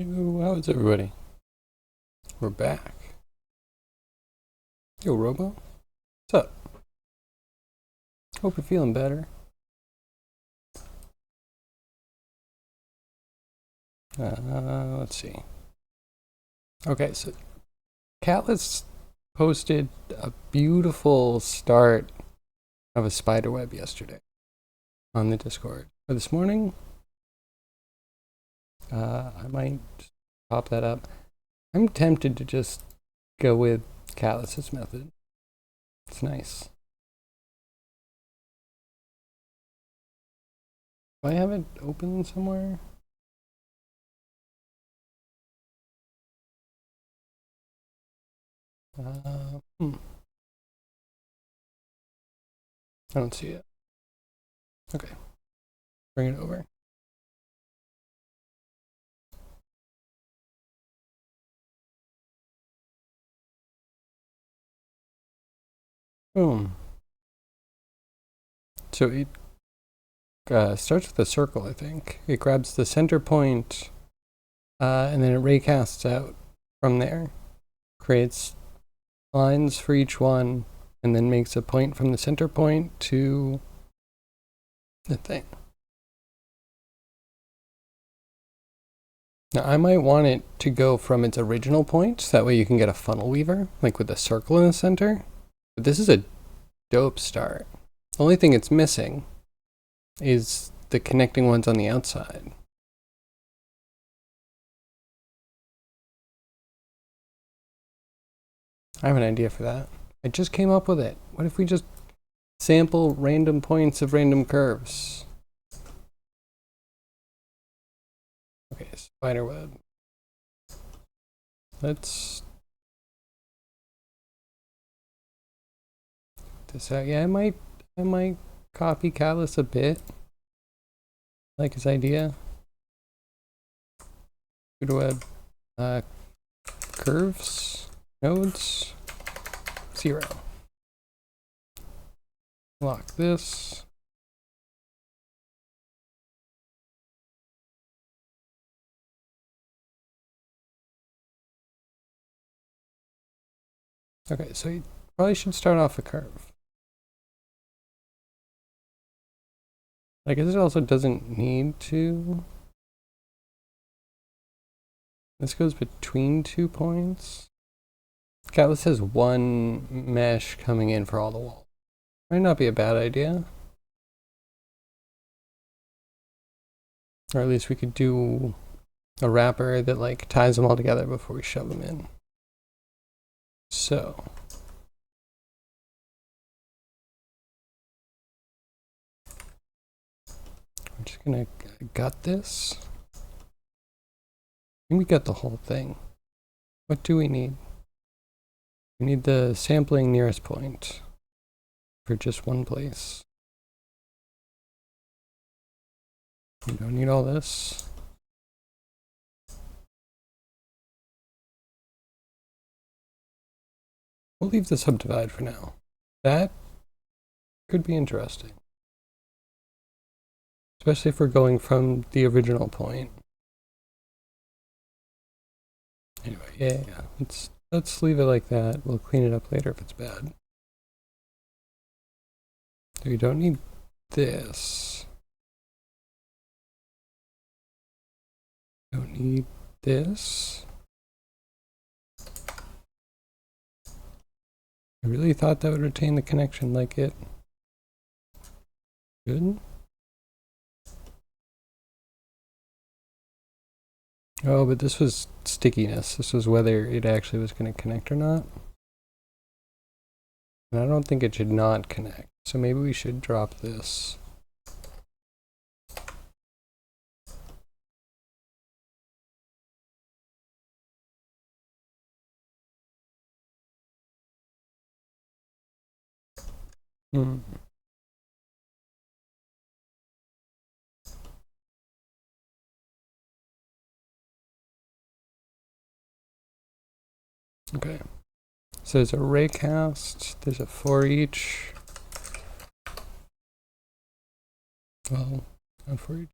Yo, how is everybody? We're back. Yo, Robo. What's up? Hope you're feeling better. Let's see. Okay, so Catless posted a beautiful start of a spider web yesterday on the Discord. But this morning, I might just pop that up. I'm tempted to just go with Catless's method. It's nice. Do I have it open somewhere? I don't see it. Okay, bring it over. Boom. So it starts with a circle, I think. It grabs the center point, and then it raycasts out from there. Creates lines for each one, and then makes a point from the center point to the thing. Now, I might want it to go from its original point, so that way you can get a funnel weaver, like with a circle in the center. But this is a dope start. The only thing it's missing is the connecting ones on the outside. I have an idea for that. I just came up with it. What if we just sample random points of random curves? Okay, spider web. Let's this out. Yeah, I might copy Callus a bit. Like his idea. Spider web. Curves. Nodes. 0. Lock this. Okay, so you probably should start off a curve. I guess it also doesn't need to. This goes between 2 points. Callus has one mesh coming in for all the walls. Might not be a bad idea. Or at least we could do a wrapper that like ties them all together before we shove them in. So I'm just gonna gut this. And we got the whole thing. What do we need? We need the sampling nearest point for just one place. We don't need all this. We'll leave the subdivide for now. That could be interesting. Especially if we're going from the original point. Anyway, yeah. Let's leave it like that. We'll clean it up later if it's bad. So we don't need this. Don't need this. I really thought that would retain the connection like it. Good. Oh, but this was stickiness. This was whether it actually was going to connect or not. And I don't think it should not connect. So maybe we should drop this. Okay. So there's a raycast, there's a for each. Well, not for each.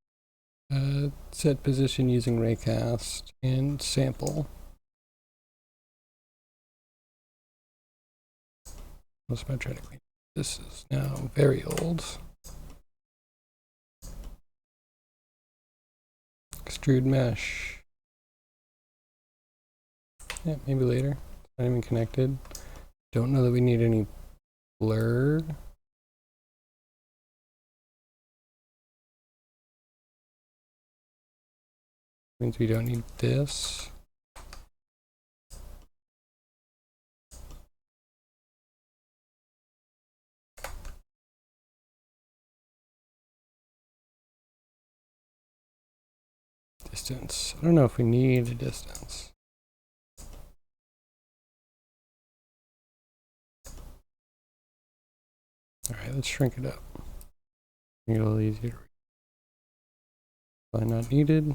set position using raycast and sample. What's my trying to clean? This is now very old. Extrude mesh. Yeah, maybe later. Not even connected. Don't know that we need any blur. Means we don't need this. Distance. I don't know if we need a distance. All right, let's shrink it up. Make it a little easier to read. Probably not needed.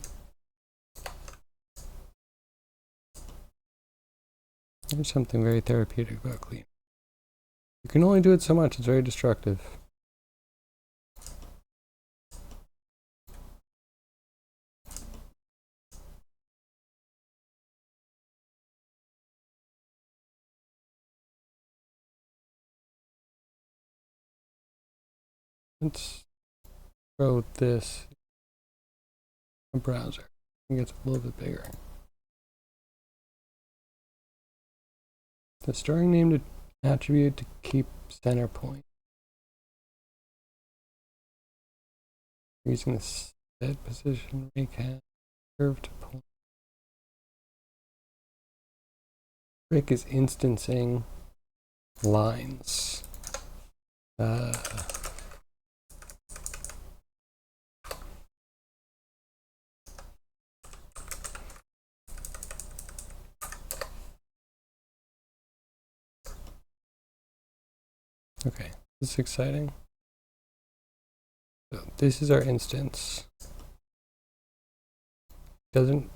There's something very therapeutic about clean. You can only do it so much, it's very destructive. Let's throw this in a browser. I think it's a little bit bigger. The storing named attribute to keep center point. Using the set position recast curve to point. Rick is instancing lines. Okay, this is exciting. So this is our instance. Doesn't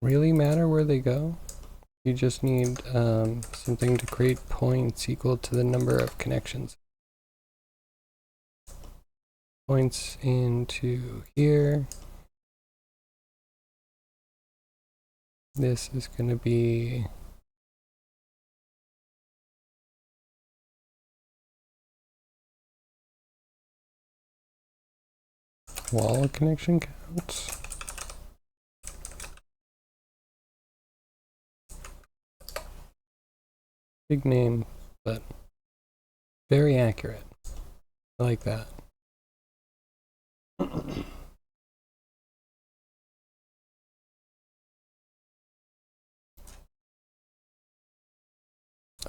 really matter where they go. You just need something to create points equal to the number of connections. Points into here. This is going to be wall connection counts. Big name, but very accurate. I like that.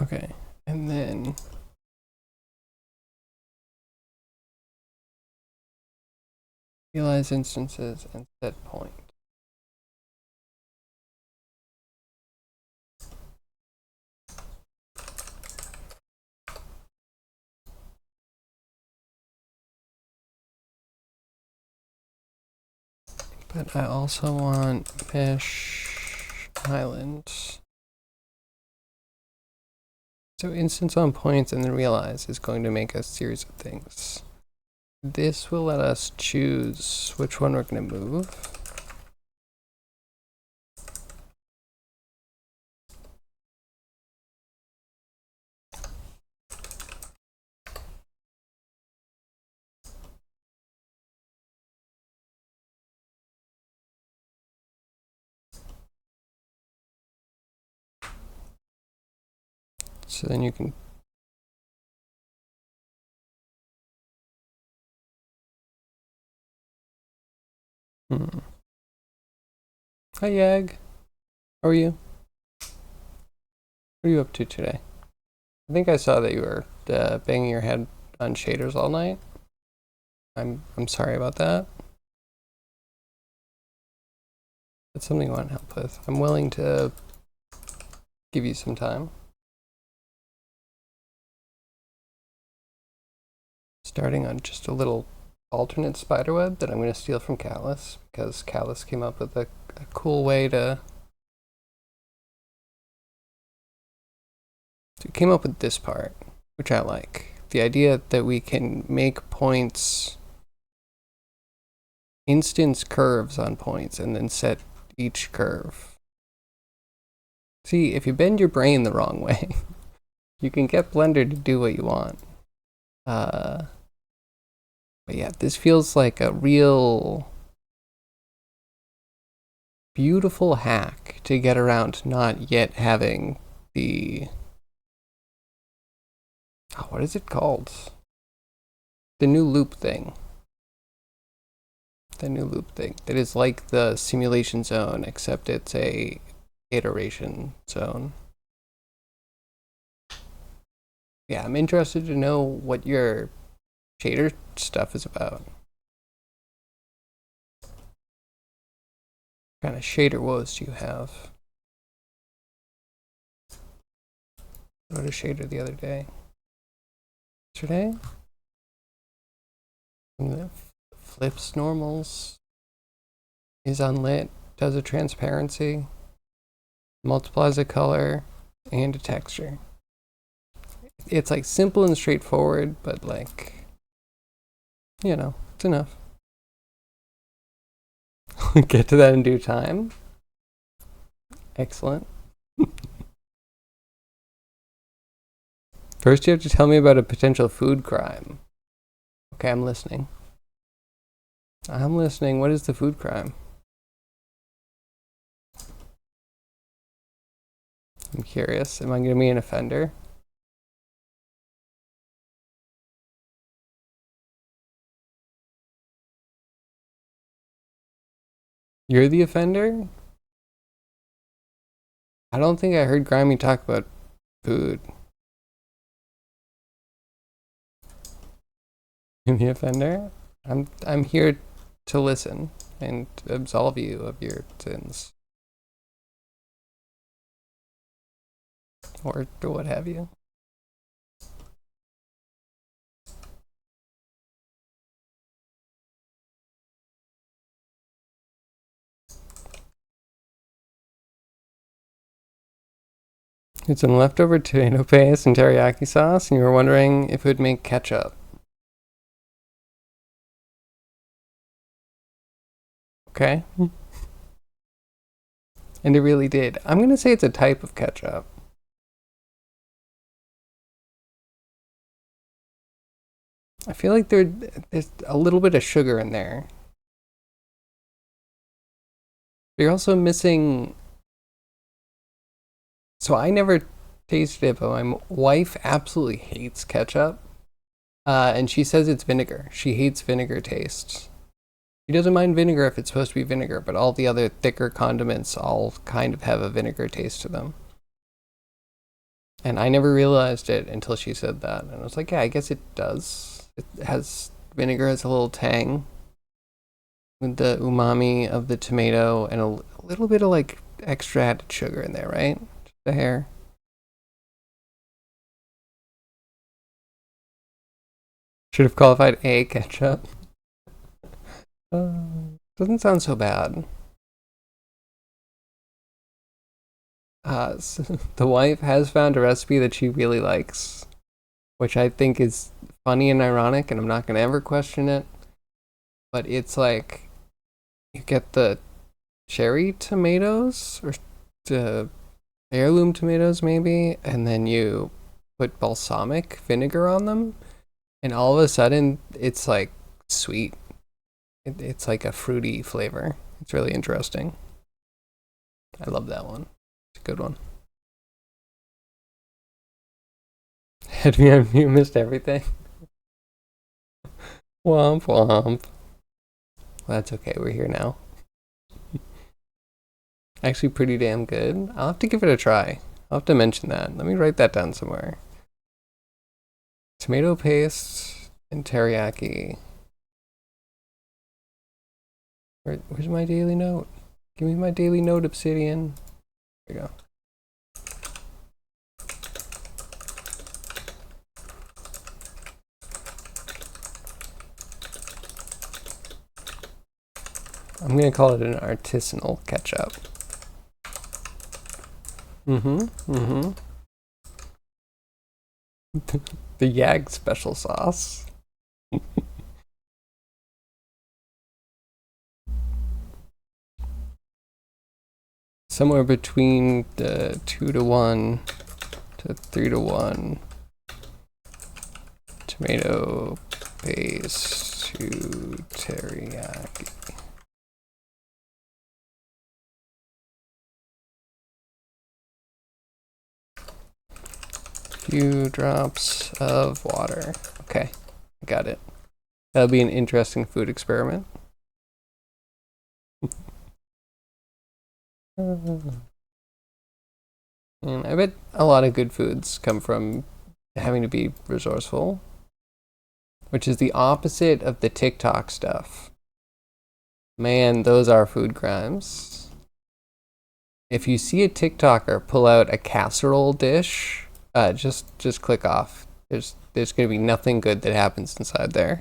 Okay, and then realize instances and set point. But I also want mesh islands. So instance on points and then realize is going to make a series of things. This will let us choose which one we're going to move. So then you can Hi Yag. How are you? What are you up to today? I think I saw that you were banging your head on shaders all night. I'm sorry about that. That's something you want to help with. I'm willing to give you some time. Starting on just a little alternate spiderweb that I'm going to steal from Callus, because Callus came up with a cool way to came up with this part, which I like. The idea that we can make points instance curves on points and then set each curve. See, if you bend your brain the wrong way, you can get Blender to do what you want. But yeah, this feels like a real beautiful hack to get around not yet having the... Oh, what is it called? The new loop thing. The new loop thing. That is like the simulation zone, except it's a iteration zone. Yeah, I'm interested to know what your shader stuff is about. What kind of shader woes do you have? I wrote a shader the other day. Yesterday? And the flips normals, is unlit, does a transparency, multiplies a color, and a texture. It's like simple and straightforward, but like, you know, it's enough. Get to that in due time. Excellent. First, you have to tell me about a potential food crime. Okay, I'm listening. I'm listening. What is the food crime? I'm curious. Am I going to be an offender? You're the offender? I don't think I heard Grimy talk about food. You're the offender? I'm here to listen and absolve you of your sins. Or what have you. It's some leftover tomato paste and teriyaki sauce, and you were wondering if it would make ketchup. Okay. And it really did. I'm going to say it's a type of ketchup. I feel like there's a little bit of sugar in there. But you're also missing... So I never tasted it, but my wife absolutely hates ketchup. And she says it's vinegar. She hates vinegar taste. She doesn't mind vinegar if it's supposed to be vinegar, but all the other thicker condiments all kind of have a vinegar taste to them. And I never realized it until she said that. And I was like, yeah, I guess it does. It has vinegar as a little tang with the umami of the tomato and a little bit of like extra added sugar in there, right? Just a hair. Should have qualified A ketchup. Doesn't sound so bad. So the wife has found a recipe that she really likes, which I think is funny and ironic, and I'm not going to ever question it. But it's like you get the cherry tomatoes, or the heirloom tomatoes maybe, and then you put balsamic vinegar on them, and all of a sudden it's like sweet. It's like a fruity flavor. It's really interesting. I love that one. It's a good one. Had me on mute, missed everything. Womp womp. Well, that's okay, we're here now. Actually pretty damn good. I'll have to give it a try. I'll have to mention that. Let me write that down somewhere. Tomato paste and teriyaki. Where's my daily note? Give me my daily note, Obsidian. There you go. I'm gonna call it an artisanal ketchup. The Yag special sauce. somewhere between the 2-to-1 to 3-to-1 tomato paste to teriyaki. Few drops of water. Okay, I got it. That'll be an interesting food experiment. And I bet a lot of good foods come from having to be resourceful, which is the opposite of the TikTok stuff. Man, those are food crimes. If you see a TikToker pull out a casserole dish, just click off. There's going to be nothing good that happens inside there.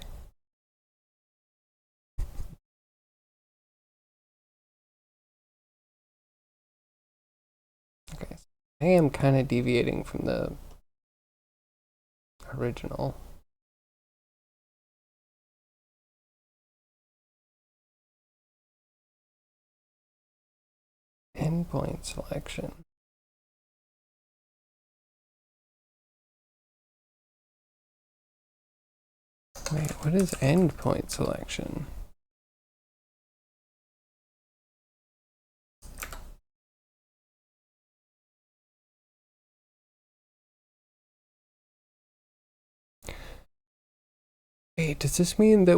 Okay, I am kind of deviating from the original. Endpoint selection. Wait, what is endpoint selection? Wait, does this mean that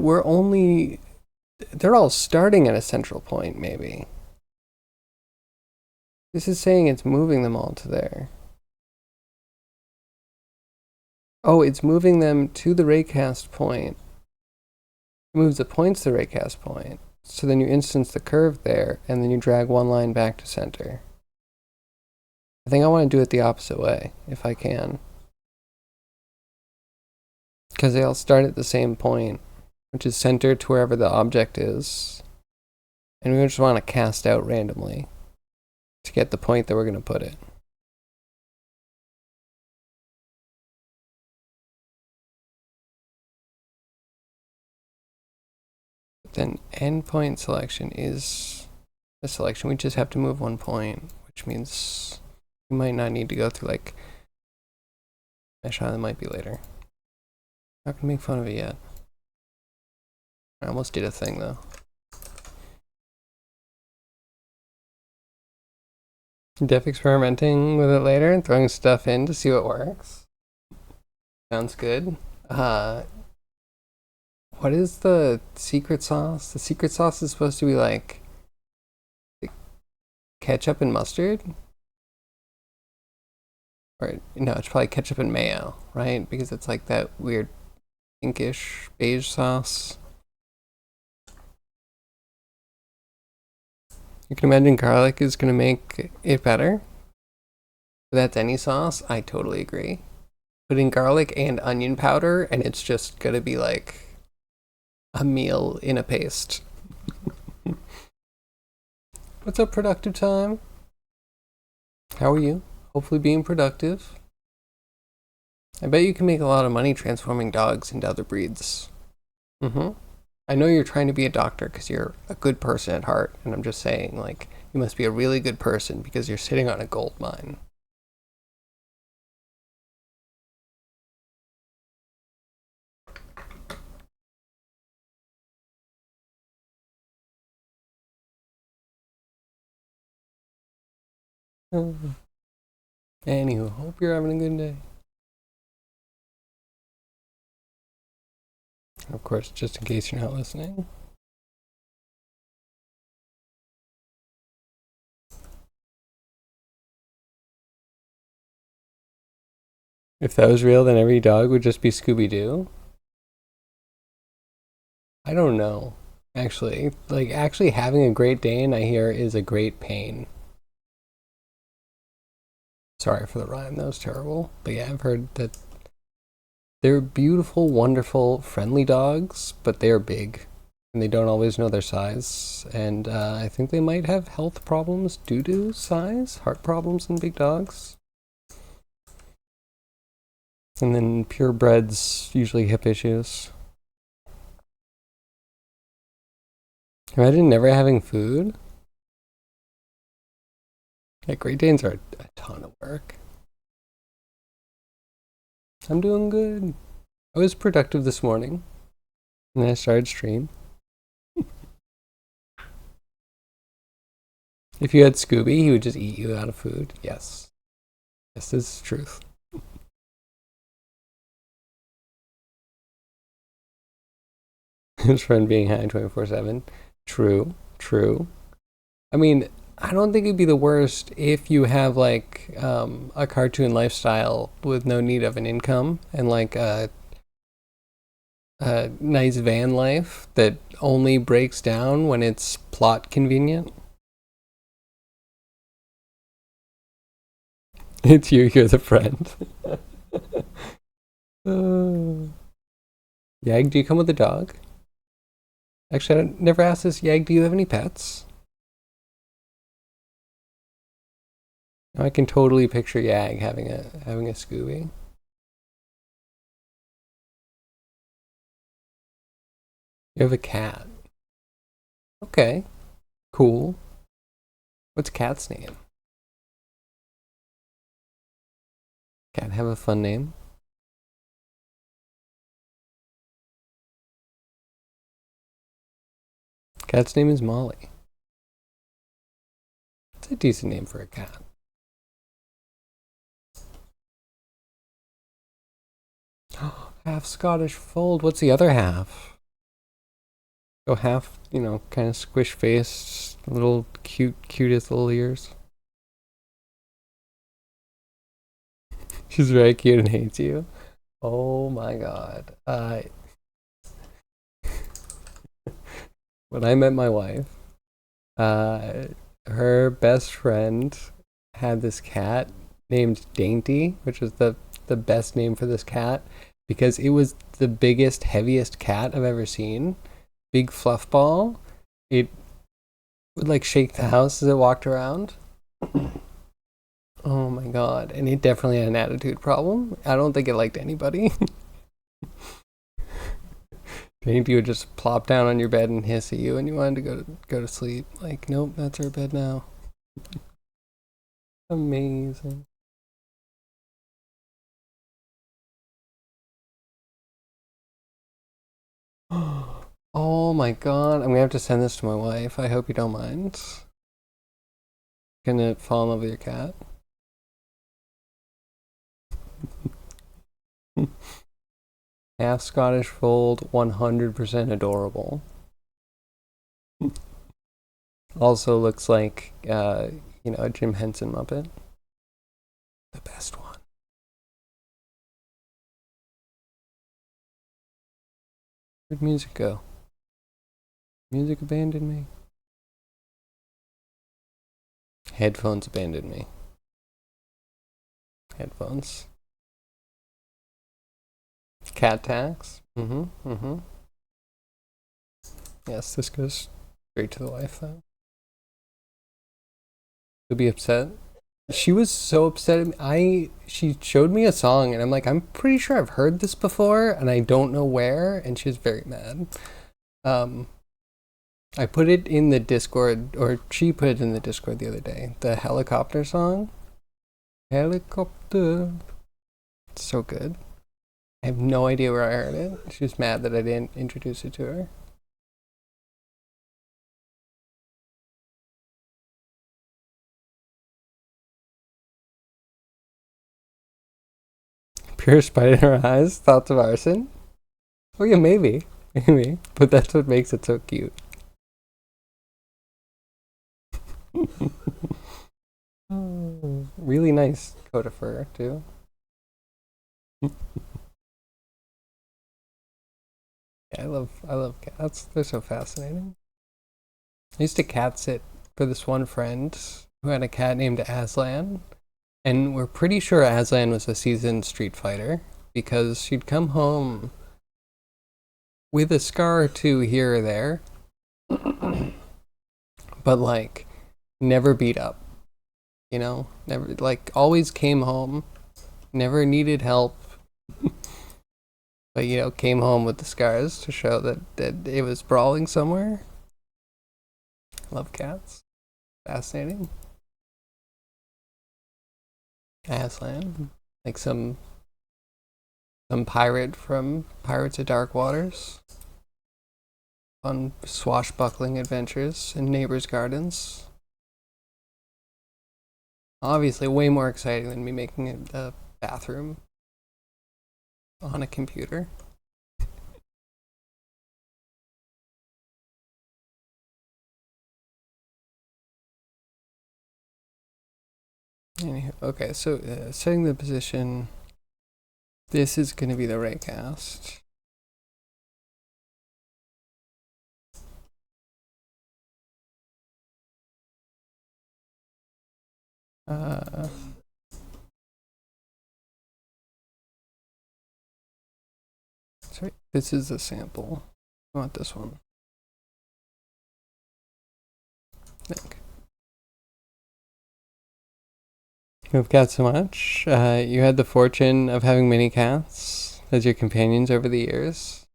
they're all starting at a central point, maybe? This is saying it's moving them all to there. Oh, it's moving them to the raycast point. It moves the points to the raycast point. So then you instance the curve there, and then you drag one line back to center. I think I want to do it the opposite way, if I can. Because they all start at the same point, which is centered to wherever the object is. And we just want to cast out randomly to get the point that we're going to put it. Then endpoint selection is the selection. We just have to move one point, which means we might not need to go through like mesh island. Might be later. Not gonna make fun of it yet. I almost did a thing though. Def experimenting with it later and throwing stuff in to see what works. Sounds good. What is the secret sauce? The secret sauce is supposed to be like ketchup and mustard? Or no, it's probably ketchup and mayo, right? Because it's like that weird pinkish beige sauce. You can imagine garlic is going to make it better. If that's any sauce, I totally agree. Put in garlic and onion powder, and it's just going to be like a meal in a paste. What's up, productive time? How are you? Hopefully being productive. I bet you can make a lot of money transforming dogs into other breeds. I know you're trying to be a doctor because you're a good person at heart, and I'm just saying, like, you must be a really good person because you're sitting on a gold mine. Anywho, hope you're having a good day. Of course, just in case you're not listening. If that was real, then every dog would just be Scooby-Doo. I don't know. Actually, like, actually having a Great Dane, I hear, is a great pain. Sorry for the rhyme, that was terrible. But yeah, I've heard that they're beautiful, wonderful, friendly dogs, but they're big. And they don't always know their size. And I think they might have health problems due to size, heart problems in big dogs. And then purebreds, usually hip issues. Imagine never having food. Yeah, Great Danes are a ton of work. I'm doing good. I was productive this morning, and then I started stream. If you had Scooby, he would just eat you out of food. Yes. Yes, this is truth. His friend being high 24/7. True, true. I mean, I don't think it'd be the worst if you have like a cartoon lifestyle with no need of an income and like a nice van life that only breaks down when it's plot convenient. It's you, you're the friend. Yag, do you come with a dog? Actually, I never asked this. Yag, do you have any pets? I can totally picture Yag having a Scooby. You have a cat. Okay, cool. What's cat's name? Cat have a fun name. Cat's name is Molly. It's a decent name for a cat. Half Scottish fold. What's the other half? Go half, kind of squish face, little cutest little ears. She's very cute and hates you. Oh my god. When I met my wife, uh, her best friend had this cat named Dainty, which was the best name for this cat because it was the biggest, heaviest cat I've ever seen. Big fluff ball. It would like shake the house as it walked around. Oh my god. And it definitely had an attitude problem. I don't think it liked anybody. Dainty would just plop down on your bed and hiss at you and you wanted to go to sleep. Like, nope, that's her bed now. Amazing. Oh my god, I'm gonna have to send this to my wife. I hope you don't mind. Gonna fall in love with your cat. Half Scottish fold, 100% adorable. Also looks like, a Jim Henson Muppet. The best one. Where'd music go? Music abandoned me. Headphones abandoned me. Headphones. Cat tax. Yes, this goes straight to the wife though. She'll be upset. She was so upset at me. She showed me a song and I'm like, I'm pretty sure I've heard this before and I don't know where, and she was very mad. I put it in the Discord, or she put it in the Discord the other day. The helicopter song. Helicopter. It's so good. I have no idea where I heard it. She was mad that I didn't introduce it to her. Pure spite in her eyes. Thoughts of arson. Oh yeah, maybe. Maybe. But that's what makes it so cute. Oh, really nice coat of fur too. Yeah, I love cats. They're so fascinating. I used to cat sit for this one friend who had a cat named Aslan, and we're pretty sure Aslan was a seasoned Street Fighter because she'd come home with a scar or two here or there, but like never beat up. Never, like, always came home, never needed help, but came home with the scars to show that it was brawling somewhere. Love cats. Fascinating. Aslan, like some pirate from Pirates of Dark Waters on swashbuckling adventures in neighbors' gardens. Obviously, way more exciting than me making a bathroom on a computer. Anyhow, okay, so setting the position. This is going to be the raycast. Sorry, this is a sample. I want this one. Think. You've got so much. You had the fortune of having many cats as your companions over the years.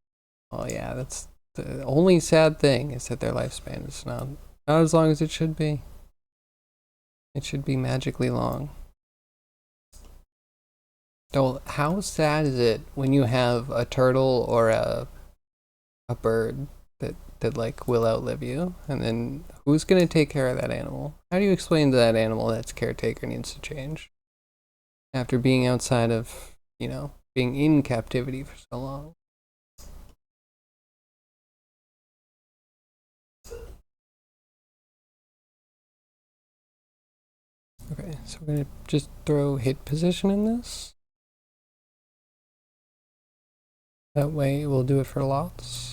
Oh yeah, that's the only sad thing is that their lifespan is not as long as it should be. It should be magically long. So how sad is it when you have a turtle or a bird that like will outlive you, and then who's gonna take care of that animal? How do you explain to that animal that's caretaker needs to change after being outside of, being in captivity for so long? Okay, so we're gonna just throw hit position in this. That way we'll do it for lots.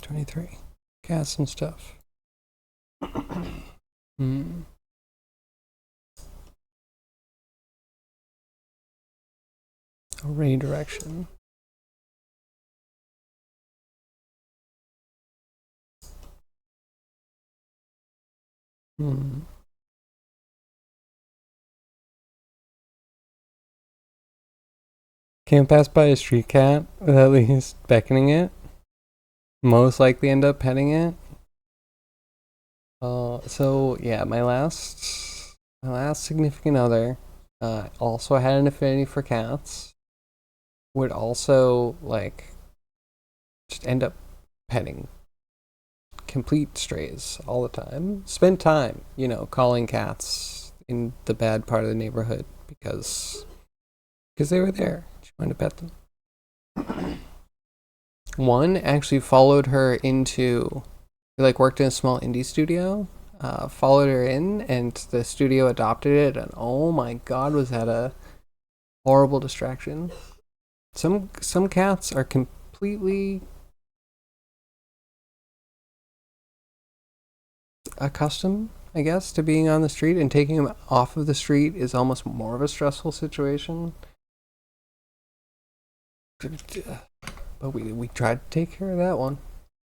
$23. Cast and stuff. Hmm. Array direction. Hmm. Can't pass by a street cat without at least beckoning it. Most likely end up petting it. So yeah, my last significant other also had an affinity for cats. Would also like just end up petting complete strays all the time. Spent time, calling cats in the bad part of the neighborhood because they were there. She wanted to pet them. One actually followed her into, like, worked in a small indie studio, followed her in, and the studio adopted it, and oh my god, was that a horrible distraction. Some cats are completely accustomed, I guess, to being on the street, and taking them off of the street is almost more of a stressful situation. But we tried to take care of that one.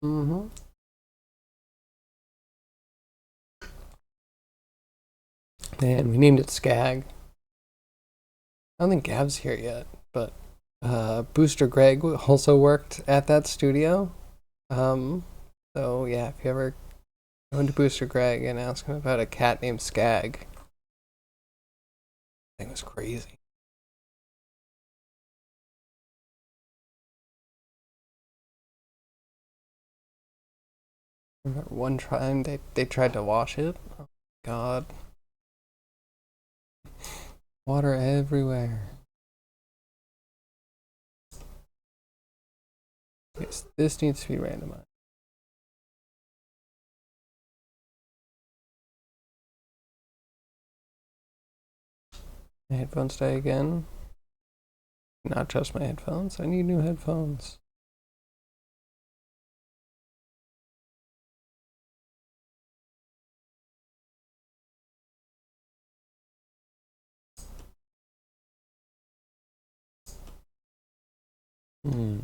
Mm-hmm. And we named it Skag. I don't think Gav's here yet, but Booster Greg also worked at that studio. So yeah, if you ever go into Booster Greg and ask him about a cat named Skag, it was crazy. I remember one time they tried to wash it. Oh god. Water everywhere. This needs to be randomized. My headphones die again. Not just my headphones. I need new headphones. Hmm.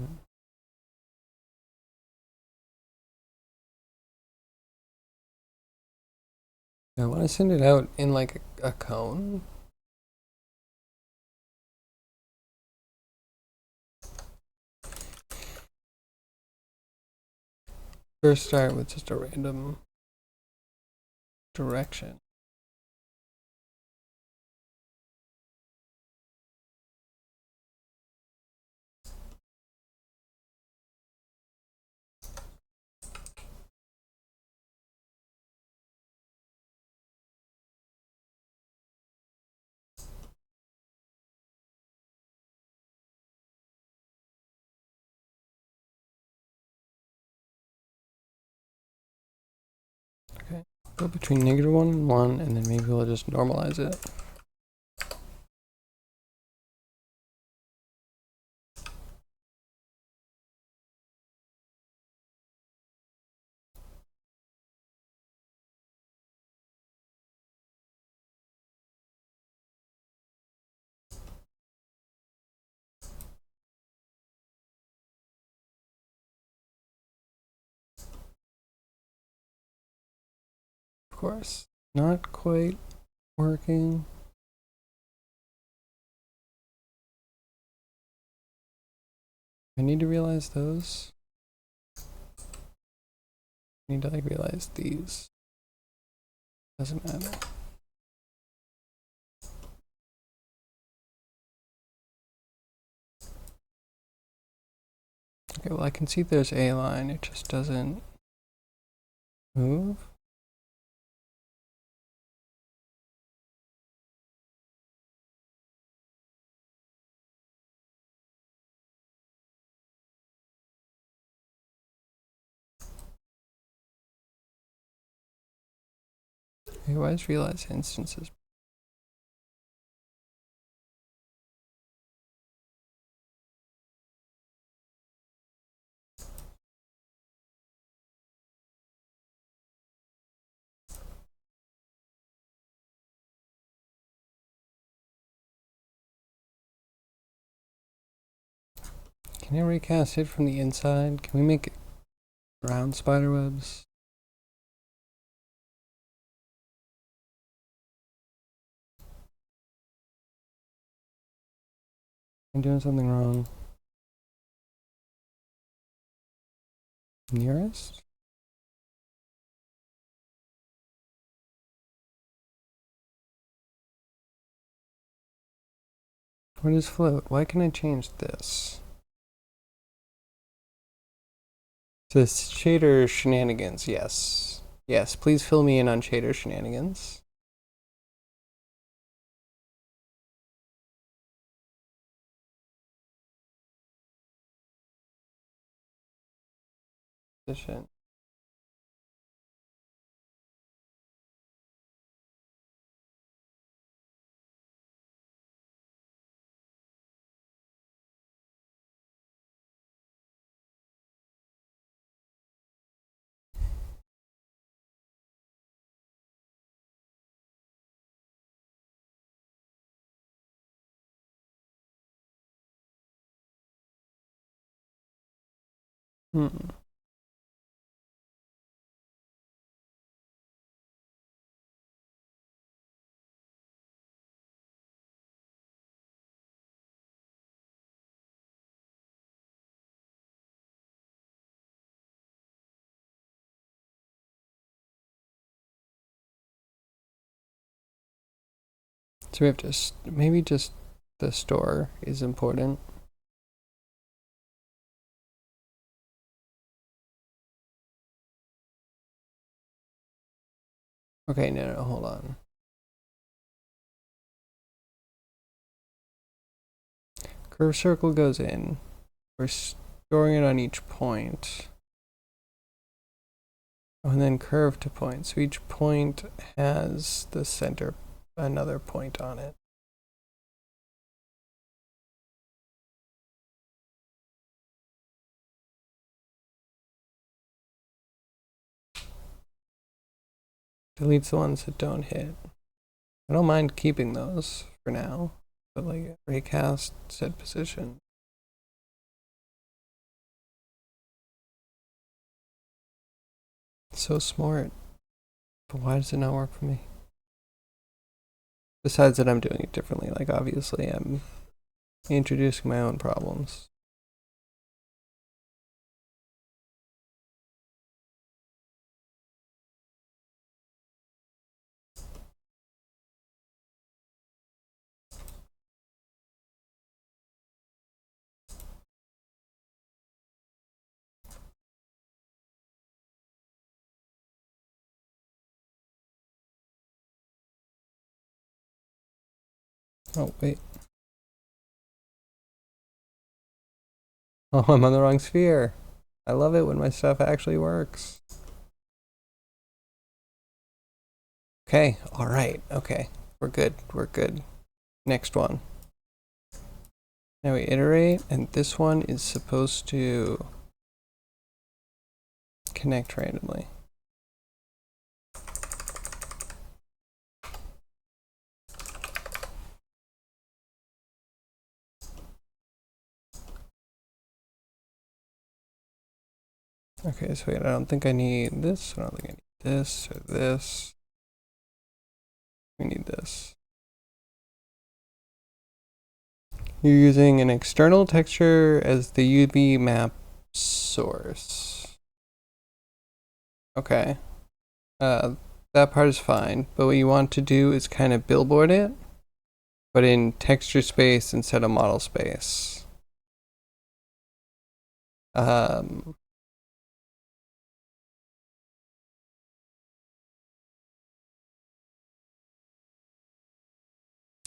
I want to send it out in like a cone. First start with just a random direction. Okay, go between -1 and 1, and then maybe we'll just normalize it. Of course, not quite working. I need to realize those. I need to like realize these. Doesn't matter. Okay, well I can see there's a line, it just doesn't move. Okay, why is realize instances? Can I recast it from the inside? Can we make it round spider webs? I'm doing something wrong. Nearest? What is float? Why can I change this? This shader shenanigans, yes. Yes, please fill me in on shader shenanigans. Position. Hmm. So we have to, maybe just the store is important. Okay, no, hold on. Curve circle goes in. We're storing it on each point. And then curve to point. So each point has the center, another point on it. Deletes the ones that don't hit. I don't mind keeping those for now, but like recast set position. So smart. But why does it not work for me? Besides that, I'm doing it differently. Like, obviously, I'm introducing my own problems. Oh, wait. Oh, I'm on the wrong sphere. I love it when my stuff actually works. Okay, alright, okay. We're good, we're good. Next one. Now we iterate, and this one is supposed to connect randomly. Okay, so wait, I don't think I need this. I don't think I need this or this. We need this. You're using an external texture as the UV map source. Okay. That part is fine, but what you want to do is kind of billboard it, but in texture space instead of model space.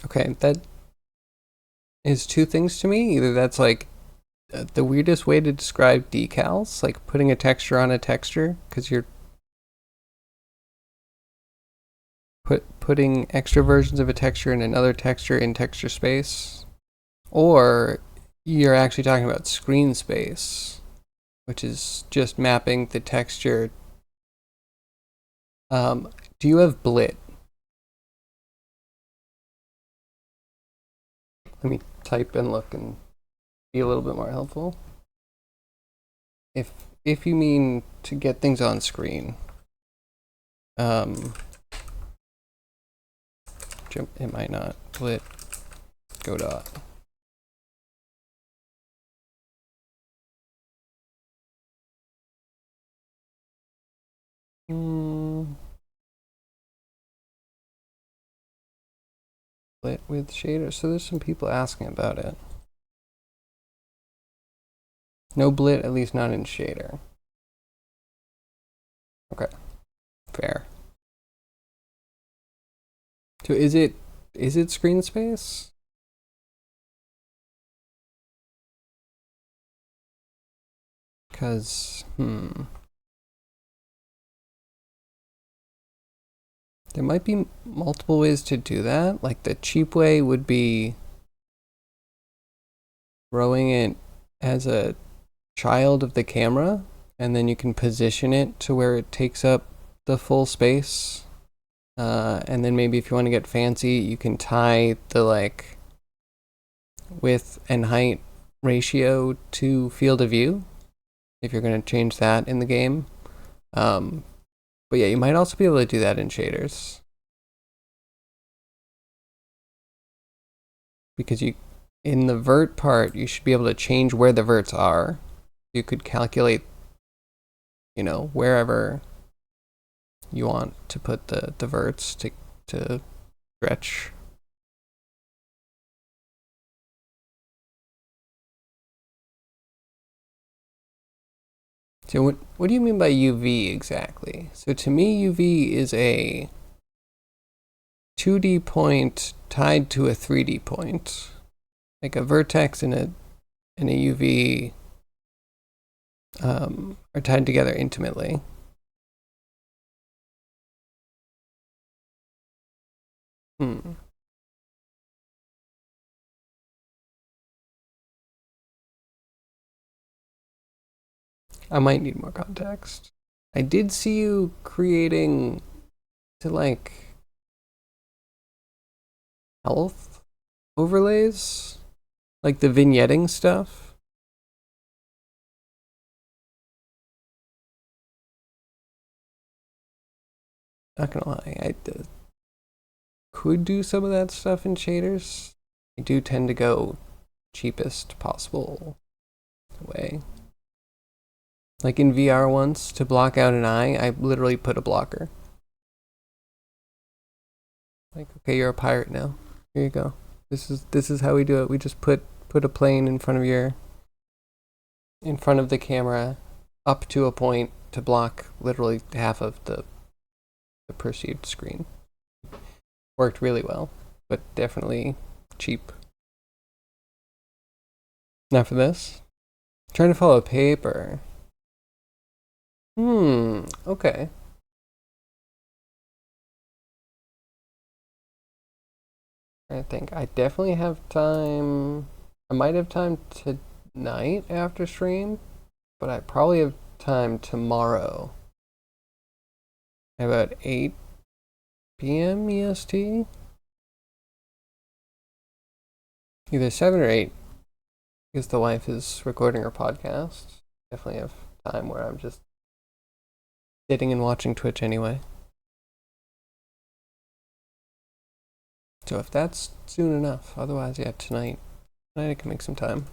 Okay, that is two things to me. Either that's like the weirdest way to describe decals, like putting a texture on a texture, because you're putting extra versions of a texture in another texture in texture space, or you're actually talking about screen space, which is just mapping the texture. Do you have blit? Let me type and look and be a little bit more helpful. If you mean to get things on screen, it might not. Blit go dot. Blit with shader. So there's some people asking about it. No blit, at least not in shader. Okay, fair. So is it screen space? Because there might be multiple ways to do that. Like the cheap way would be throwing it as a child of the camera, and then you can position it to where it takes up the full space. And then maybe if you want to get fancy, you can tie the like width and height ratio to field of view if you're going to change that in the game. But yeah, you might also be able to do that in shaders, because you in the vert part you should be able to change where the verts are. You could calculate, wherever you want to put the verts to stretch. So what do you mean by UV exactly? So to me, UV is a 2D point tied to a 3D point. Like a vertex and a UV are tied together intimately. I might need more context. I did see you creating to like health overlays, like the vignetting stuff. Not gonna lie, could do some of that stuff in shaders. I do tend to go cheapest possible way. Like in VR once, to block out an eye, I literally put a blocker. Like, okay, you're a pirate now. Here you go. This is how we do it. We just put a plane in front of the camera up to a point to block literally half of the perceived screen. Worked really well, but definitely cheap. Now for this. Trying to follow paper. Okay. I think I definitely have time. I might have time tonight after stream, but I probably have time tomorrow. About 8 p.m. EST? Either 7 or 8, because the wife is recording her podcast. Definitely have time where I'm just sitting and watching Twitch anyway. So if that's soon enough, otherwise, yeah, tonight I can make some time.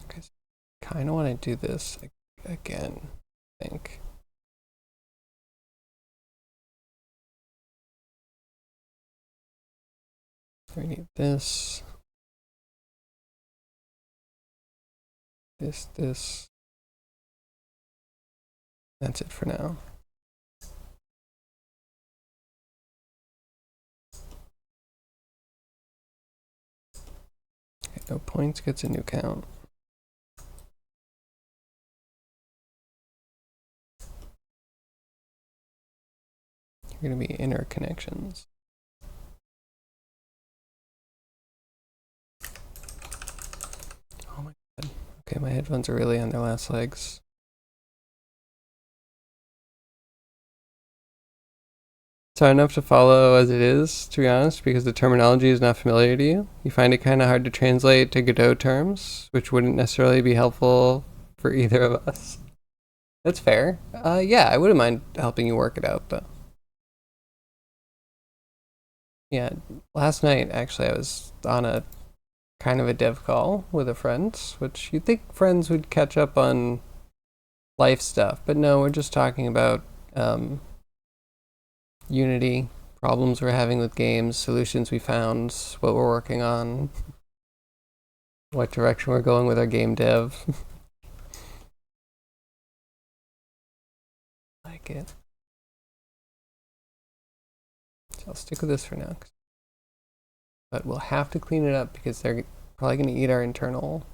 Okay, so kind of want to do this again, I think. We need this. This. That's it for now. Okay, no points gets a new count. You're going to be interconnections. Oh my god. Okay, my headphones are really on their last legs. It's hard enough to follow as it is, to be honest, because the terminology is not familiar to you. You find it kind of hard to translate to Godot terms, which wouldn't necessarily be helpful for either of us. That's fair. Yeah, I wouldn't mind helping you work it out, though. Yeah, last night, actually, I was on a kind of a dev call with a friend, which you'd think friends would catch up on life stuff, but no, we're just talking about Unity, problems we're having with games, solutions we found, what we're working on, what direction we're going with our game dev. Like it. So I'll stick with this for now. But we'll have to clean it up because they're probably going to eat our internal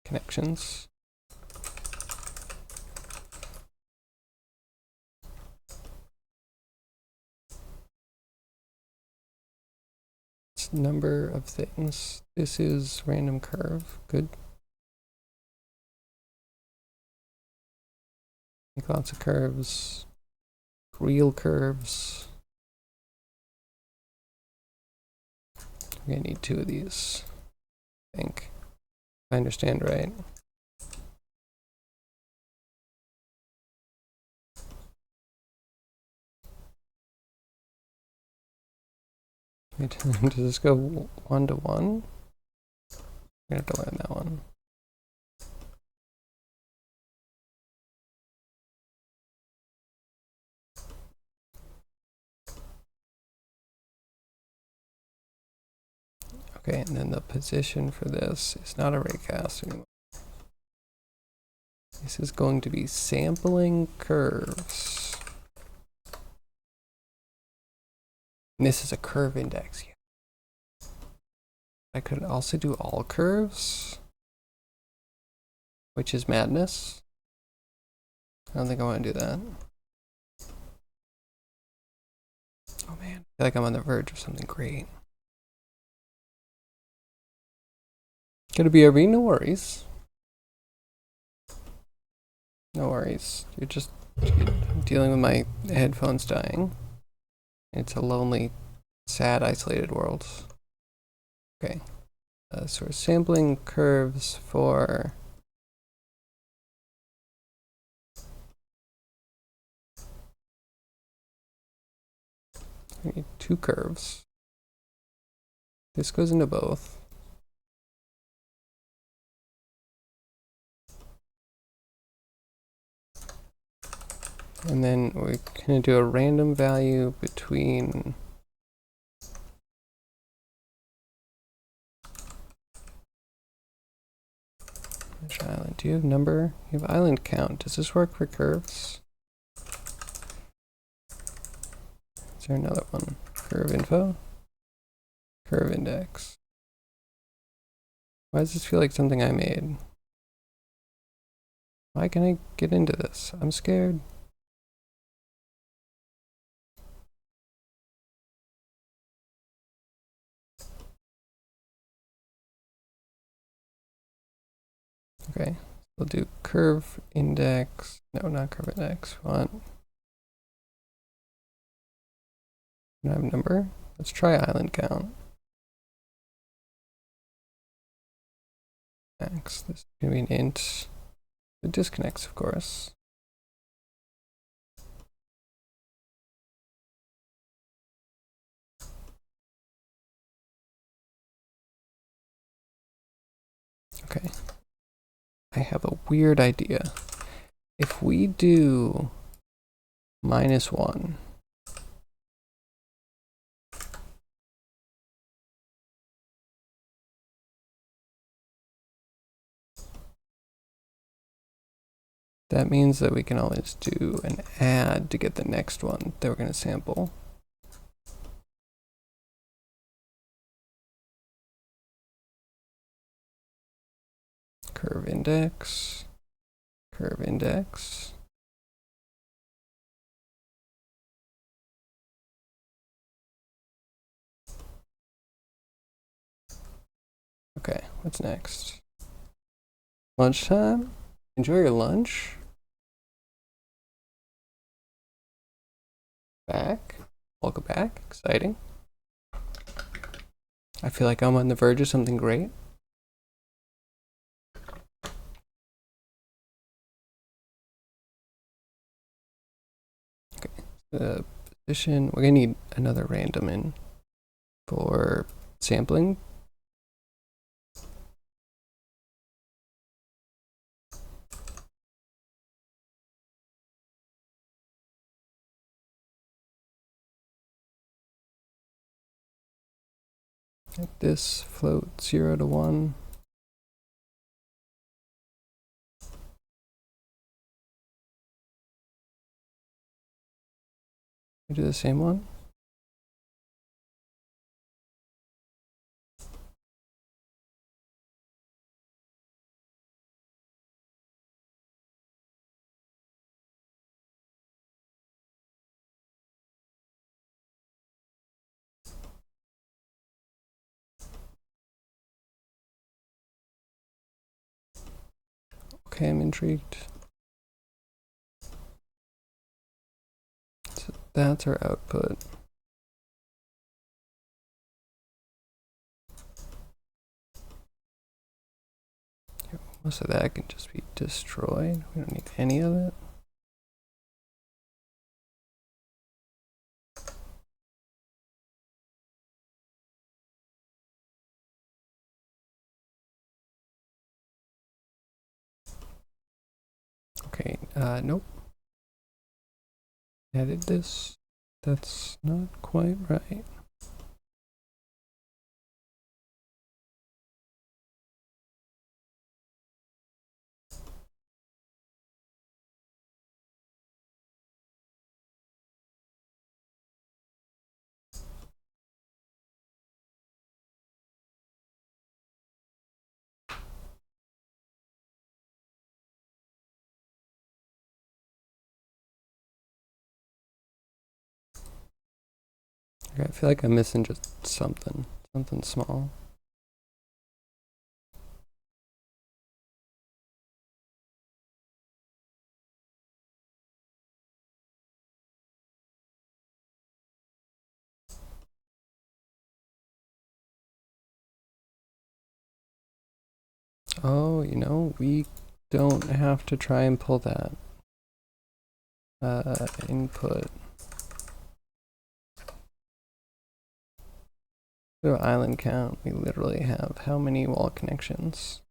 connections. Number of things. This is random curve. Good. Make lots of curves. Real curves. We're gonna need 2 of these, I think. If I understand right. Does this go 1 to 1? We're gonna have to learn that one. Okay, and then the position for this is not a raycast anymore. This is going to be sampling curves. And this is a curve index. I could also do all curves, which is madness. I don't think I want to do that. Oh man, I feel like I'm on the verge of something great. Gonna be a no worries. No worries. You're just dealing with my headphones dying. It's a lonely, sad, isolated world. Okay. So we're sampling curves for We need two curves. This goes into both. And then we're going to do a random value between island. Do you have number? You have island count. Does this work for curves? Is there another one? Curve info? Curve index. Why does this feel like something I made? Why can I get into this? I'm scared. Okay, we'll do curve index. No, not curve index. We want number. Let's try island count. Max. This is going to be an int. It disconnects, of course. Okay. I have a weird idea. If we do -1, that means that we can always do an add to get the next one that we're going to sample. Curve index, curve index. Okay, what's next? Lunchtime? Enjoy your lunch? Back? Welcome back. Exciting. I feel like I'm on the verge of something great. Okay, the position, we're gonna need another random in for sampling. Like this, float 0 to 1. We do the same one. Okay, I'm intrigued. So that's our output. Most of that can just be destroyed. We don't need any of it. Okay, nope. Added this. That's not quite right. Okay, I feel like I'm missing just something small. Oh, you know, we don't have to try and pull that. Input. So island count, we literally have how many wall connections?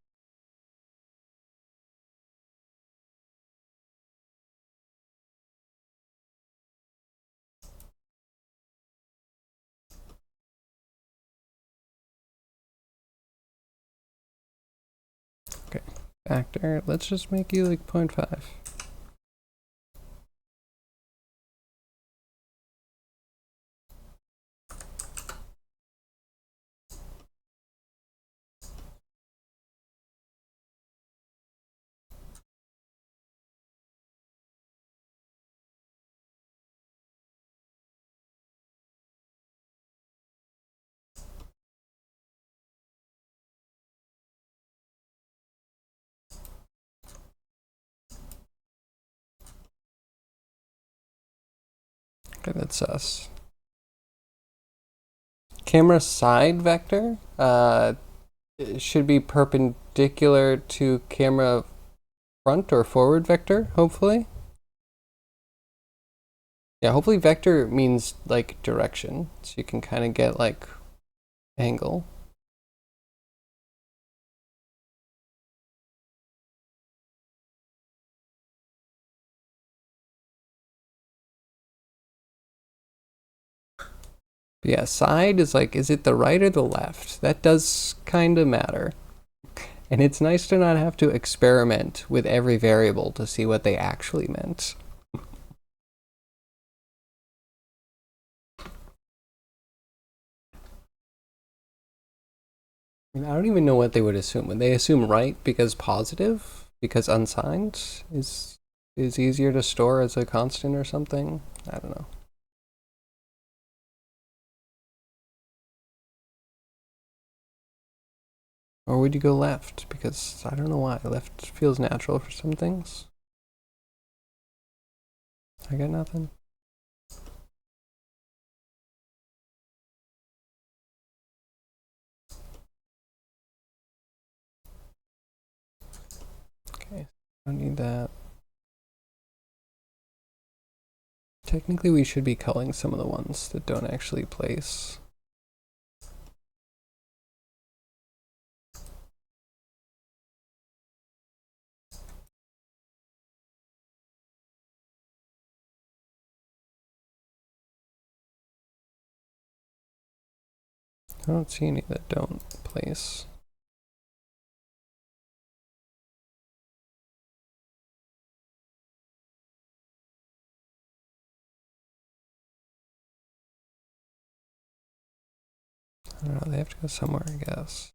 Okay, factor, let's just make you like 0.5. Okay, that's sus. Camera side vector it should be perpendicular to camera front or forward vector, hopefully. Yeah, hopefully vector means like direction, so you can kind of get like angle. But yeah, side is like, is it the right or the left? That does kind of matter. And it's nice to not have to experiment with every variable to see what they actually meant. I don't even know what they would assume. Would they assume right because positive? Because unsigned is easier to store as a constant or something? I don't know. Or would you go left? Because I don't know why. Left feels natural for some things. I got nothing. Okay, I don't need that. Technically, we should be culling some of the ones that don't actually place. I don't see any that don't place. I don't know, they have to go somewhere, I guess.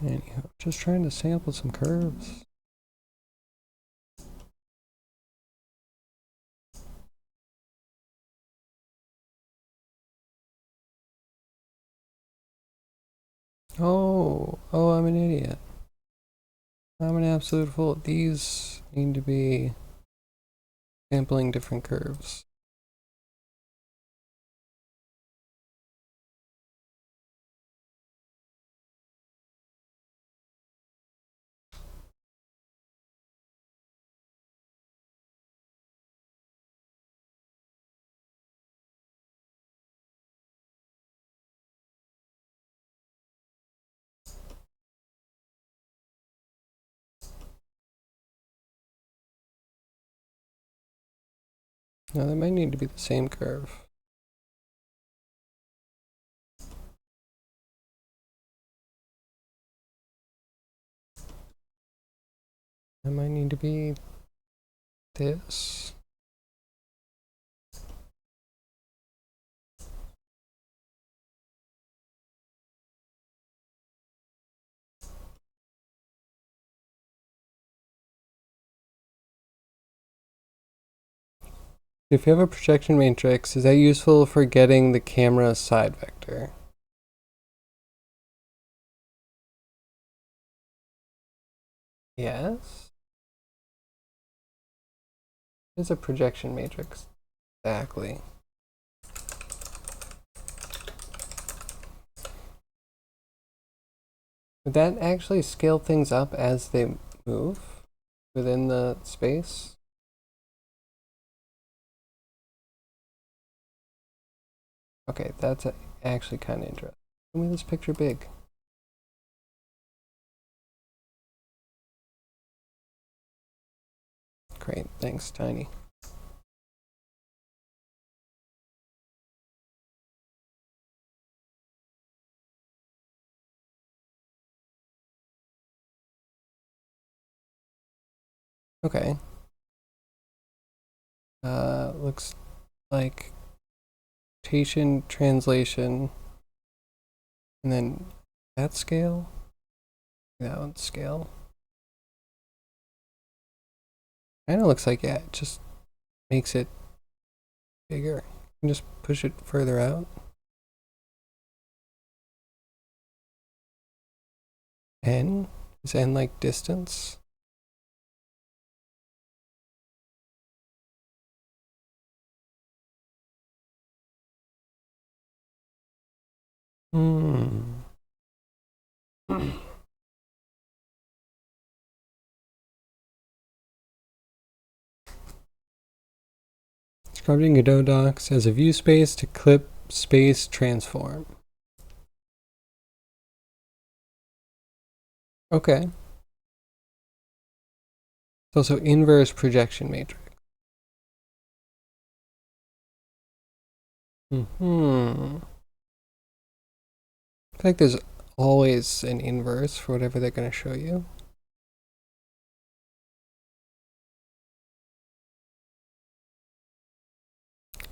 Anyhow, just trying to sample some curves. Oh, I'm an idiot. I'm an absolute fool. These need to be sampling different curves. No, that might need to be the same curve. That might need to be this. If you have a projection matrix, is that useful for getting the camera side vector? Yes. It's a projection matrix. Exactly. Would that actually scale things up as they move within the space? Okay, that's actually kind of interesting. Show me this picture big. Great, thanks, Tiny. Okay. Looks like rotation, translation, and then that scale. That one's scale. Kind of looks like, yeah, it just makes it bigger. You can just push it further out. N? Is N like distance? Hmm. Describing Godot docs as a view space to clip space transform. Okay. It's also inverse projection matrix. I feel like there's always an inverse for whatever they're going to show you.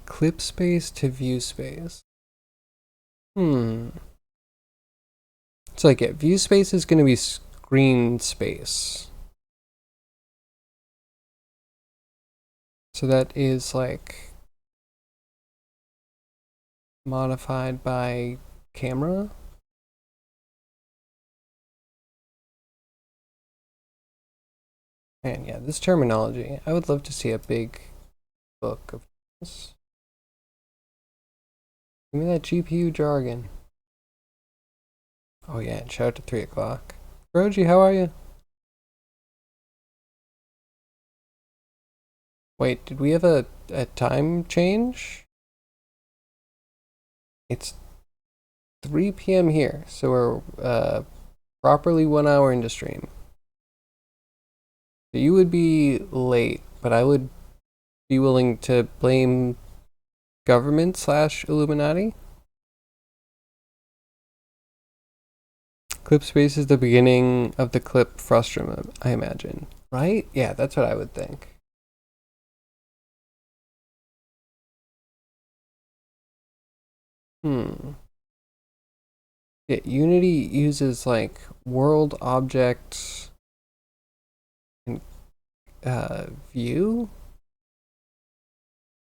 Clip space to view space. So like, yeah, view space is going to be screen space. So that is like modified by camera. And yeah, this terminology, I would love to see a big book of this. Give me that GPU jargon. Oh yeah, and shout out to 3 o'clock. Roji, how are you? Wait, did we have a time change? It's 3 p.m. here, so we're properly 1 hour into stream. So you would be late, but I would be willing to blame government / Illuminati. Clip space is the beginning of the clip frustrum, I imagine. Right? Yeah, that's what I would think. Yeah, Unity uses like world object and view.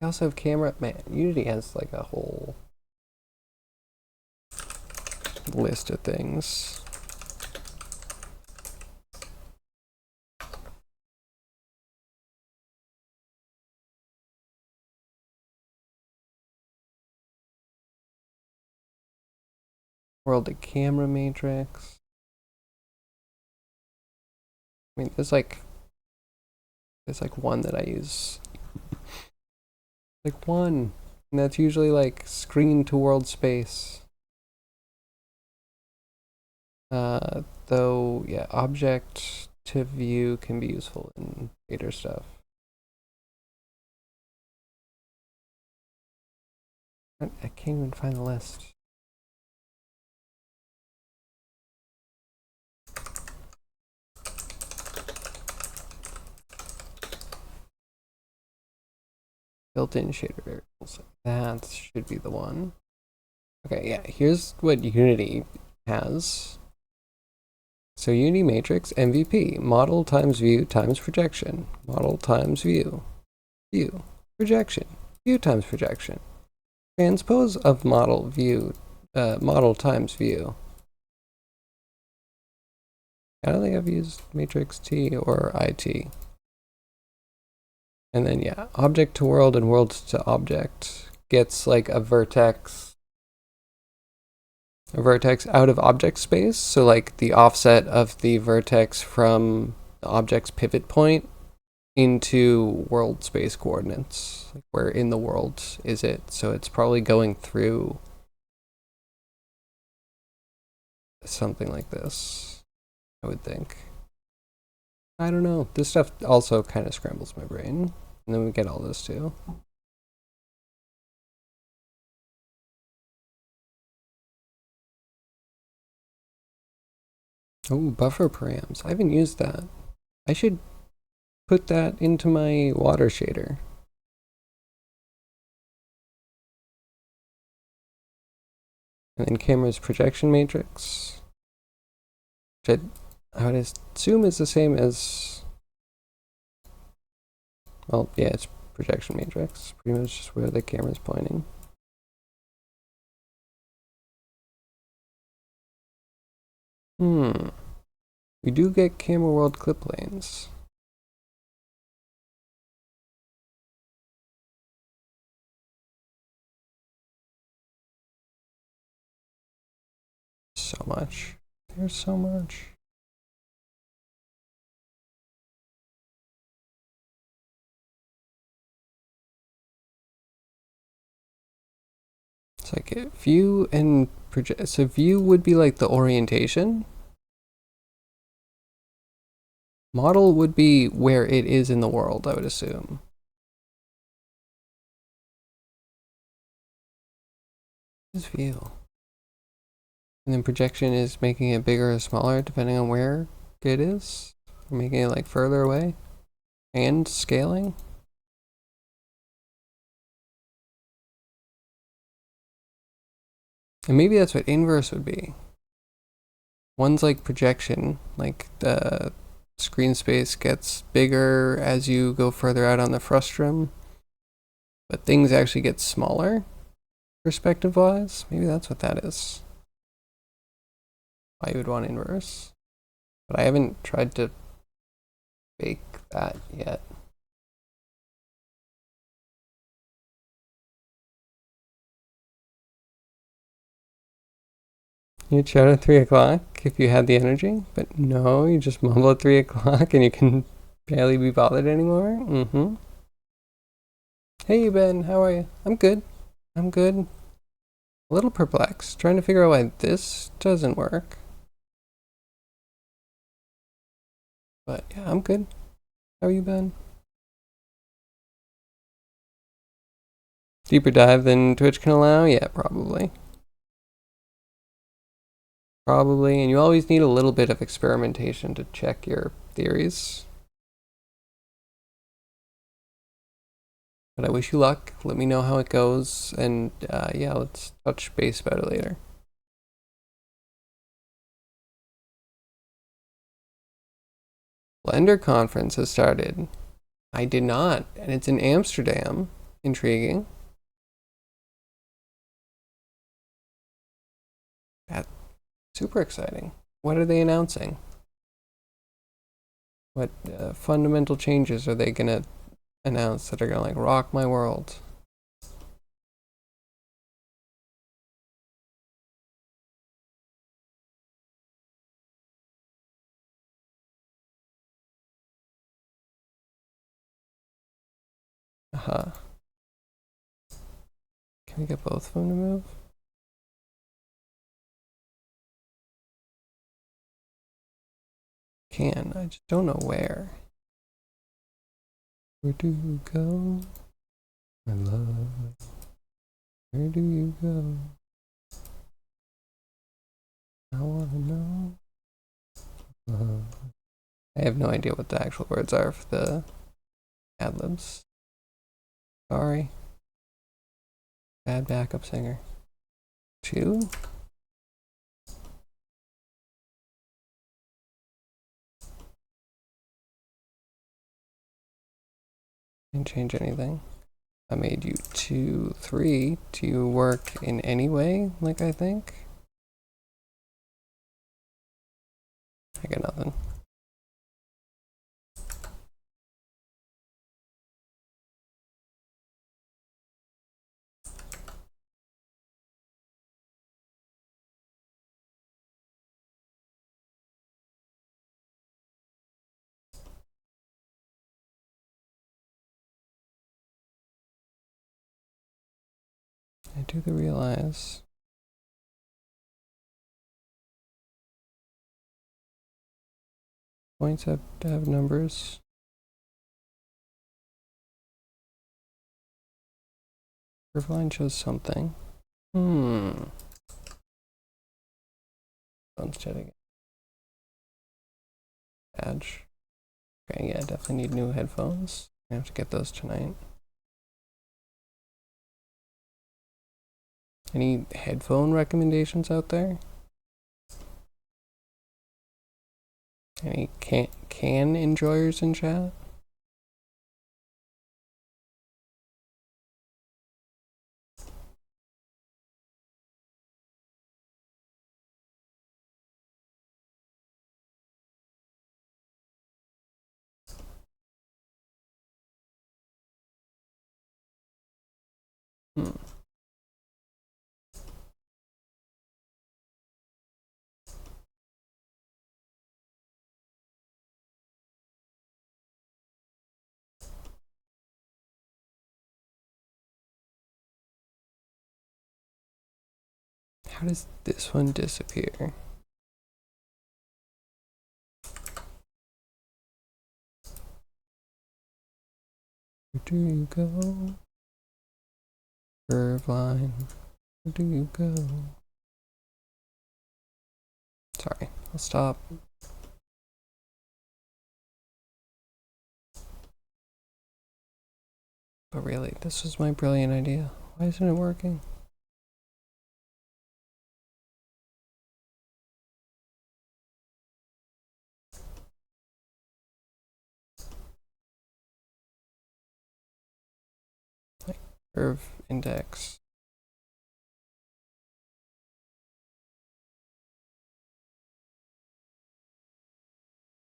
We also have camera. Man, Unity has like a whole list of things. World of camera matrix. I mean, there's like one that I use. Like one. And that's usually like screen to world space. Though, yeah, object to view can be useful in data stuff. I can't even find the list. Built-in shader variables. That should be the one. Okay, yeah, here's what Unity has. So Unity matrix MVP, model times view times projection, model times view, view, projection, view times projection, transpose of model view, model times view. I don't think I've used matrix T or IT. And then yeah, object to world and world to object gets like a vertex a vertex out of object space. So like the offset of the vertex from the object's pivot point into world space coordinates. Like where in the world is it? So it's probably going through something like this, I would think. I don't know. This stuff also kind of scrambles my brain. And then we get all this too. Oh, buffer params. I haven't used that. I should put that into my water shader. And then camera's projection matrix, which I would assume is the same as, well, yeah, it's projection matrix. Pretty much just where the camera's pointing. We do get camera world clip lanes. So much. There's so much. It's like view and project. So view would be like the orientation. Model would be where it is in the world, I would assume. This view. And then projection is making it bigger or smaller depending on where it is. Making it like further away. And scaling. And maybe that's what inverse would be. One's like projection, like the screen space gets bigger as you go further out on the frustum, but things actually get smaller perspective wise. Maybe that's what that is. Why you would want inverse. But I haven't tried to bake that yet. You'd shout at 3 o'clock if you had the energy, but no, you just mumble at 3 o'clock and you can barely be bothered anymore. Hey Ben, how are you? I'm good. I'm good. A little perplexed, trying to figure out why this doesn't work. But yeah, I'm good. How are you, Ben? Deeper dive than Twitch can allow? Yeah, probably. Probably, and you always need a little bit of experimentation to check your theories. But I wish you luck. Let me know how it goes, and yeah, let's touch base about it later. Blender conference has started. I did not, and it's in Amsterdam. Intriguing. That's super exciting. What are they announcing? What fundamental changes are they gonna announce that are gonna like rock my world? Uh-huh. Can we get both of them to move? Can. I just don't know where. Where do you go, my love? Where do you go? I wanna know. I have no idea what the actual words are for the ad-libs. Sorry. Bad backup singer. 2? Didn't change anything. I made you 2, 3. Do you work in any way, like I think? I got nothing. I do the realize. Points have to have numbers. Curve line shows something. Instead again. Badge. Okay, yeah, definitely need new headphones. I have to get those tonight. Any headphone recommendations out there? Any can enjoyers in chat? How does this one disappear? Where do you go? Curve line. Where do you go? Sorry, I'll stop. But really, this was my brilliant idea. Why isn't it working? Curve index.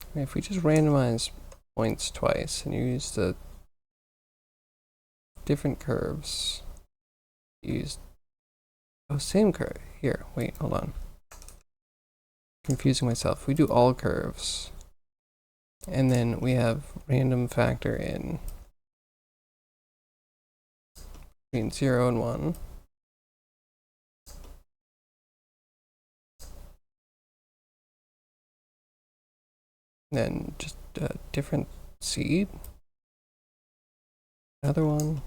I mean, if we just randomize points twice and you use the different curves, use same curve. Here, wait, hold on. Confusing myself. We do all curves, and then we have random factor in between 0 and 1. Then just a different seed. Another one.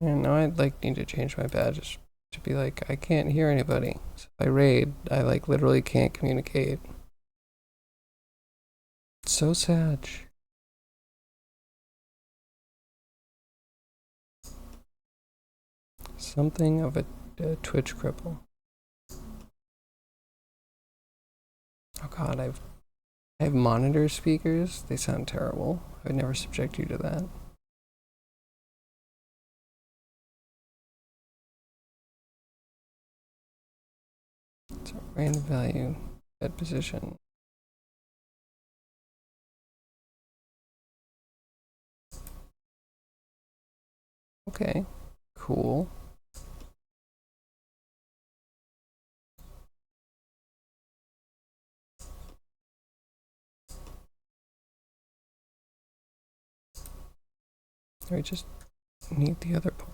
And now I need to change my badges to be like, I can't hear anybody. So if I raid, I literally can't communicate. It's so sad. Something of a Twitch cripple. Oh god, I have monitor speakers. They sound terrible. I would never subject you to that. So random value, bed position. Okay, cool. I just need the other point.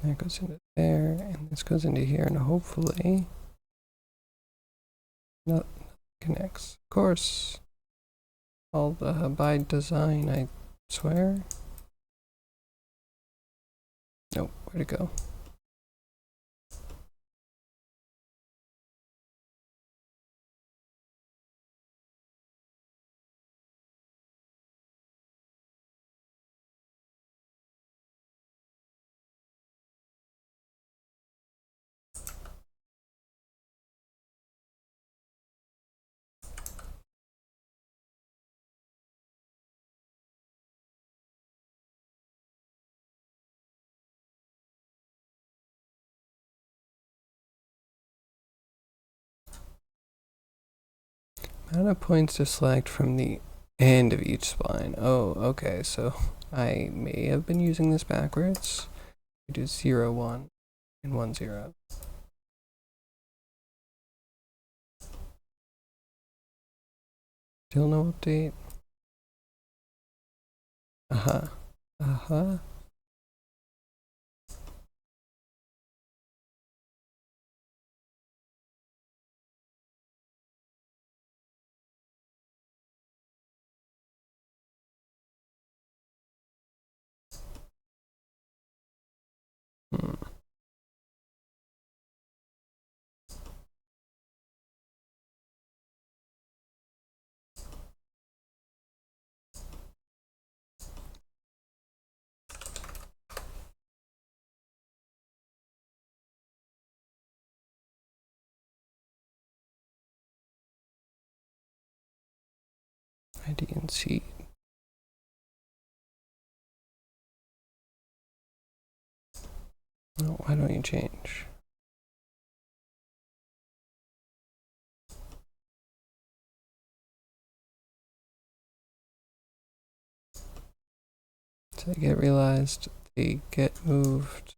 That goes into there, and this goes into here, and hopefully that connects. Of course, all by design, I swear. Nope, where'd it go? Amount of points to select from the end of each spline. Oh, okay, so I may have been using this backwards. We do 0, 1, and 1, 0. Still no update. Uh-huh. Uh-huh. ID and C. Oh, why don't you change? So they get realized, they get moved.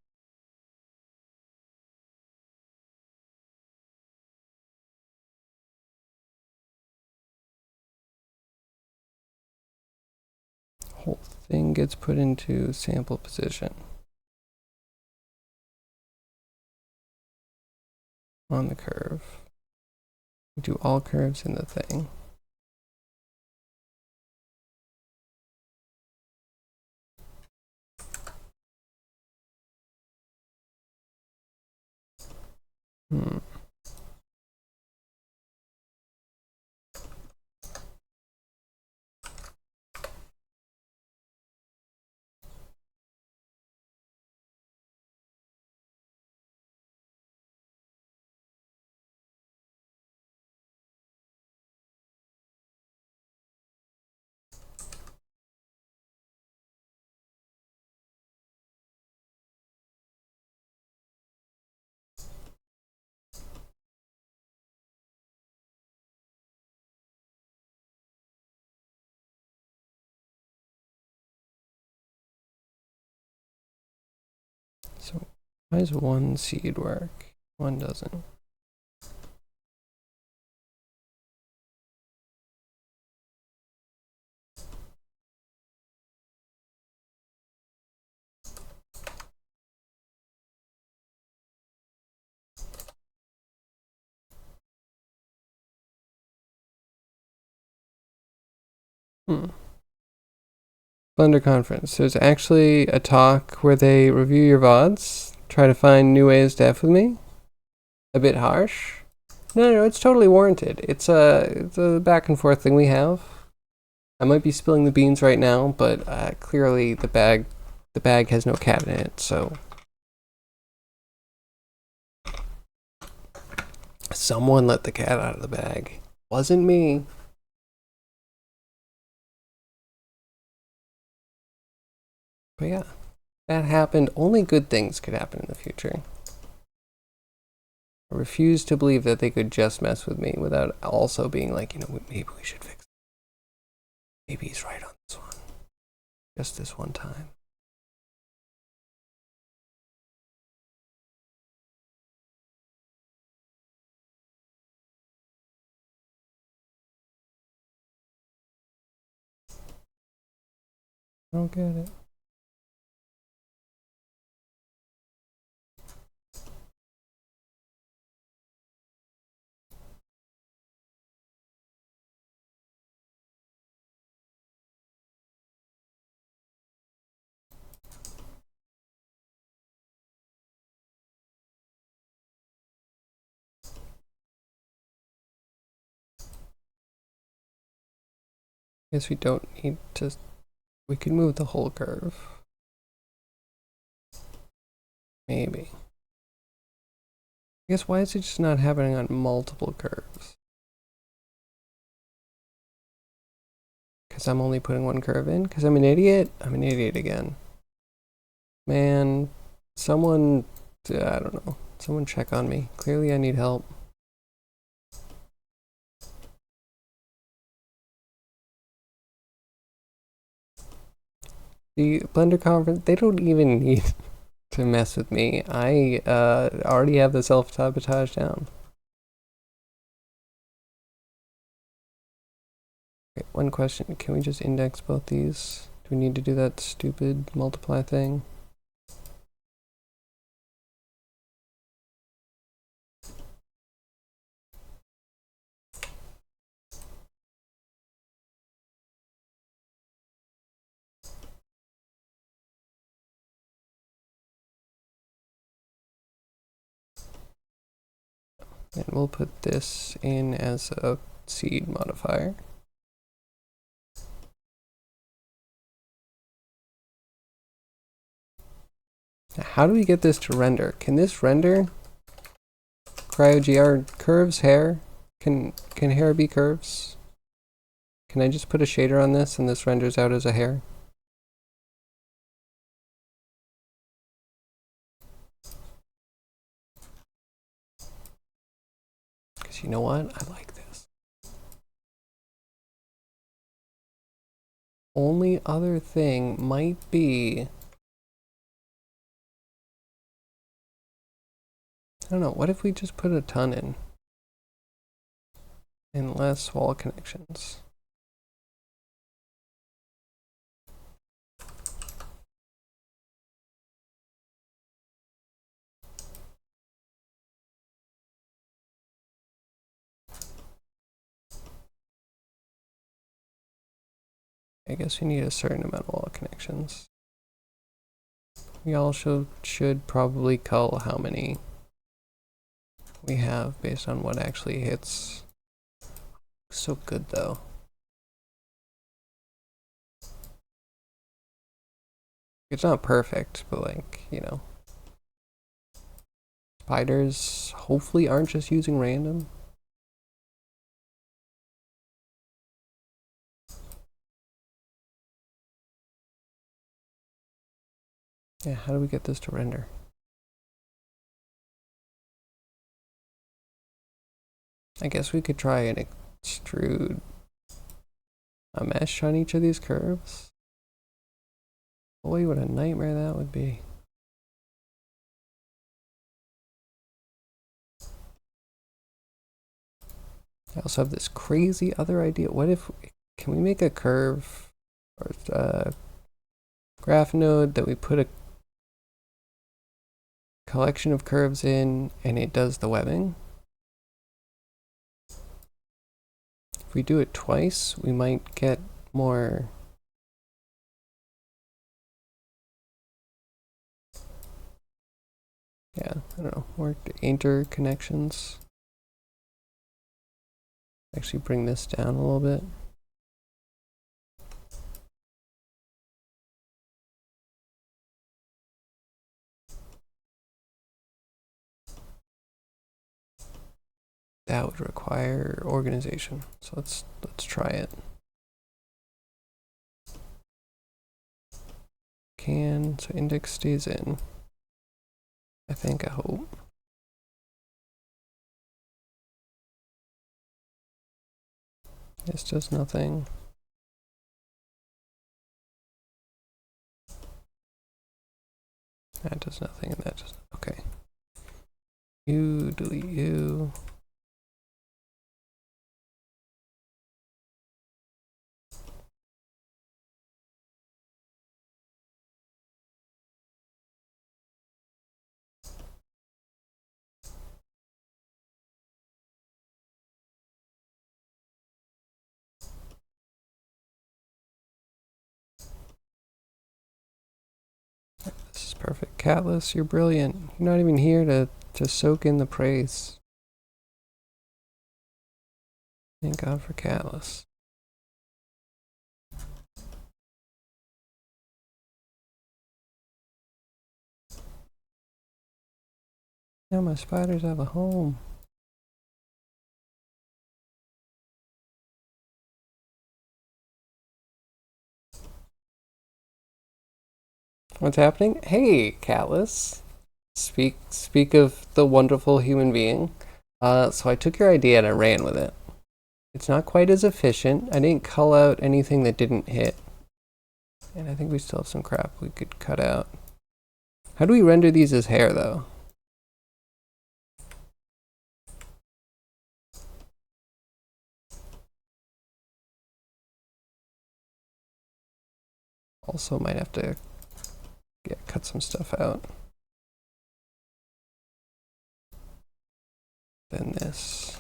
Whole thing gets put into sample position on the curve. We do all curves in the thing. So why does one seed work? One doesn't. Blender Conference. There's actually a talk where they review your VODs, try to find new ways to F with me. A bit harsh. No, it's totally warranted. It's a back and forth thing we have. I might be spilling the beans right now, but clearly the bag has no cat in it, so someone let the cat out of the bag. Wasn't me. But yeah, that happened. Only good things could happen in the future. I refuse to believe that they could just mess with me without also being like, maybe we should fix it. Maybe he's right on this one. Just this one time. I don't get it. Guess we don't need to. We can move the whole curve. Maybe. I guess why is it just not happening on multiple curves? Because I'm only putting one curve in? Because I'm an idiot? I'm an idiot again. Man, someone, I don't know. Someone check on me. Clearly I need help. The Blender conference, they don't even need to mess with me. I already have the self-sabotage down. Okay, one question, can we just index both these? Do we need to do that stupid multiply thing? And we'll put this in as a seed modifier. Now, how do we get this to render? Can this render? CryoGR curves hair? Can hair be curves? Can I just put a shader on this and this renders out as a hair? Because you know what? I like this. Only other thing might be, I don't know, what if we just put a ton in? And less wall connections. I guess we need a certain amount of wall connections. We also should probably cull how many we have based on what actually hits. So good though. It's not perfect, but like, you know. Spiders hopefully aren't just using random. Yeah, how do we get this to render? I guess we could try and extrude a mesh on each of these curves. Boy, what a nightmare that would be. I also have this crazy other idea. What if, can we make a curve or a graph node that we put a collection of curves in and it does the webbing? If we do it twice, we might get more. Yeah, I don't know, more interconnections. Actually bring this down a little bit. That would require organization. So let's try it. So index stays in. I think, I hope. This does nothing. That does nothing, and that does, okay. You, delete you. This is perfect. Catless, you're brilliant. You're not even here to soak in the praise. Thank God for Catless. Now my spiders have a home. What's happening? Hey, Catless. Speak of the wonderful human being. So I took your idea and I ran with it. It's not quite as efficient. I didn't cull out anything that didn't hit. And I think we still have some crap we could cut out. How do we render these as hair, though? Also might have to cut some stuff out. Then this.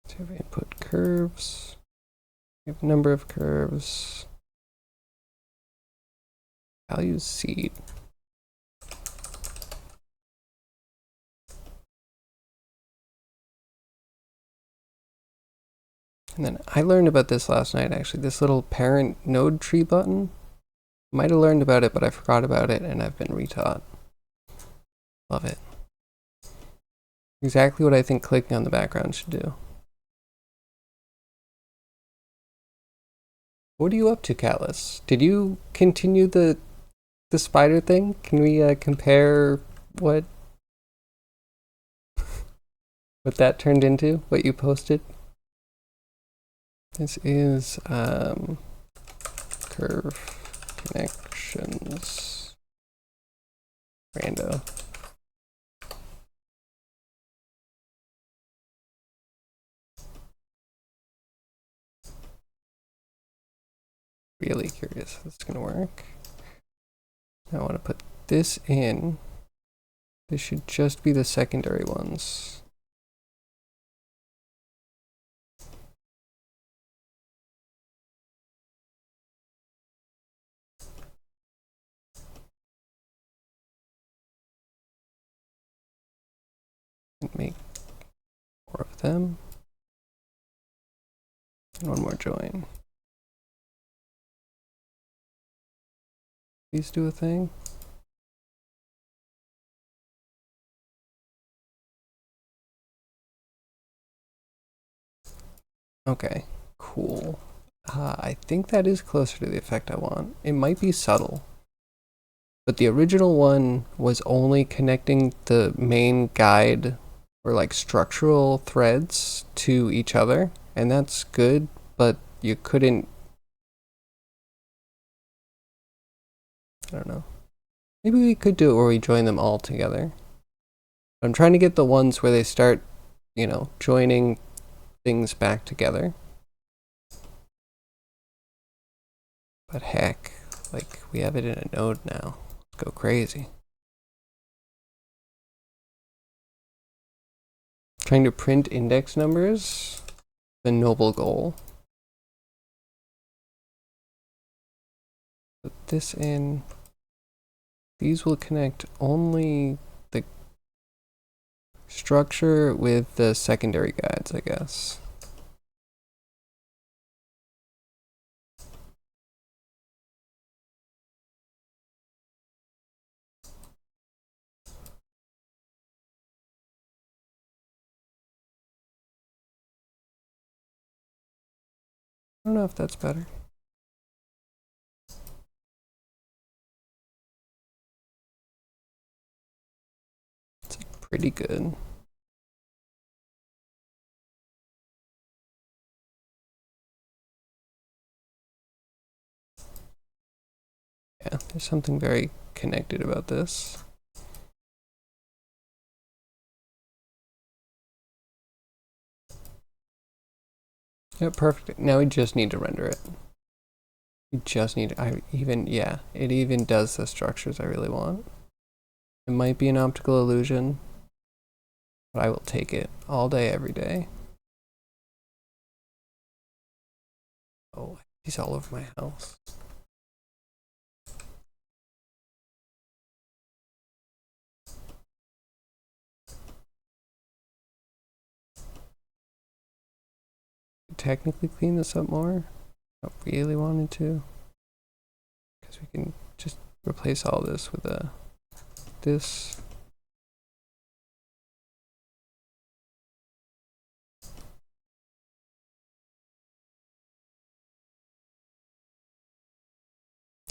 So we have input curves. We have number of curves. Values seed. And then I learned about this last night, actually. This little parent node tree button. Might have learned about it, but I forgot about it, and I've been retaught. Love it. Exactly what I think clicking on the background should do. What are you up to, Callus? Did you continue the spider thing? Can we compare what that turned into? What you posted? This is curve connections rando. Really curious how this is gonna work. Now I want to put this in. This should just be the secondary ones. And make more of them. And one more join. These do a thing. Okay, cool. I think that is closer to the effect I want. It might be subtle, but the original one was only connecting the main guide or like structural threads to each other, and that's good, but you couldn't, I don't know. Maybe we could do it where we join them all together. I'm trying to get the ones where they start, you know, joining things back together. But heck, like, we have it in a node now. Let's go crazy. Trying to print index numbers, the noble goal. Put this in. These will connect only the structure with the secondary guides, I guess. I don't know if that's better. It's pretty good. Yeah, there's something very connected about this. Yeah, perfect. Now we just need to render it. We just need, it even does the structures I really want. It might be an optical illusion, but I will take it all day, every day. Oh, he's all over my house. Technically clean this up more. I really wanted to, because we can just replace all this with this.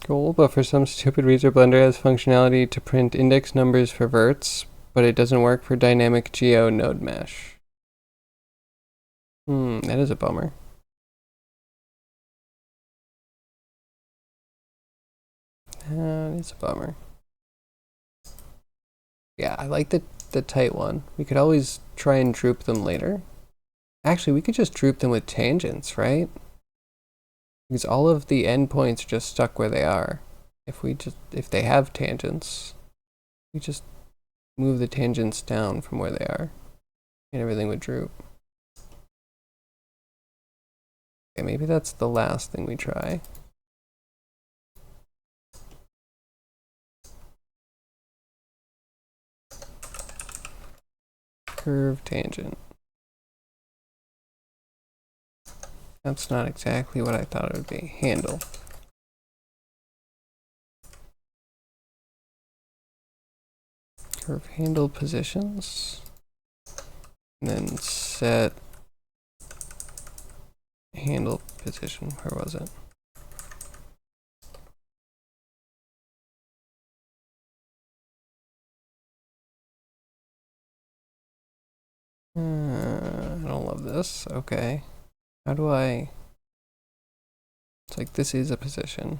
Cool, but for some stupid reason, Blender has functionality to print index numbers for verts, but it doesn't work for dynamic geo node mesh. That is a bummer. That is a bummer. Yeah, I like the tight one. We could always try and droop them later. Actually, we could just droop them with tangents, right? Because all of the endpoints are just stuck where they are. If they have tangents, we just move the tangents down from where they are, and everything would droop. Okay, maybe that's the last thing we try. Curve tangent. That's not exactly what I thought it would be. Handle. Curve handle positions. And then set handle position. Where was it? I don't love this. Okay. How do I... It's like this is a position.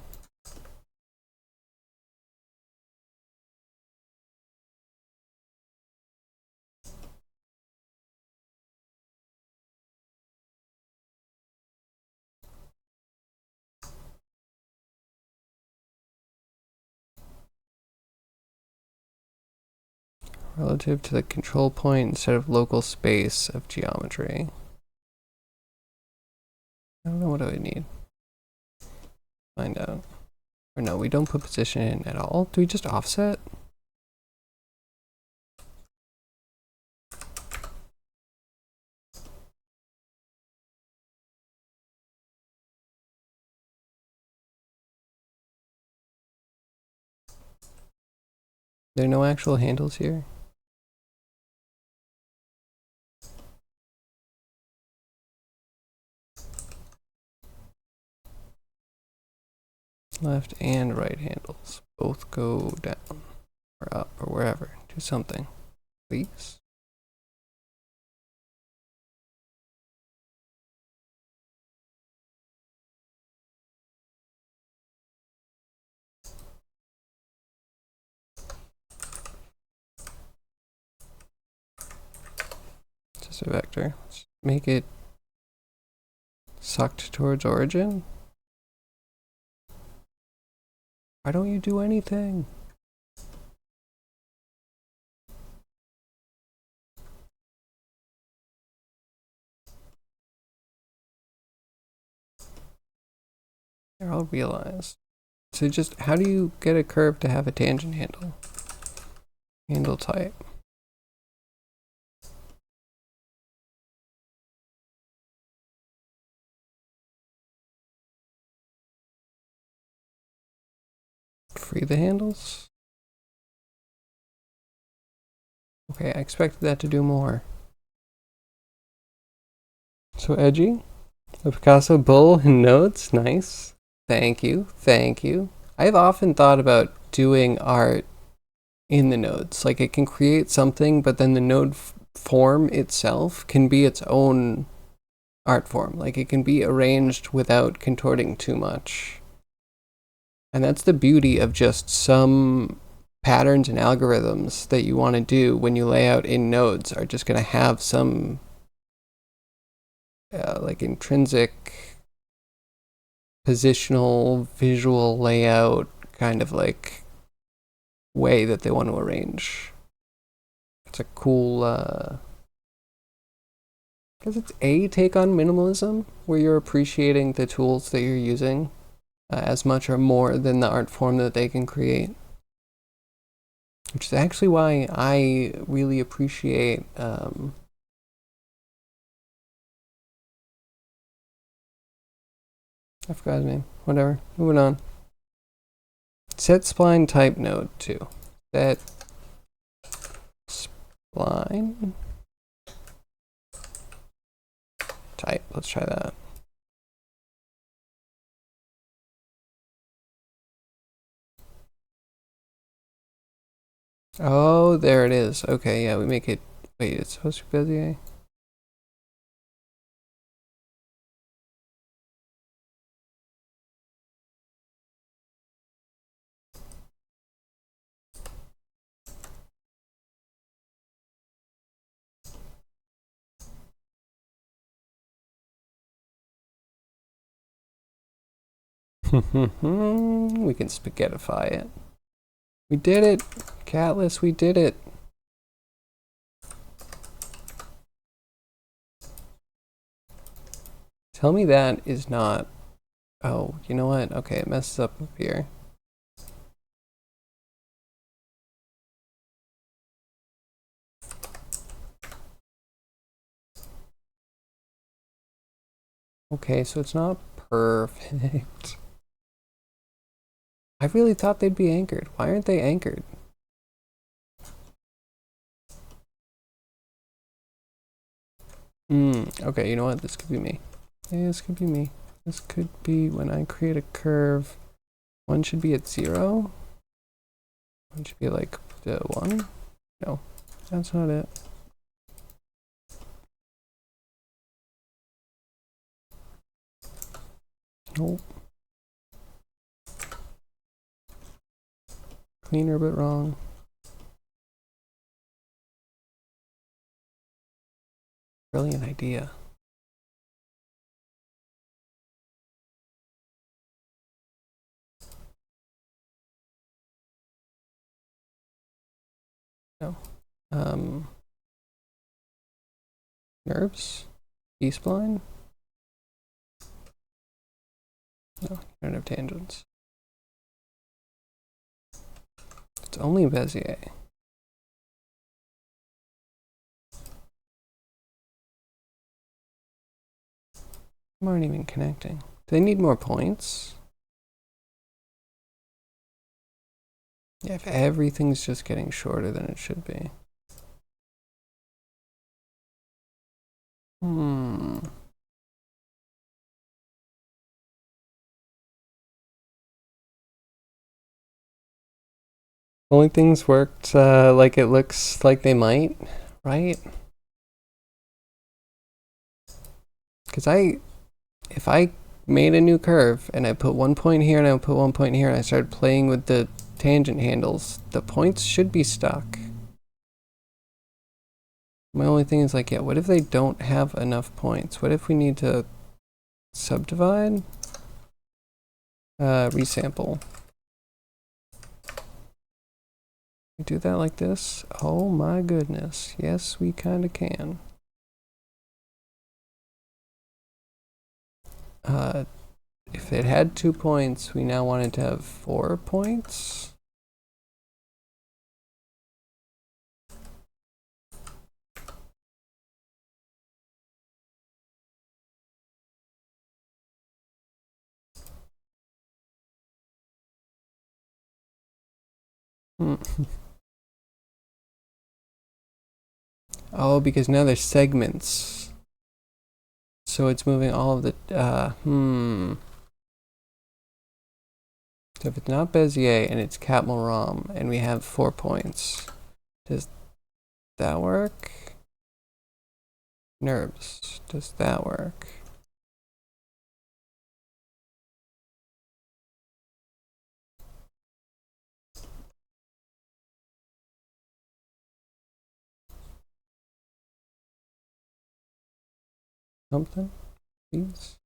Relative to the control point instead of local space of geometry. I don't know, what do I need? Find out. Or no, we don't put position in at all. Do we just offset? There are no actual handles here? Left and right handles. Both go down or up or wherever. Do something, please. Just a vector. Let's make it sucked towards origin. Why don't you do anything? Here, I'll realize. So just, how do you get a curve to have a tangent handle? Handle type. Free the handles? Okay, I expected that to do more. So edgy. A Picasso bull in nodes, nice. Thank you, thank you. I've often thought about doing art in the nodes. Like it can create something, but then the node form itself can be its own art form. Like it can be arranged without contorting too much. And that's the beauty of just some patterns and algorithms that you want to do when you lay out in nodes are just going to have some like intrinsic positional visual layout kind of like way that they want to arrange. It's a cool because it's a take on minimalism where you're appreciating the tools that you're using as much or more than the art form that they can create, which is actually why I really appreciate I forgot his name. Whatever. Moving on. Set spline type node 2. Set spline type. Let's try that. Oh, there it is. Okay, yeah, we make it. Wait, it's supposed to be Bezier? We can spaghettify it. We did it! Catless, we did it! Tell me that is not... Oh, you know what? Okay, it messes up here. Okay, so it's not perfect. I really thought they'd be anchored. Why aren't they anchored? Okay, you know what? This could be me. Yeah, this could be me. This could be when I create a curve. One should be at 0. One should be like the 1. No, that's not it. Nope. Cleaner but wrong. Brilliant idea. No. Nerves? E-spline? No, you don't have tangents. It's only Bezier. They aren't even connecting. Do they need more points? Yeah, if everything's just getting shorter than it should be. Only things worked like it looks like they might, right? Because if I made a new curve and I put 1 point here and I put 1 point here and I started playing with the tangent handles, the points should be stuck. My only thing is like, yeah, what if they don't have enough points? What if we need to subdivide? Resample. We do that like this? Oh my goodness. Yes, we kind of can. If it had 2 points, we now want it to have 4 points. Oh, because now there's segments. So it's moving all of the, So if it's not Bezier and it's Catmull-Rom and we have 4 points, does that work? Nerves, does that work? Something, please?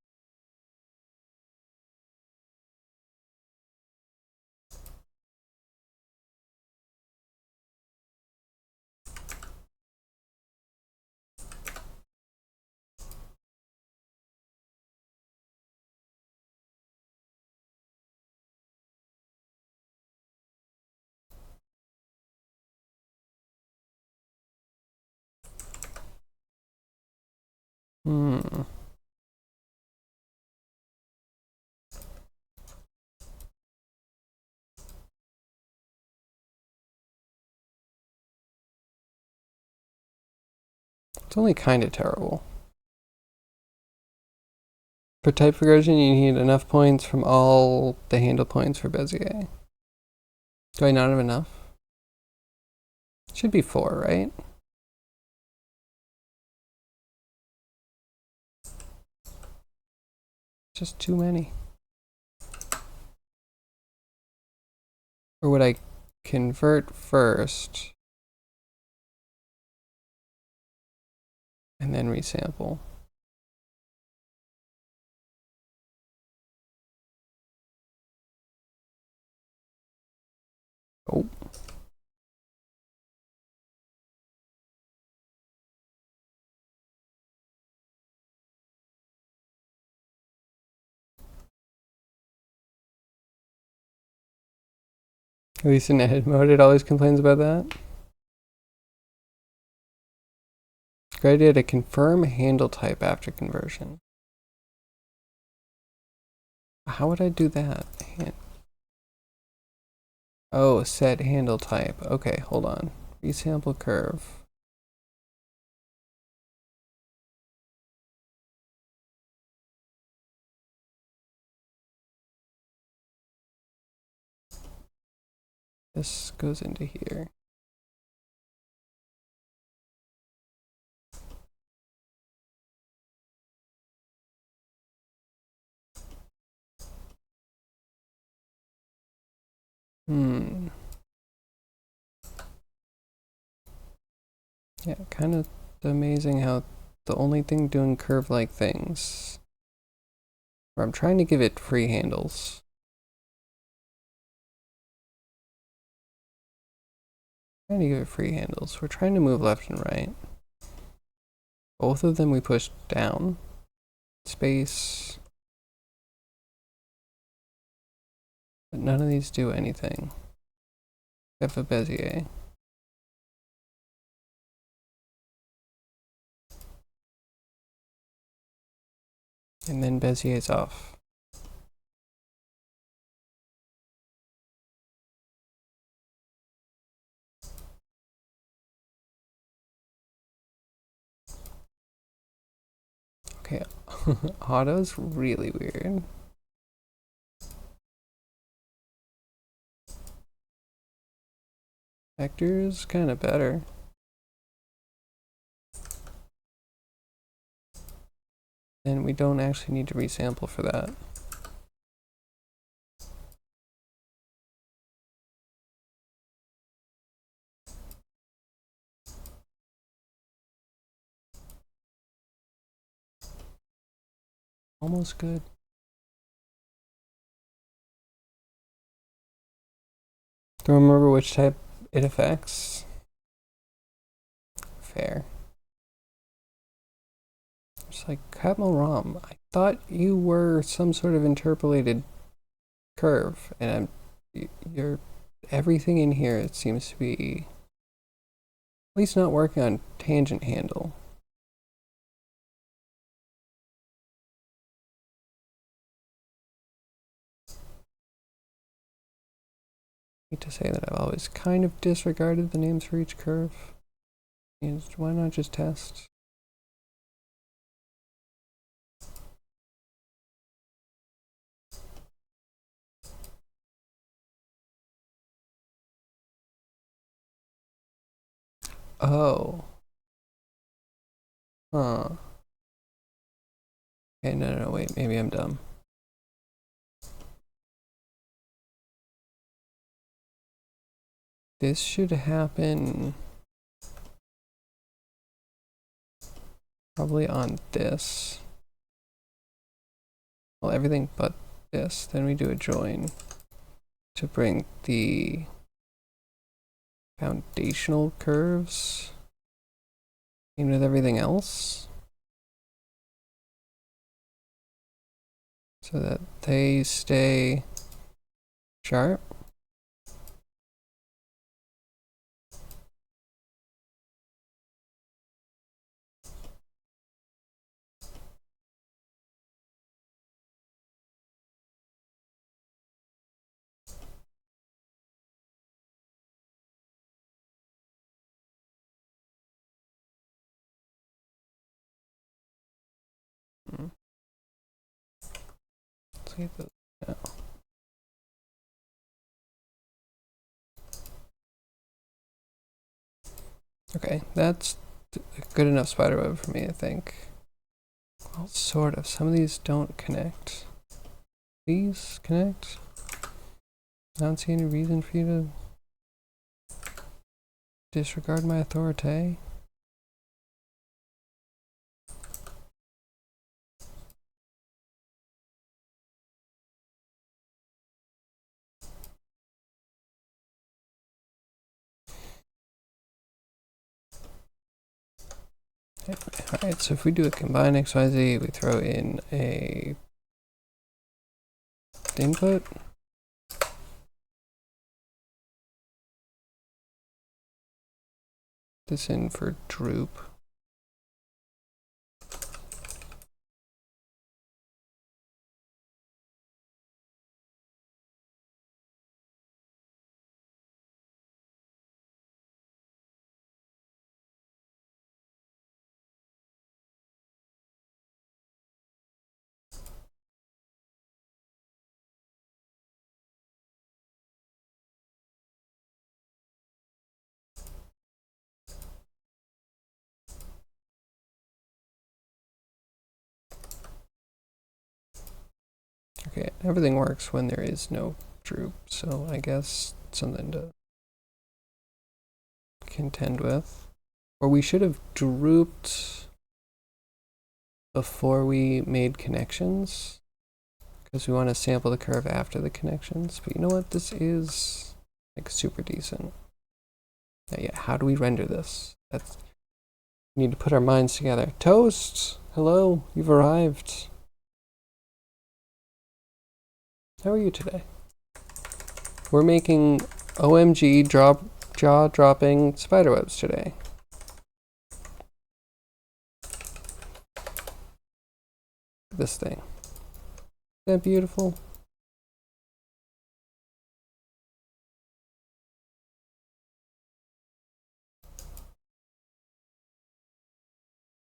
It's only kind of terrible. For type progression, you need enough points from all the handle points for Bezier. Do I not have enough? Should be 4, right? Just too many. Or would I convert first and then resample? Oh. At least in edit mode, it always complains about that. Great idea to confirm handle type after conversion. How would I do that? Oh, set handle type. Okay, hold on. Resample curve. This goes into here. Yeah, kind of amazing how the only thing doing curve-like things, where I'm trying to give it free handles. Trying to give it free handles. We're trying to move left and right. Both of them we push down. Space. But none of these do anything. Except for Bezier. And then Bezier's off. Okay, auto's really weird. Vector's kind of better. And we don't actually need to resample for that. Almost good. Don't remember which type it affects. Fair. It's like, Capmo Rom, I thought you were some sort of interpolated curve, and you're everything in here, it seems to be at least not working on tangent handle. I hate to say that I've always kind of disregarded the names for each curve. And why not just test? Oh. Huh. Okay, no, wait, maybe I'm dumb. This should happen probably on this. Well, everything but this. Then we do a join to bring the foundational curves in with everything else so that they stay sharp. Let's get those now. Okay, that's a good enough spider web for me, I think. Well, sort of. Some of these don't connect. These connect? I don't see any reason for you to disregard my authority. Alright, so if we do a combine XYZ, we throw in a input. This in for droop. Okay, everything works when there is no droop, so I guess something to contend with. Or we should have drooped before we made connections, because we want to sample the curve after the connections. But you know what? This is like super decent. Now, yeah, how do we render this? We need to put our minds together. Toast! Hello, you've arrived. How are you today? We're making OMG jaw-dropping spiderwebs today. This thing. Isn't that beautiful?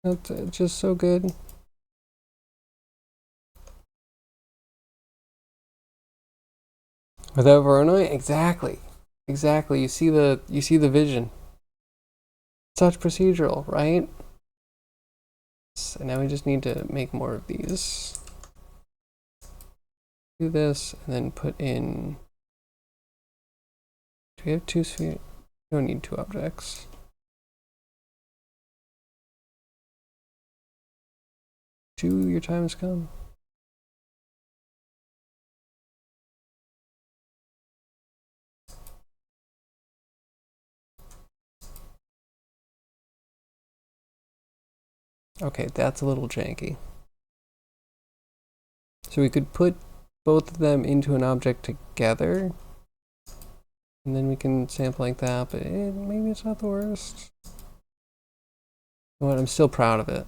That's just so good. Without Voronoi? Exactly. Exactly. You see the vision. Such procedural, right? So now we just need to make more of these. Do this and then put in. Do we have two spheres? We don't need two objects. Your time has come. Okay, that's a little janky. So we could put both of them into an object together, and then we can sample like that, but maybe it's not the worst. You know what, I'm still proud of it.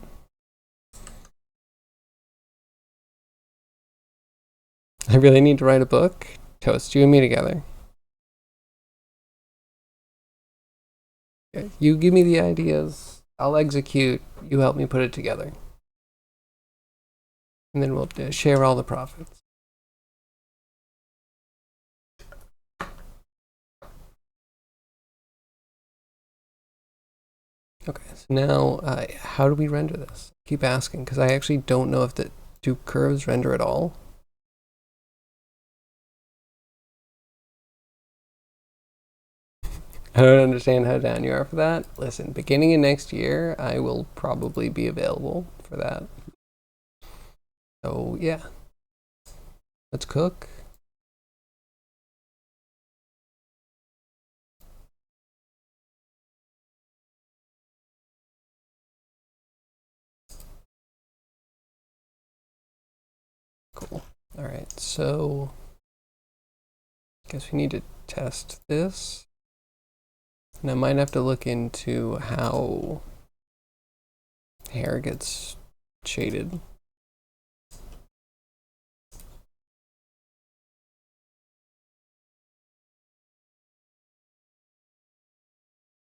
I really need to write a book. Toast, you and me together. Okay, you give me the ideas, I'll execute, you help me put it together. And then we'll share all the profits. Okay, so now how do we render this? Keep asking, because I actually don't know if do curves render at all? I don't understand how down you are for that. Listen, beginning of next year, I will probably be available for that. So yeah, let's cook. Cool. All right, so I guess we need to test this. And I might have to look into how hair gets shaded.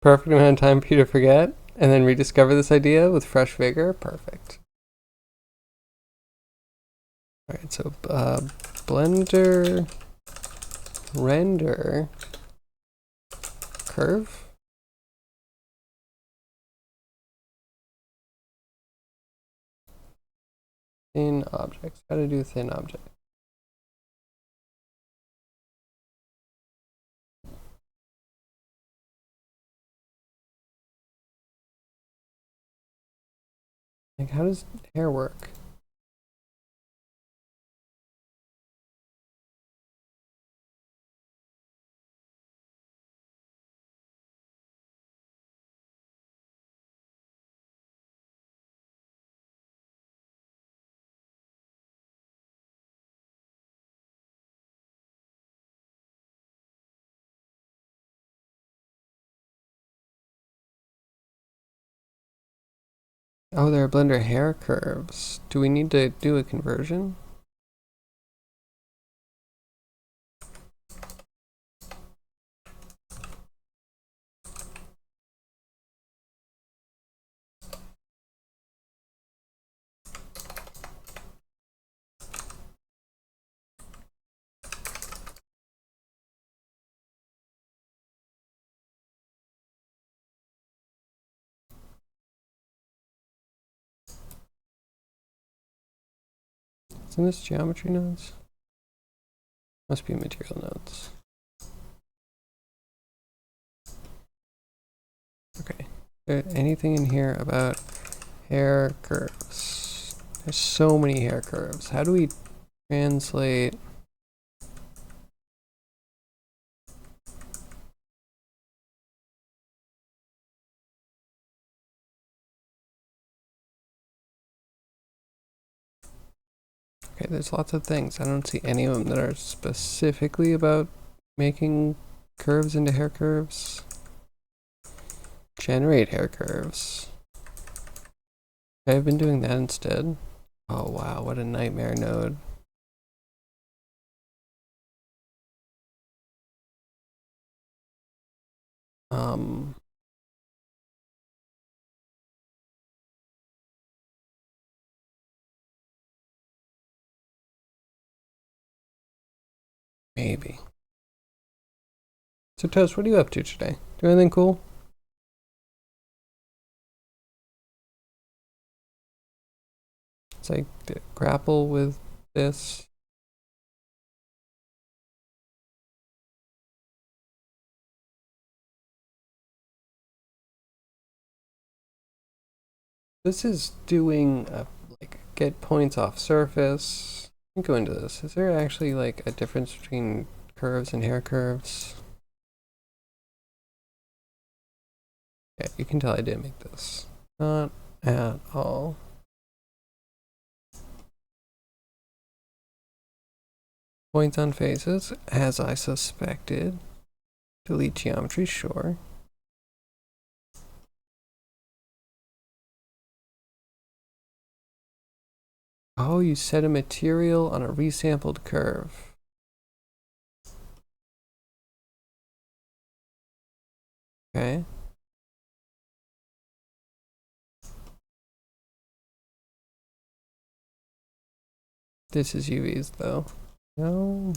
Perfect amount of time for you to forget and then rediscover this idea with fresh vigor. Perfect. All right, so Blender render curve. Thin objects. How to do thin objects. Like, how does hair work? Oh, there are Blender hair curves. Do we need to do a conversion? Isn't this geometry nodes? Must be material nodes. Okay. Anything in here about hair curves? There's so many hair curves. How do we translate? Okay, there's lots of things. I don't see any of them that are specifically about making curves into hair curves. Generate hair curves. I've been doing that instead. Oh wow, what a nightmare node. Maybe. So Toast, what are you up to today? Do anything cool? It's like grapple with this. This is doing like get points off surface. Let me go into this. Is there actually like a difference between curves and hair curves? Yeah, you can tell I didn't make this. Not at all. Points on faces, as I suspected. Delete geometry, sure. Oh, you set a material on a resampled curve. Okay. This is UVs though. No.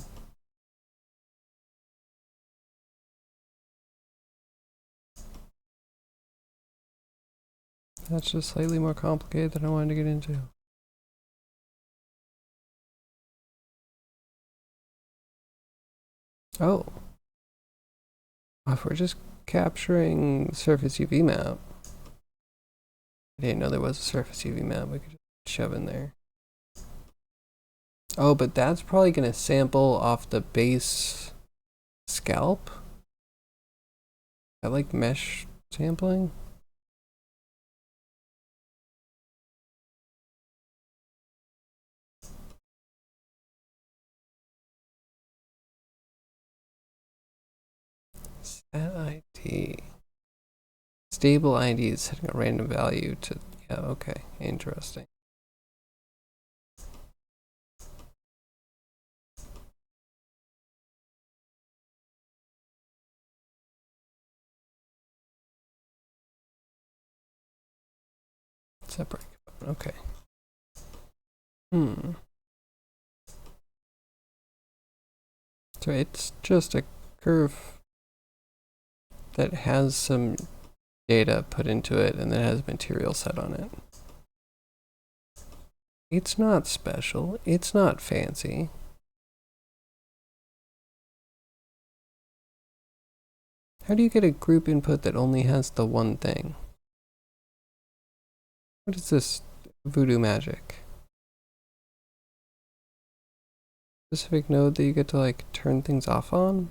That's just slightly more complicated than I wanted to get into. Oh. If we're just capturing surface UV map. I didn't know there was a surface UV map we could just shove in there. Oh, but that's probably going to sample off the base scalp. I like mesh sampling. Set ID. Stable ID is setting a random value to, yeah, okay, interesting. Separate, okay. So it's just a curve that has some data put into it and then has material set on it. It's not special. It's not fancy. How do you get a group input that only has the one thing? What is this voodoo magic? Specific node that you get to like turn things off on?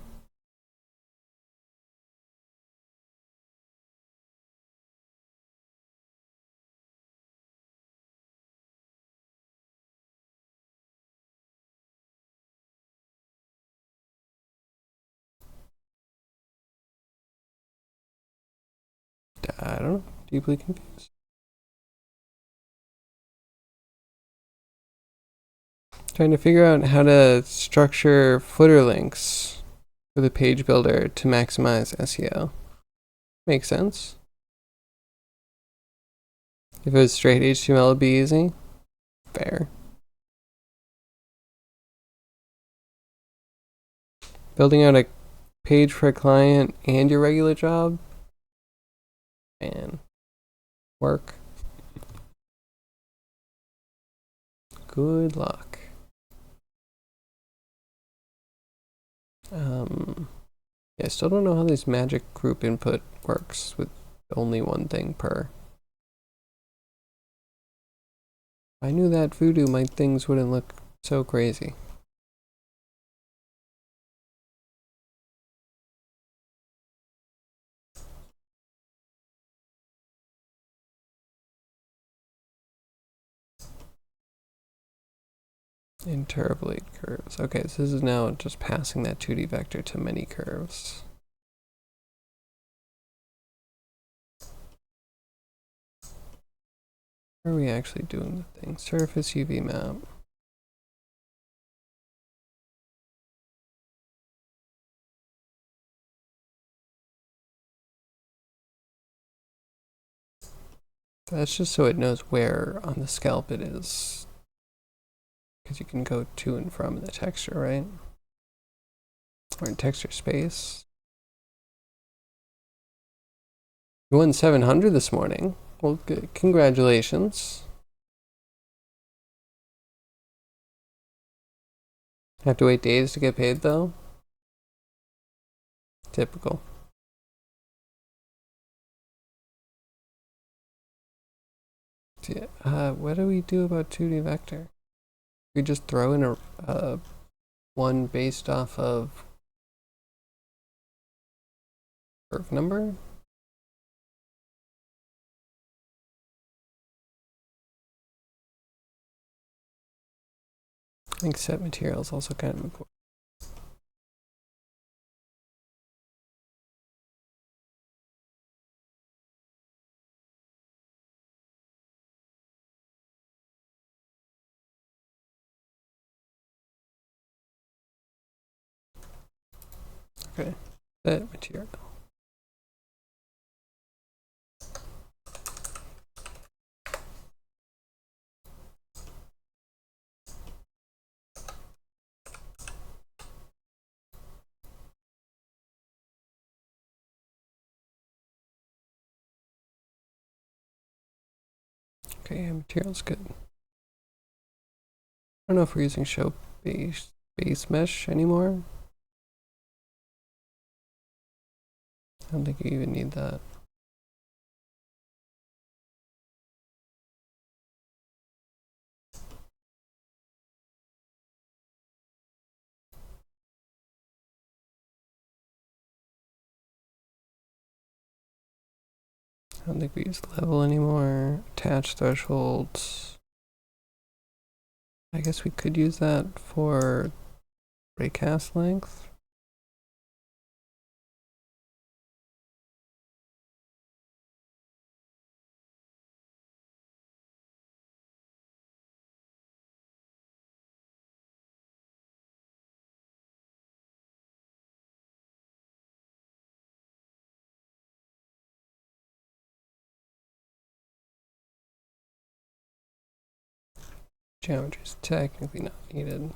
I don't know. Deeply confused. Trying to figure out how to structure footer links for the page builder to maximize SEO. Makes sense. If it was straight HTML, it'd be easy. Fair. Building out a page for a client and your regular job? Man. Work. Good luck. Yeah, I still don't know how this magic group input works with only one thing per. If I knew that voodoo, my things wouldn't look so crazy. Interpolate curves. Okay, so this is now just passing that 2D vector to many curves. Where are we actually doing the thing? Surface UV map. That's just so it knows where on the scalp it is. Because you can go to and from in the texture, right? Or in texture space. You won 700 this morning. Well, good. Congratulations. Have to wait days to get paid, though? Typical. What do we do about 2D vector? We just throw in a one based off of curve number? I think set material is also kind of important. Okay, set material. Okay, yeah, material's good. I don't know if we're using show base mesh anymore. I don't think you even need that. I don't think we use level anymore. Attach thresholds. I guess we could use that for raycast length. Geometry is technically not needed.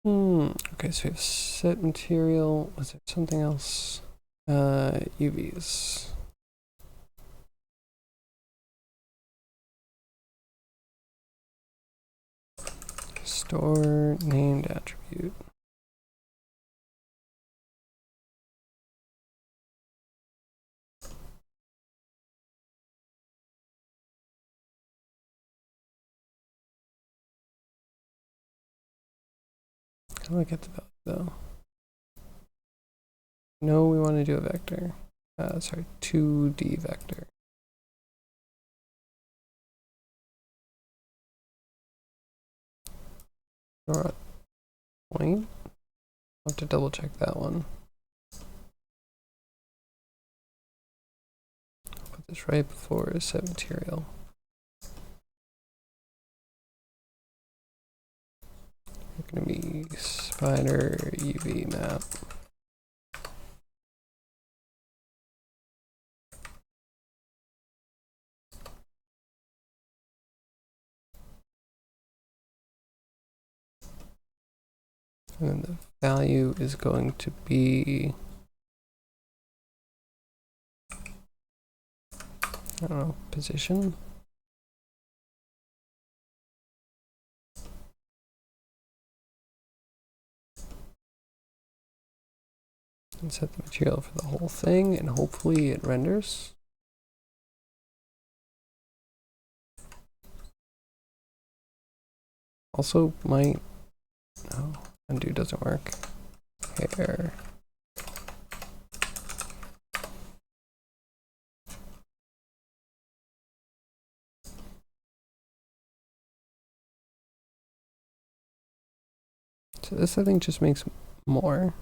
Okay, so we have set material. Was there something else? UVs. Store named attribute. How do I get the value though? No, we want to do a vector. Sorry, 2D vector. Or a point. I'll have to double check that one. Put this right before set material. It's going to be spider UV map. And then the value is going to be, I don't know, position. And set the material for the whole thing, and hopefully it renders. Also might, no, undo doesn't work. Hair. So this I think just makes more.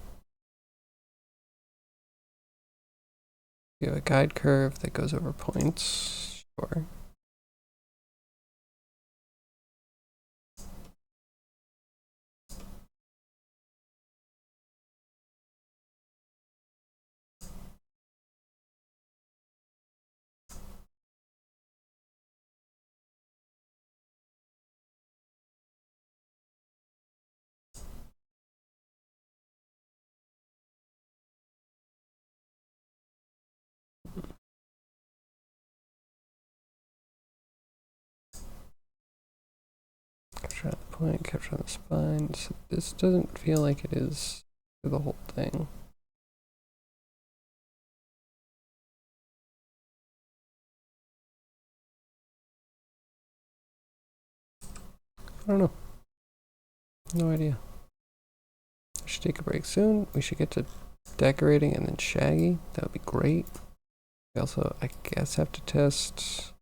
You have a guide curve that goes over points, sure. Capture on the point, capture on the spine. So this doesn't feel like it is for the whole thing. I don't know. No idea. I should take a break soon. We should get to decorating and then shaggy. That would be great. We also, I guess, have to test.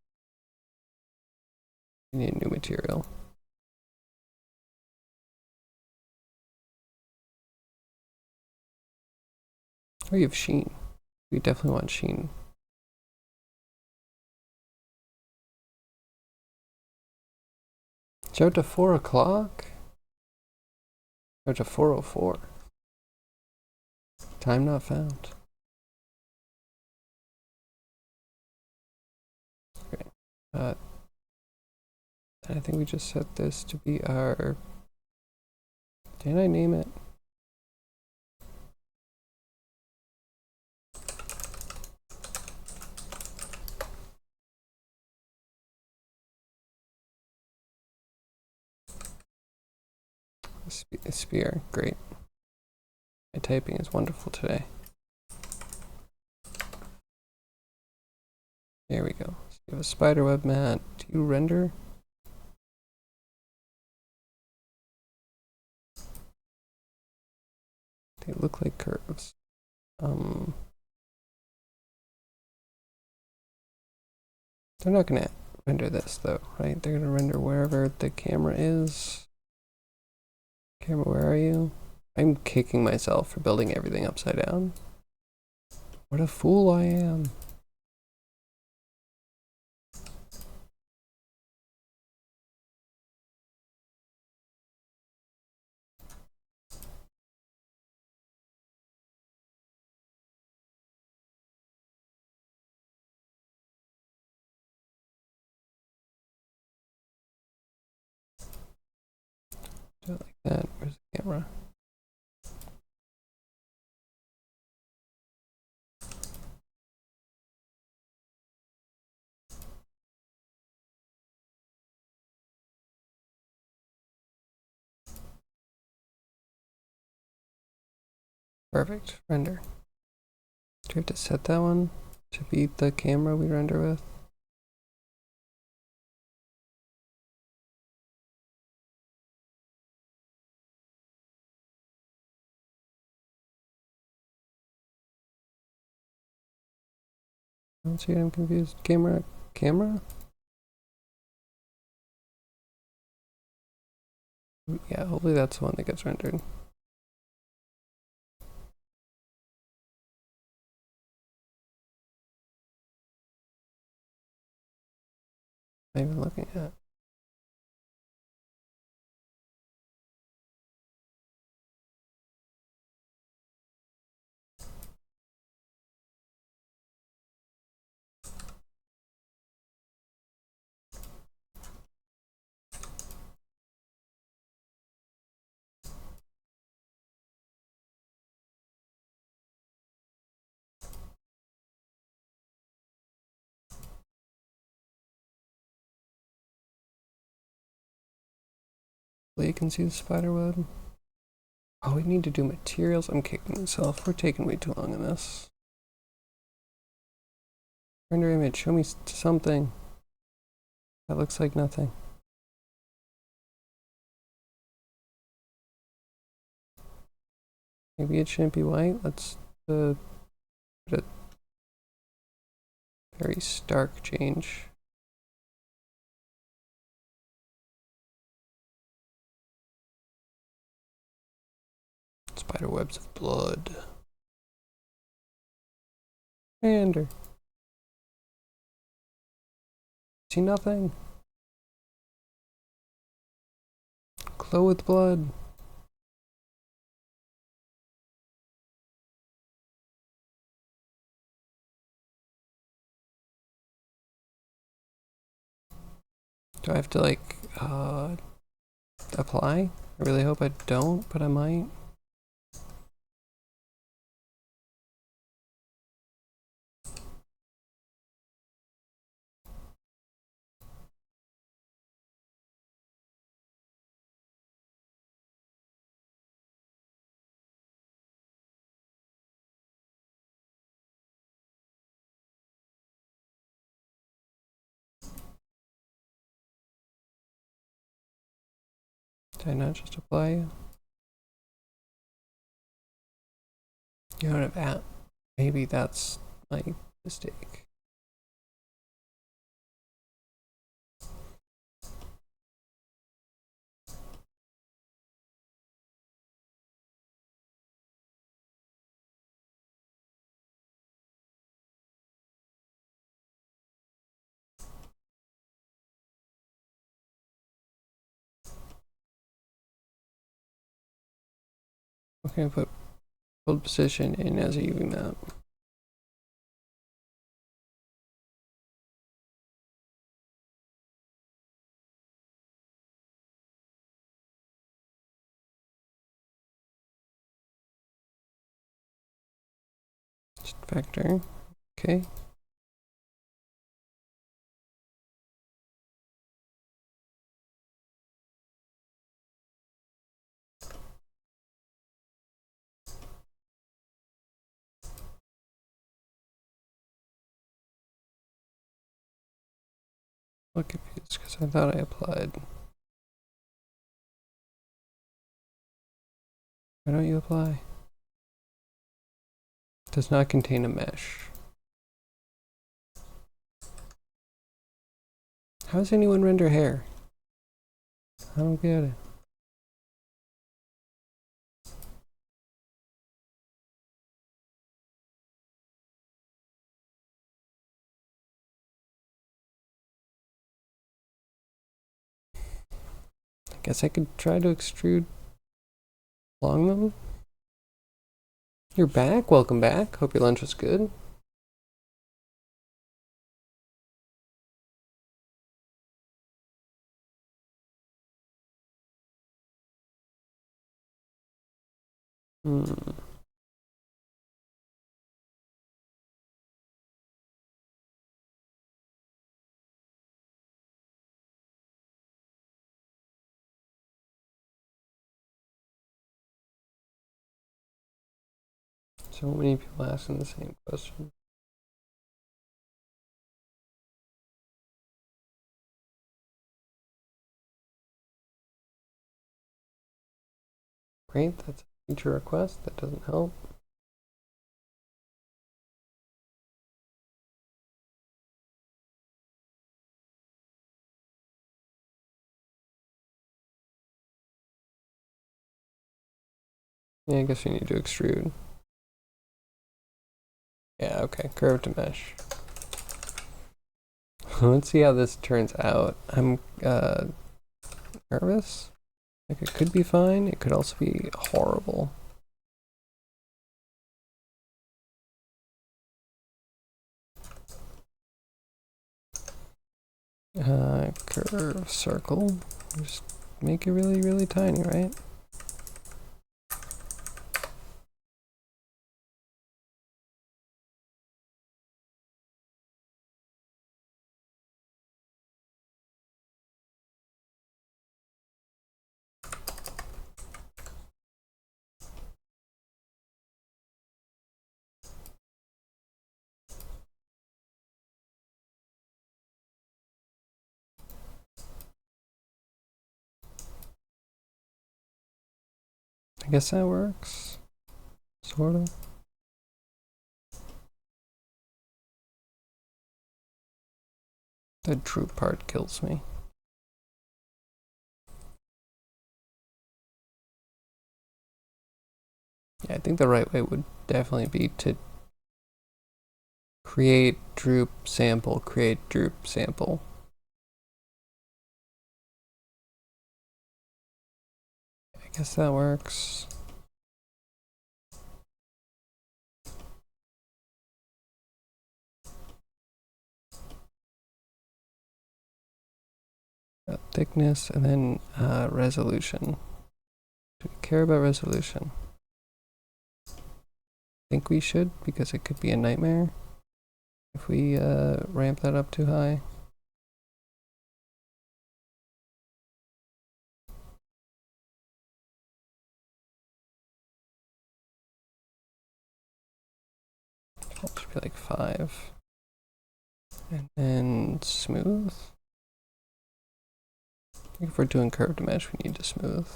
We need new material. We have sheen. We definitely want sheen. Show to 4 o'clock? Show to 4:04. Time not found. Okay. I think we just set this to be our. Didn't I name it? Spear. Great. My typing is wonderful today. There we go. So you have a spider web mat. Do you render? They look like curves. They're not gonna render this though, right? They're gonna render wherever the camera is. Camera, where are you? I'm kicking myself for building everything upside down. What a fool I am. Do it like that. Where's the camera? Perfect. Render. Do we have to set that one to be the camera we render with? I don't see it. I'm confused. Camera? Camera? Yeah, hopefully that's the one that gets rendered. I'm even looking at. You can see the spider web. Oh, we need to do materials. I'm kicking myself. We're taking way too long on this. Render image. Show me something. That looks like nothing. Maybe it shouldn't be white. Let's put a very stark change. Spider webs of blood. Render. See nothing. Glow with blood. Do I have to like apply? I really hope I don't, but I might. Did I not just apply? You don't have app. Maybe that's my mistake. Okay, put hold position in as a UV map. Just vector. Okay. I'm confused because I thought I applied. Why don't you apply? Does not contain a mesh. How does anyone render hair? I don't get it. I guess I could try to extrude along them. You're back. Welcome back. Hope your lunch was good. Hmm. So many people asking the same question. Great, that's a feature request. That doesn't help. Yeah, I guess you need to extrude. Yeah, okay, curve to mesh. Let's see how this turns out. I'm nervous. Like, it could be fine. It could also be horrible. Curve circle. Just make it really, really tiny, right? I guess that works. Sort of. The droop part kills me. Yeah, I think the right way would definitely be to create droop sample, create droop sample. I guess that works. Thickness and then resolution. Do we care about resolution? I think we should, because it could be a nightmare if we ramp that up too high. It should be like 5. And then smooth. I think if we're doing curve to mesh, we need to smooth.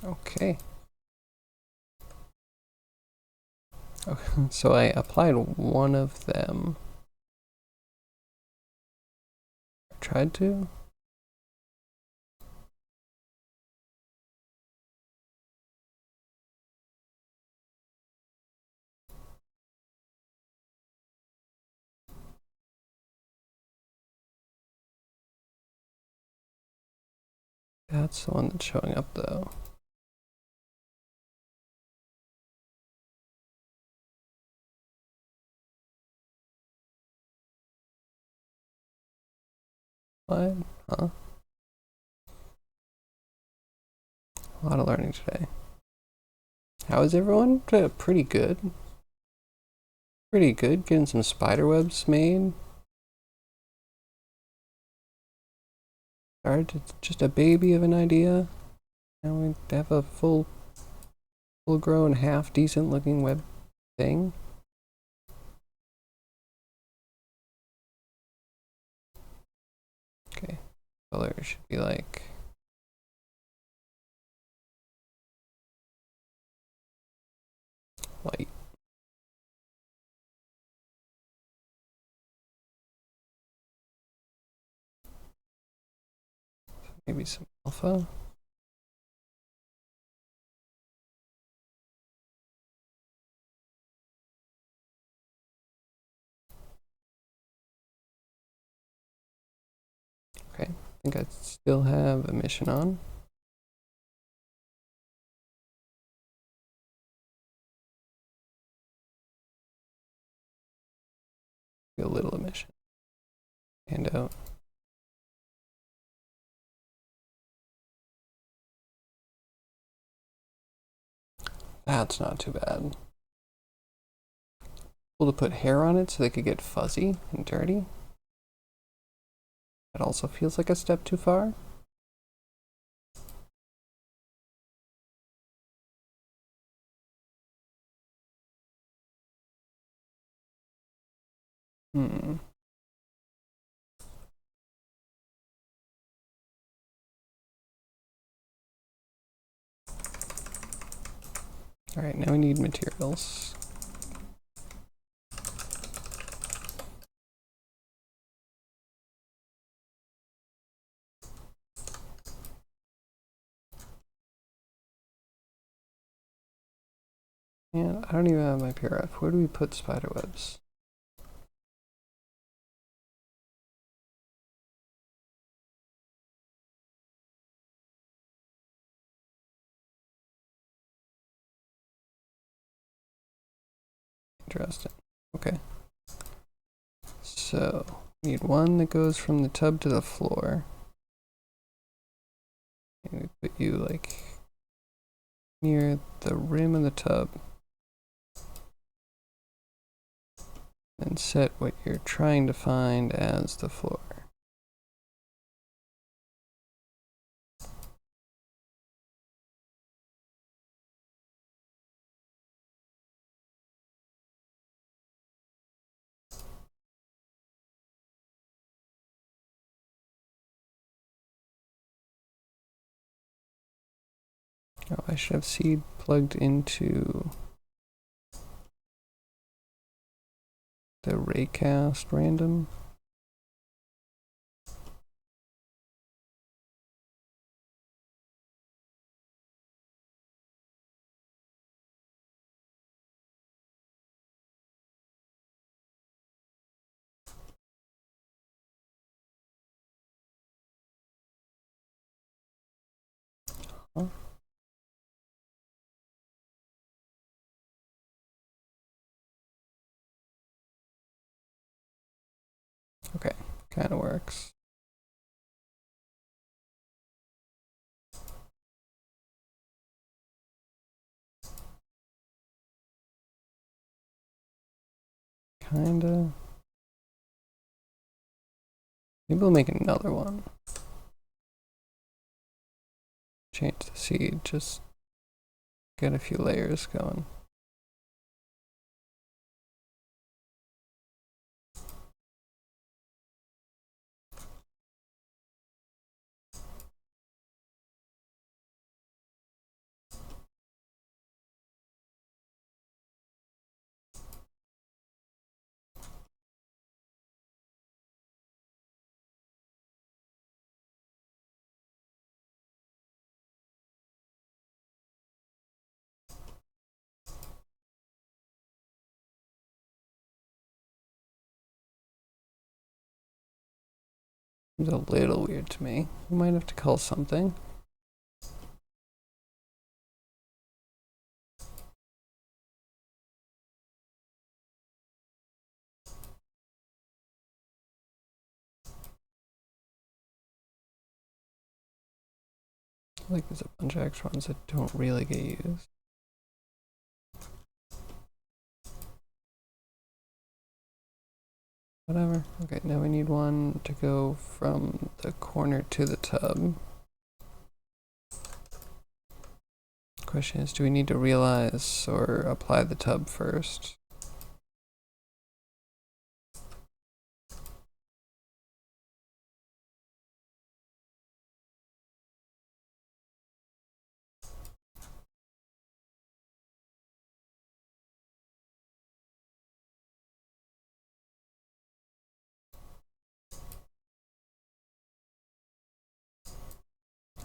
Okay. Okay, so I applied one of them. I tried to. That's the one that's showing up though. What? Huh? A lot of learning today. How is everyone? Pretty good. Pretty good. Getting some spider webs made. Started just a baby of an idea. Now we have a full grown, half decent looking web thing. Okay. Color should be like white. Maybe some alpha. think I still have emission on. A little emission. And out. That's not too bad. Able to put hair on it so they could get fuzzy and dirty. That also feels like a step too far. Hmm. All right, now we need materials. And I don't even have my PRF. Where do we put spider webs? Interesting. Okay. So, we need one that goes from the tub to the floor. And we put you like near the rim of the tub. And set what you're trying to find as the floor. Oh, I should have seed plugged into the raycast random. Huh? Okay, kind of works. Kinda. Maybe we'll make another one. Change the seed, just get a few layers going. It's a little weird to me. We might have to call something. Like there's a bunch of extra ones that don't really get used. Whatever. Okay, now we need one to go from the corner to the tub. Question is, do we need to realize or apply the tub first?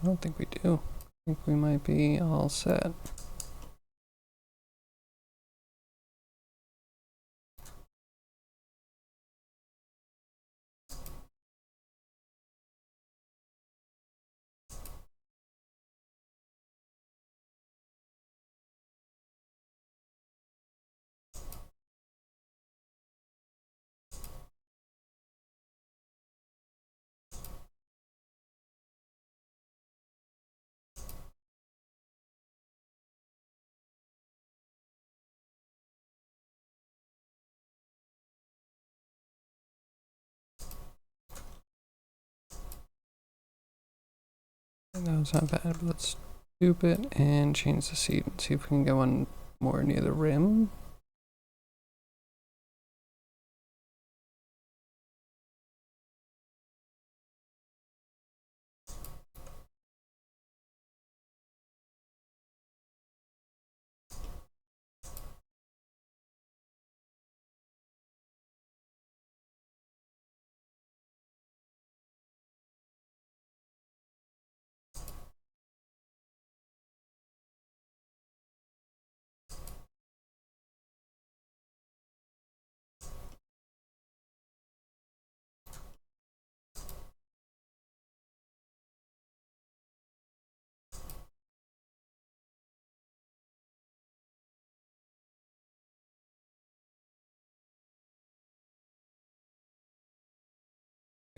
I don't think we do. I think we might be all set. that was not bad, but let's dupe it and change the seat and see if we can get one more near the rim.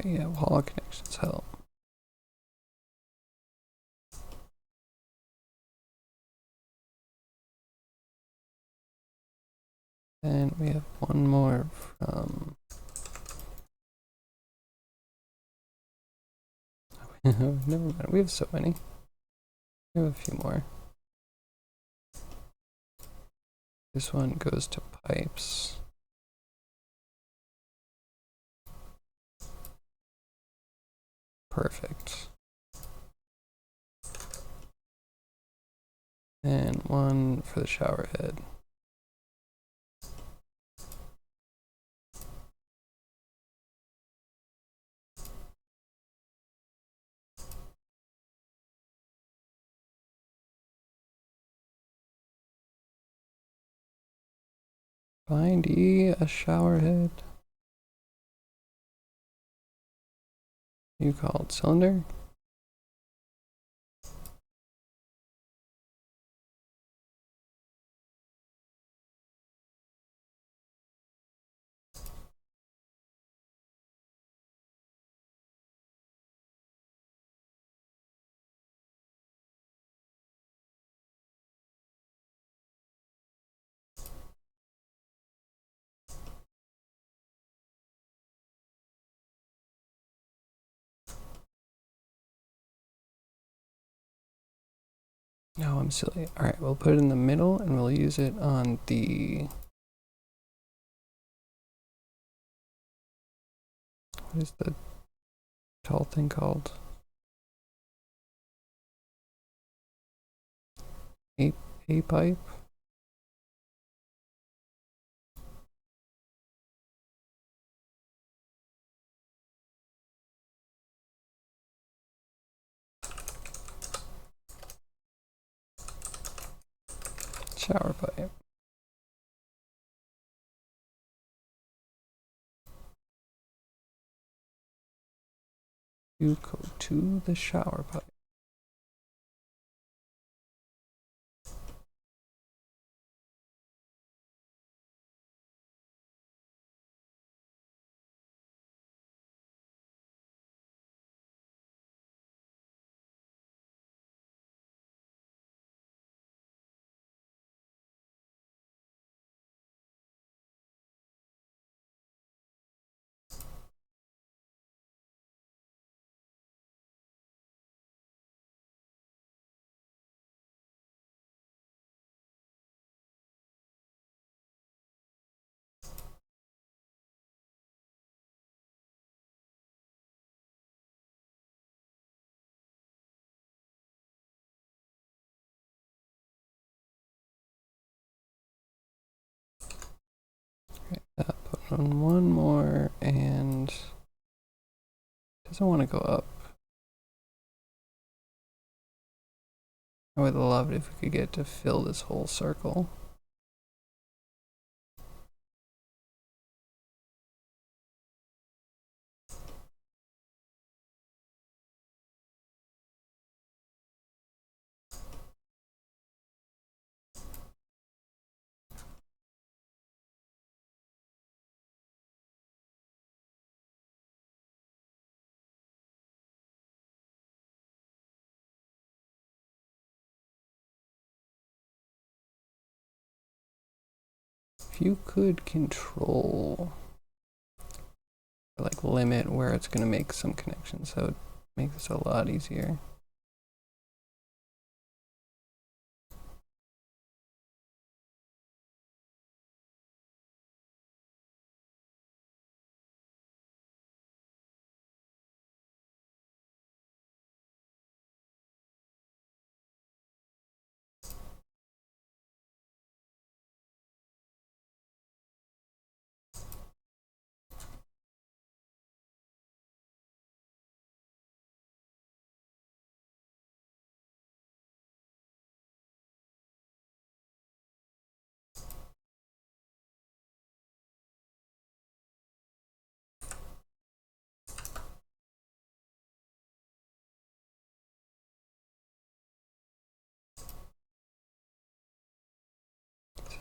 Yeah, wall connections help. And we have one more from... Never mind, we have so many. We have a few more. This one goes to pipes. Perfect. And one for the shower head. Find a shower head. You called cylinder? No, I'm silly. All right, we'll put it in the middle and we'll use it on the... What is the tall thing called? A pipe? Shower pipe. You go to the shower pipe. Put on one more and doesn't want to go up. I would love it if we could get to fill this whole circle. If you could control, or like limit where it's going to make some connections, that would make this a lot easier.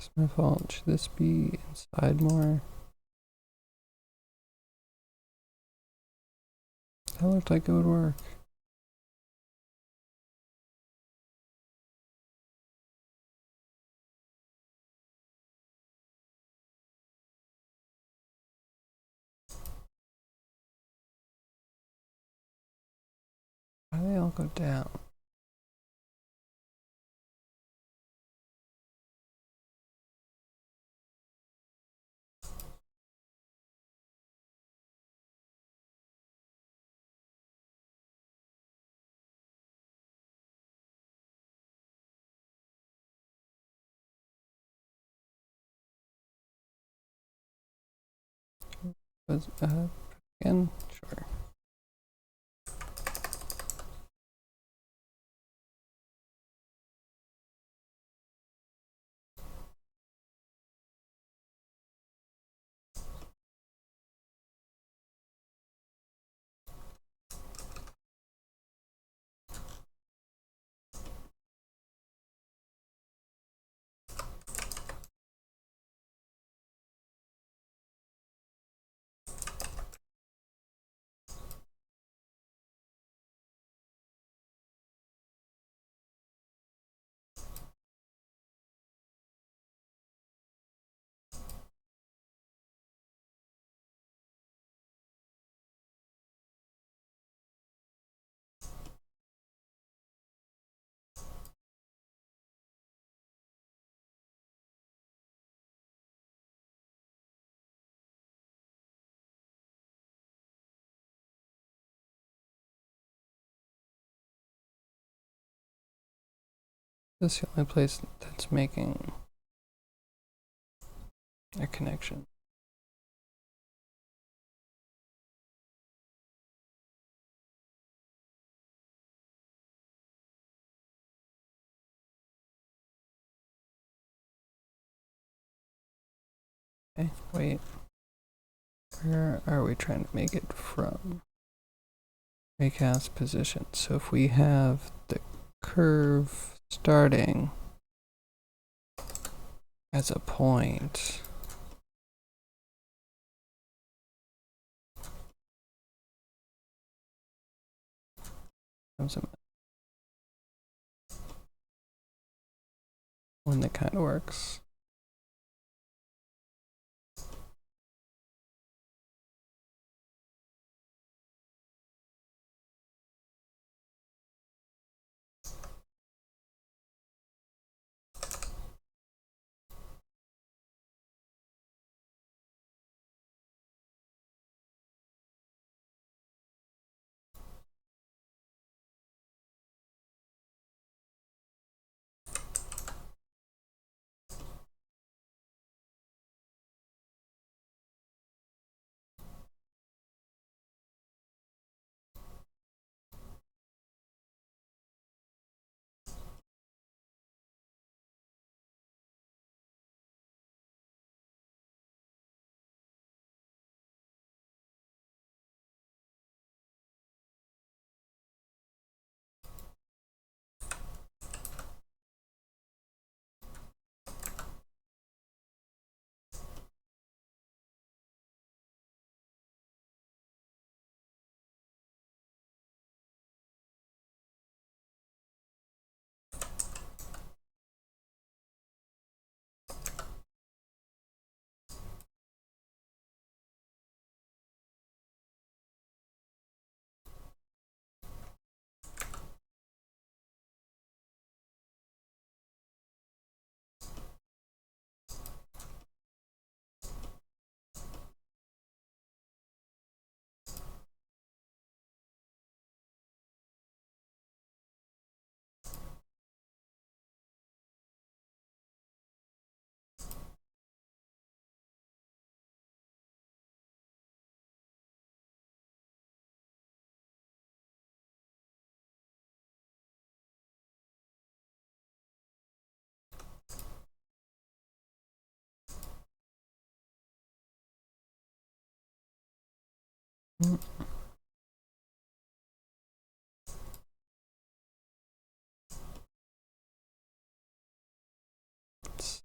It's my fault. Should this be inside more? That looked like it would work. Why do they all go down? Again? Sure. This is the only place that's making a connection. Okay, wait. Where are we trying to make it from? Recast position. So if we have the curve starting as a point, one that kind of works.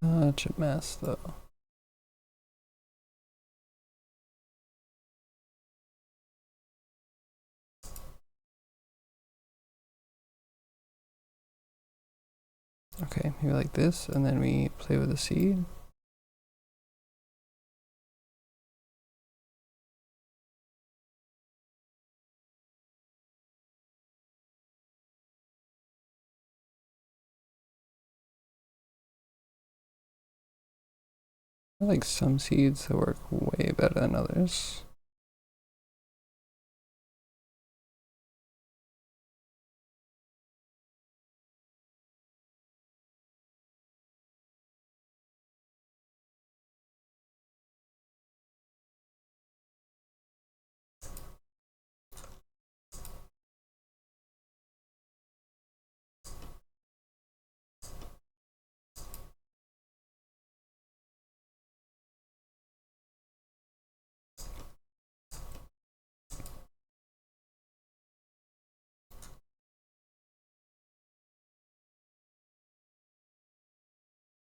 Such a mess, though. Okay, maybe like this, and then we play with the seed. I like some seeds that work way better than others.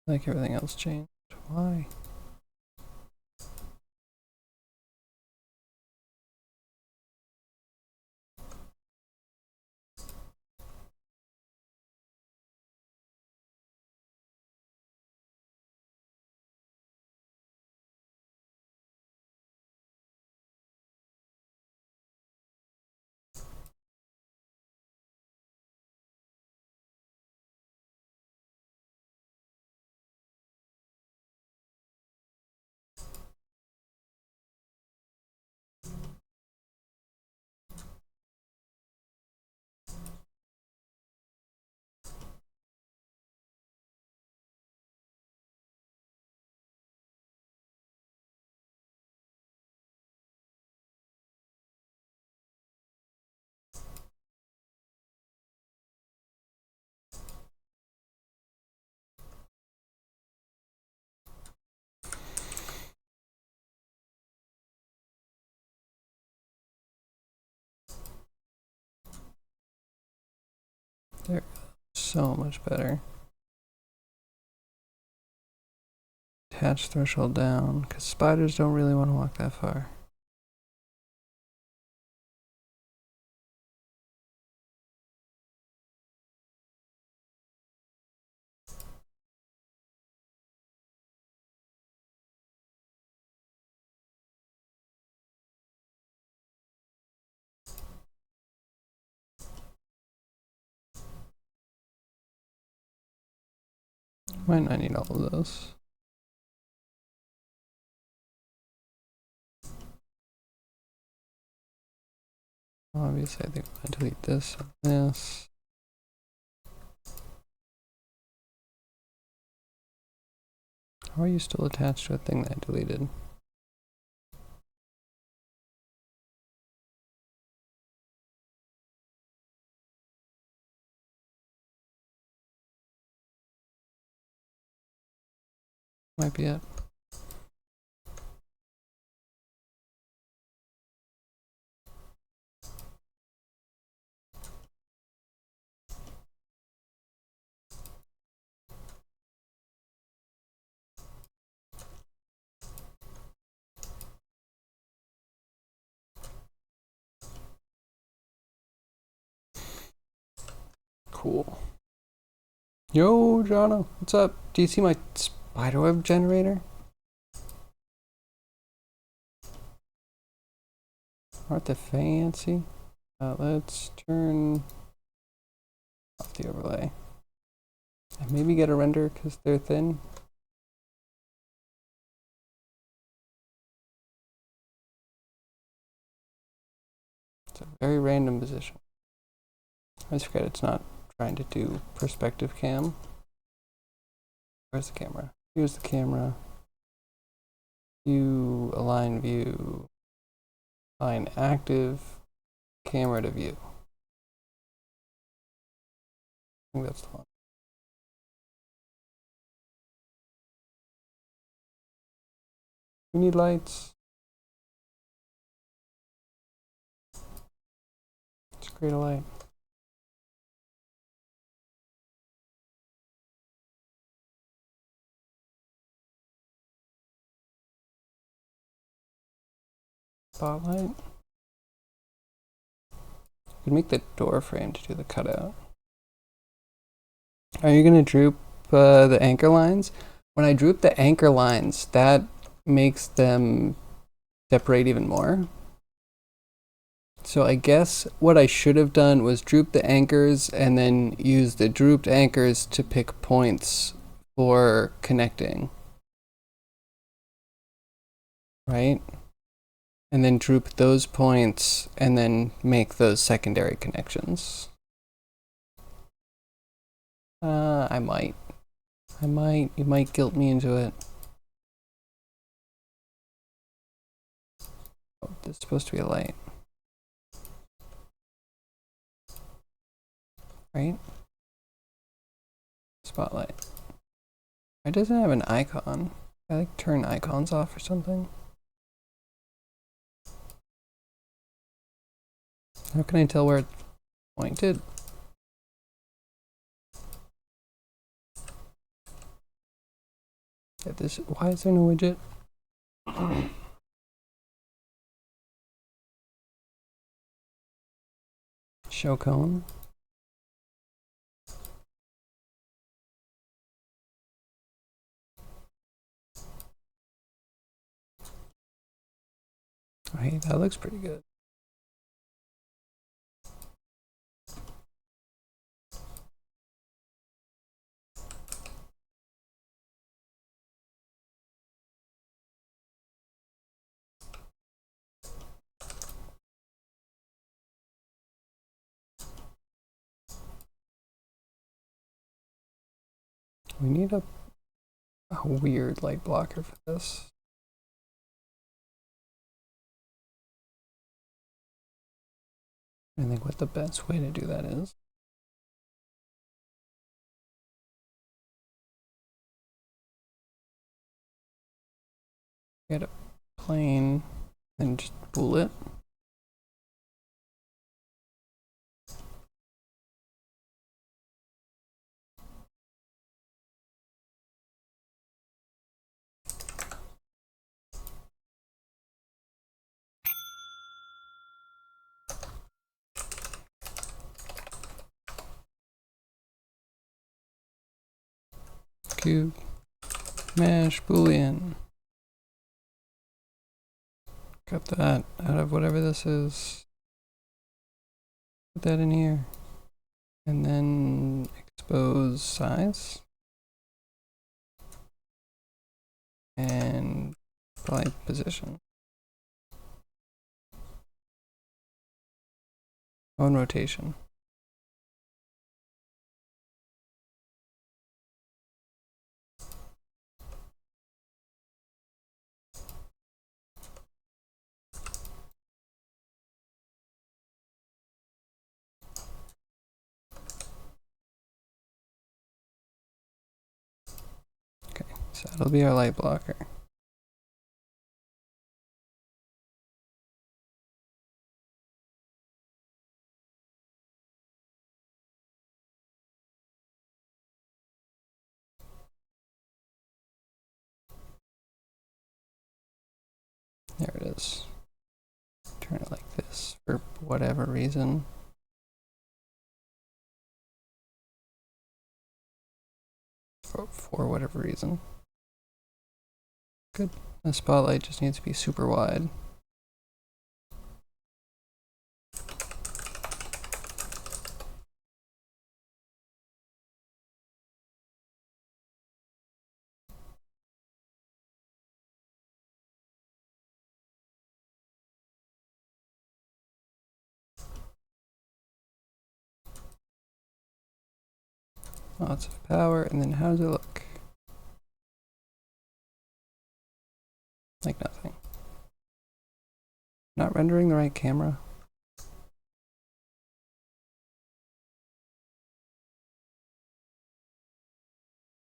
Like everything else changed. Why? They're so much better. Attach threshold down, because spiders don't really want to walk that far. Might not need all of those. Obviously, I think I'm gonna delete this and this. How are you still attached to a thing that I deleted? Might be it. Cool. Yo, Jono, what's up? Do you see my spiderweb generator? Aren't they fancy? Let's turn off the overlay. And maybe get a render because they're thin. It's a very random position. I just forget it's not trying to do perspective cam. Where's the camera? Here's the camera. View, align view, align active, camera to view. I think that's the one. We need lights. Let's create a light. Spotlight. You could make the door frame to do the cutout. Are you gonna droop the anchor lines? When I droop the anchor lines, that makes them separate even more. So I guess what I should have done was droop the anchors and then use the drooped anchors to pick points for connecting. Right? And then droop those points and then make those secondary connections. I might. You might guilt me into it. Oh, this is supposed to be a light. Right? Spotlight. It doesn't have an icon. I like turn icons off or something. How can I tell where it's pointed? Yeah, this. Why is there no widget? Show cone. Right, that looks pretty good. We need a weird light blocker for this. I think what the best way to do that is. Get a plane and just pull it. Cube, mesh, boolean. Cut that out of whatever this is. Put that in here. And then expose size. And probably position. On rotation. Okay, so that'll be our light blocker. There it is. Turn it like this for whatever reason. For whatever reason. Good. The spotlight just needs to be super wide. Lots of power, and then how does it look? Like nothing. Not rendering the right camera.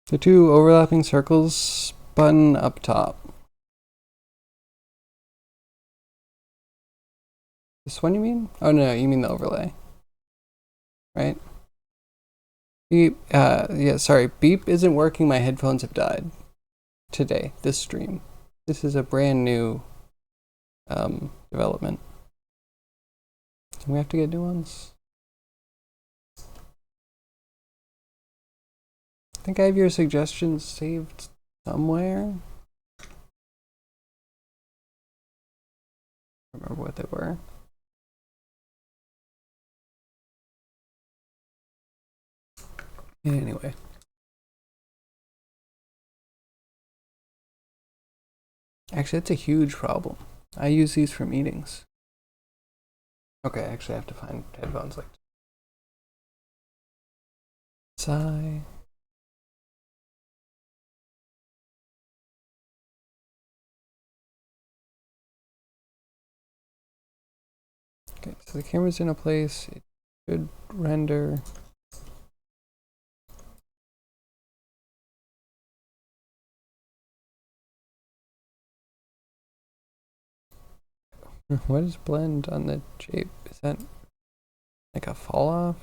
The two overlapping circles button up top. This one you mean? Oh no, you mean the overlay. Right? Beep, yeah, sorry. Beep isn't working. My headphones have died today, this stream. This is a brand new development. Do we have to get new ones? I think I have your suggestions saved somewhere. I don't remember what they were. Anyway. Actually, that's a huge problem. I use these for meetings. Okay, actually I have to find headphones like sigh. Okay, so the camera's in a place. It should render. What is blend on the shape? Is that like a fall off?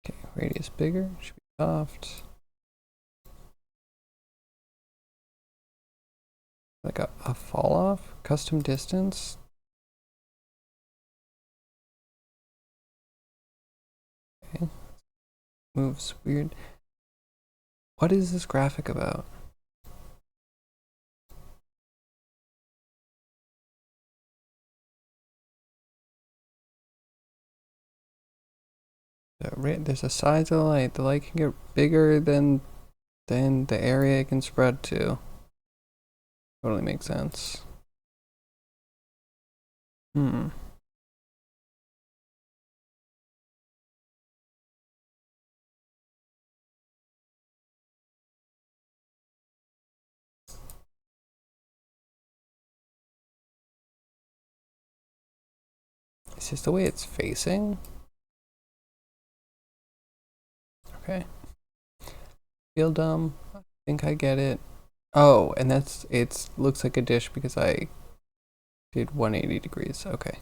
Okay, radius bigger, should be soft. Like a fall off? Custom distance? Okay. Moves weird. What is this graphic about? There's a size of the light. The light can get bigger than the area it can spread to. Totally makes sense. Hmm. Is this the way it's facing? Okay. Feel dumb. I think I get it. Oh, and it looks like a dish because I did 180 degrees. Okay.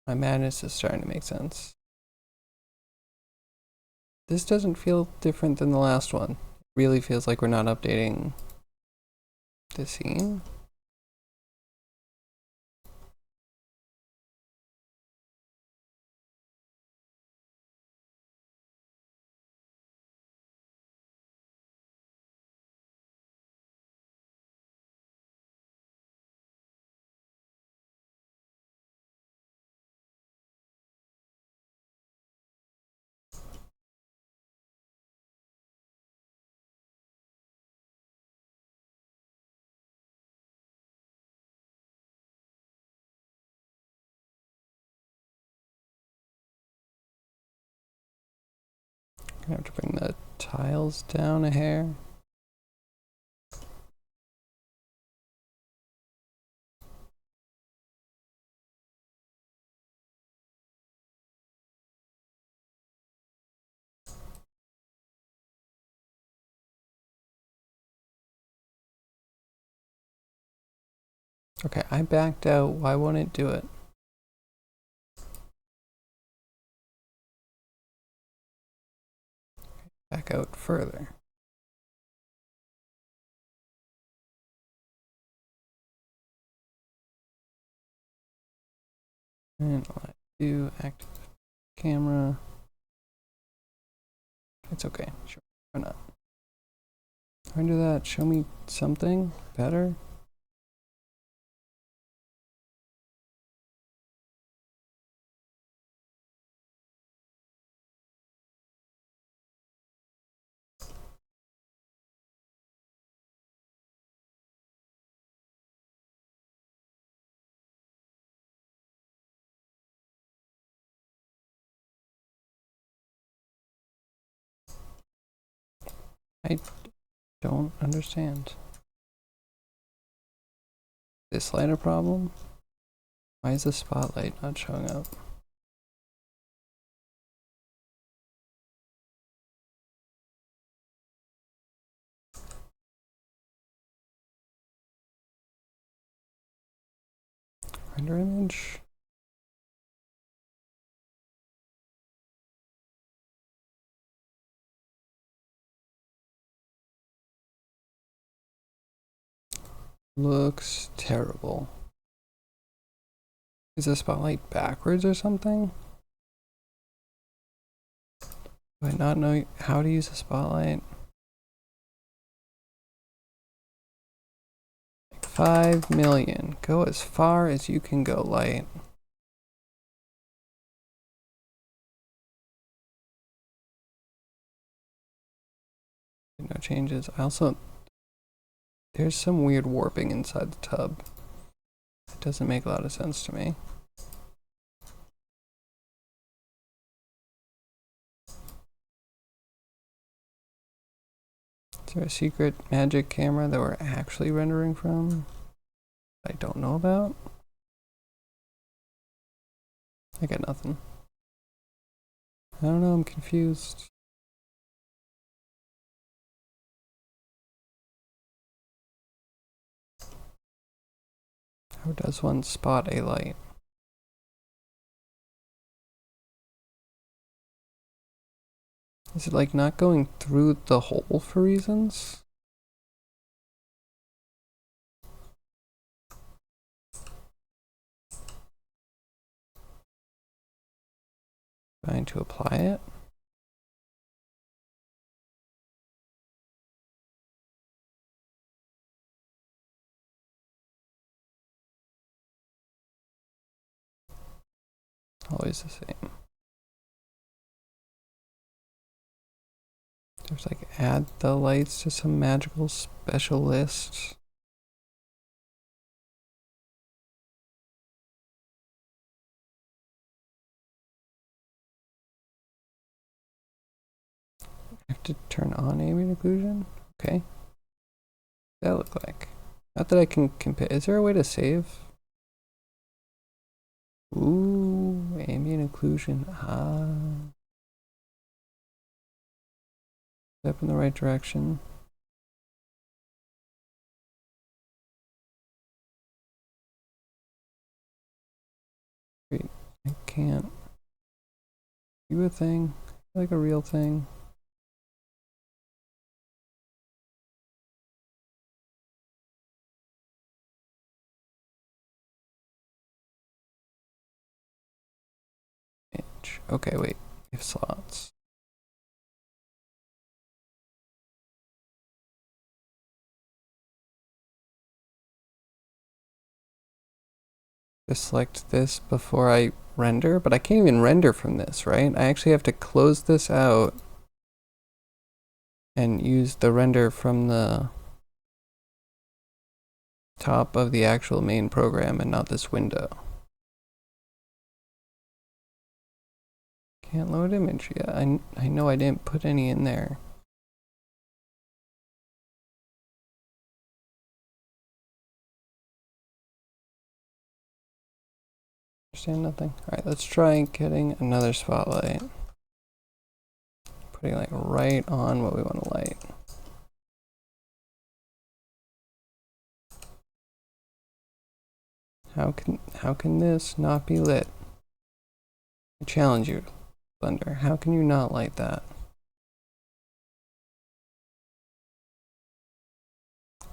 My madness is starting to make sense. This doesn't feel different than the last one. It really feels like we're not updating the scene. I have to bring the tiles down a hair. Okay, I backed out. Why won't it do it? Back out further. And I do active camera. It's okay. Sure. Why not? Render that. Show me something better. I don't understand. This light a problem? Why is the spotlight not showing up? Render image? Looks terrible. Is the spotlight backwards or something? Do I not know how to use a spotlight? 5 million. Go as far as you can go, light. No changes. I also... There's some weird warping inside the tub. It doesn't make a lot of sense to me. Is there a secret magic camera that we're actually rendering from? I don't know about? I got nothing. I don't know, I'm confused. How does one spot a light? Is it like not going through the hole for reasons? Trying to apply it? Always the same. There's like add the lights to some magical special list. I have to turn on ambient occlusion? Okay. What does that look like? Not that I can compare. Is there a way to save? Ooh, ambient occlusion. Ah. Step in the right direction. Wait, I can't do a thing like a real thing. Okay, wait. If slots. Just select this before I render, but I can't even render from this, right? I actually have to close this out and use the render from the top of the actual main program and not this window. Can't load image yet. I know I didn't put any in there. Understand nothing. Alright, let's try getting another spotlight. Putting like right on what we want to light. How can this not be lit? I challenge you, Blender. How can you not light that?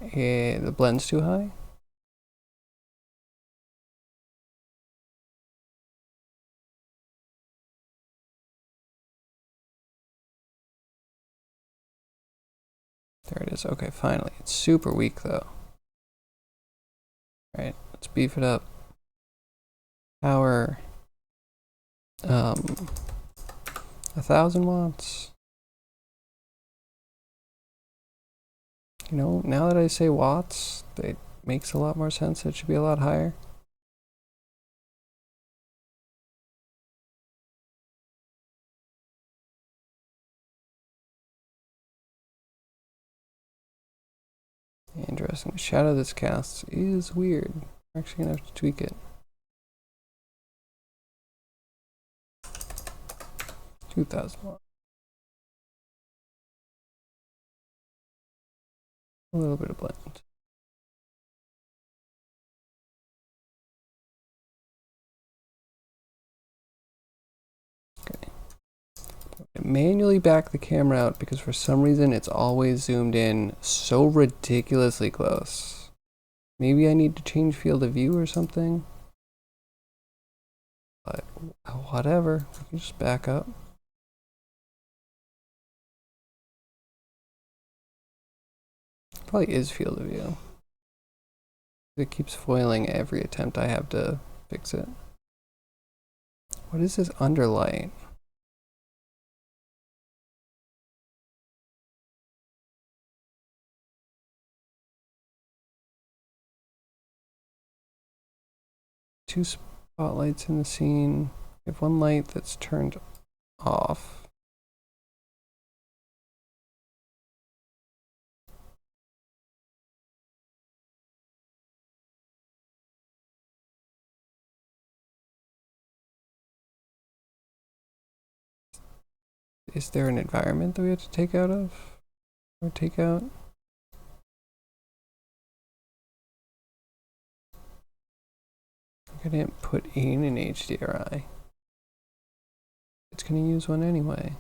The blend's too high? There it is. Okay, finally. It's super weak though. Alright, let's beef it up. Power. 1,000 watts. You know, now that I say watts, it makes a lot more sense. It should be a lot higher. Interesting. The shadow this casts is weird. We're actually gonna have to tweak it. 2,000 watts. A little bit of blend. Okay. Manually back the camera out because for some reason it's always zoomed in so ridiculously close. Maybe I need to change field of view or something. But whatever, we can just back up. Probably is field of view. It keeps foiling every attempt I have to fix it. What is this underlight? Two spotlights in the scene. We have one light that's turned off. Is there an environment that we have to take out of? Or take out? I didn't put in an HDRI. It's gonna use one anyway.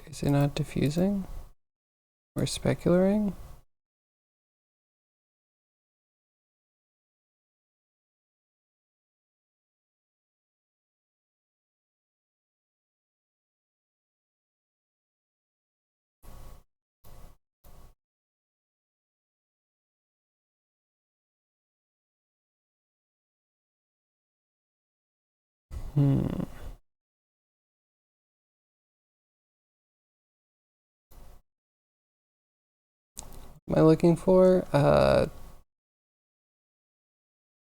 Is it not diffusing? Or specularing? Am I looking for? I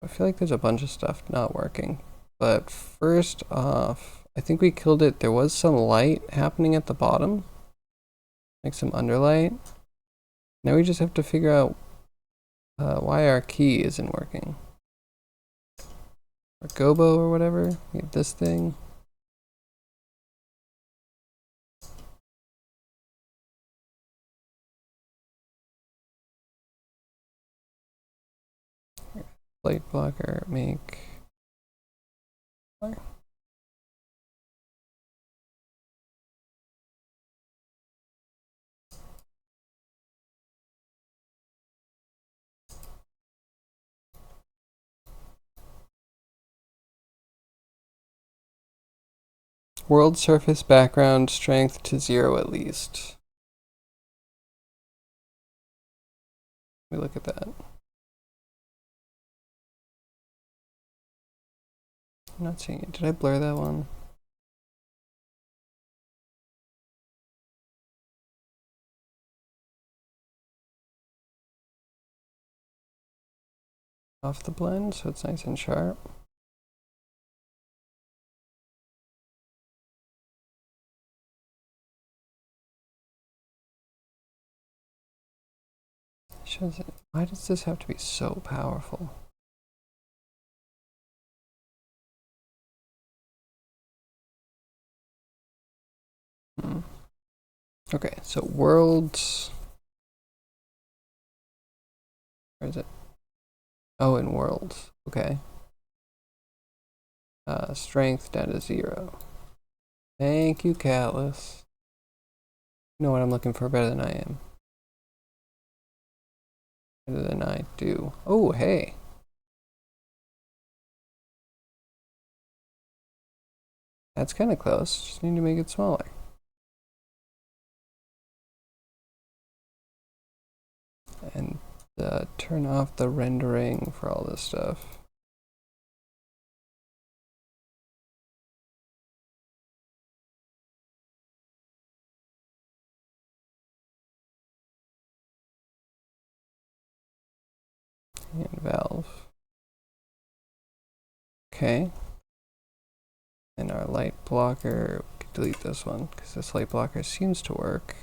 feel like there's a bunch of stuff not working. But first off, I think we killed it. There was some light happening at the bottom. Like some underlight. Now we just have to figure out why our key isn't working. Or gobo or whatever. We have this thing. Light blocker, make. World surface background strength to 0 at least. Let me look at that. I'm not seeing it. Did I blur that one? Off the blend so it's nice and sharp. Shows it. Why does this have to be so powerful? Okay, so worlds. Where is it? Oh, in worlds. Okay. Strength down to 0. Thank you, Catless. You know what I'm looking for better than I am. Better than I do. Oh, hey. That's kind of close. Just need to make it smaller. And turn off the rendering for all this stuff. And valve. Okay. And our light blocker, we can delete this one because this light blocker seems to work.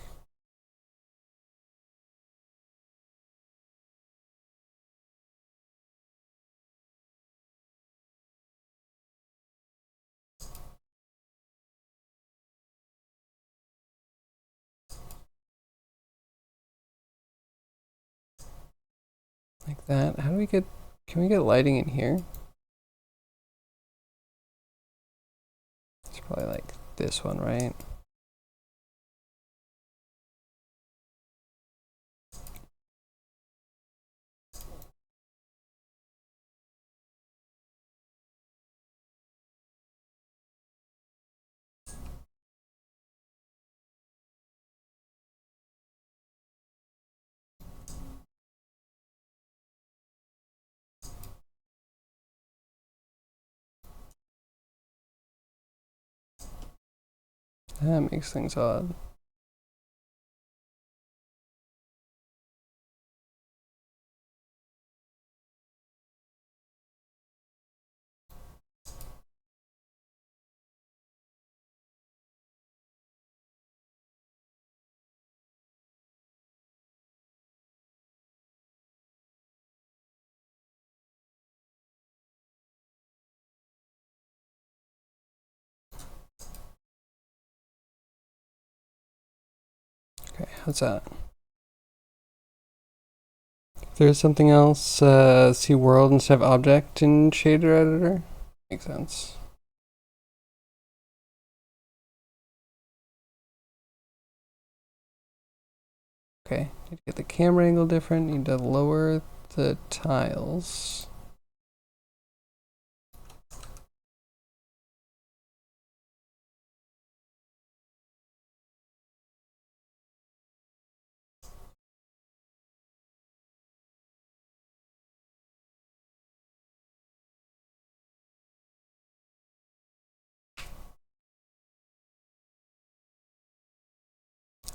Like that. How do we get, can we get lighting in here? It's probably like this one, right? That makes things odd. Okay, how's that? If there's something else, see world instead of object in shader editor. Makes sense. Okay, need to get the camera angle different, need to lower the tiles.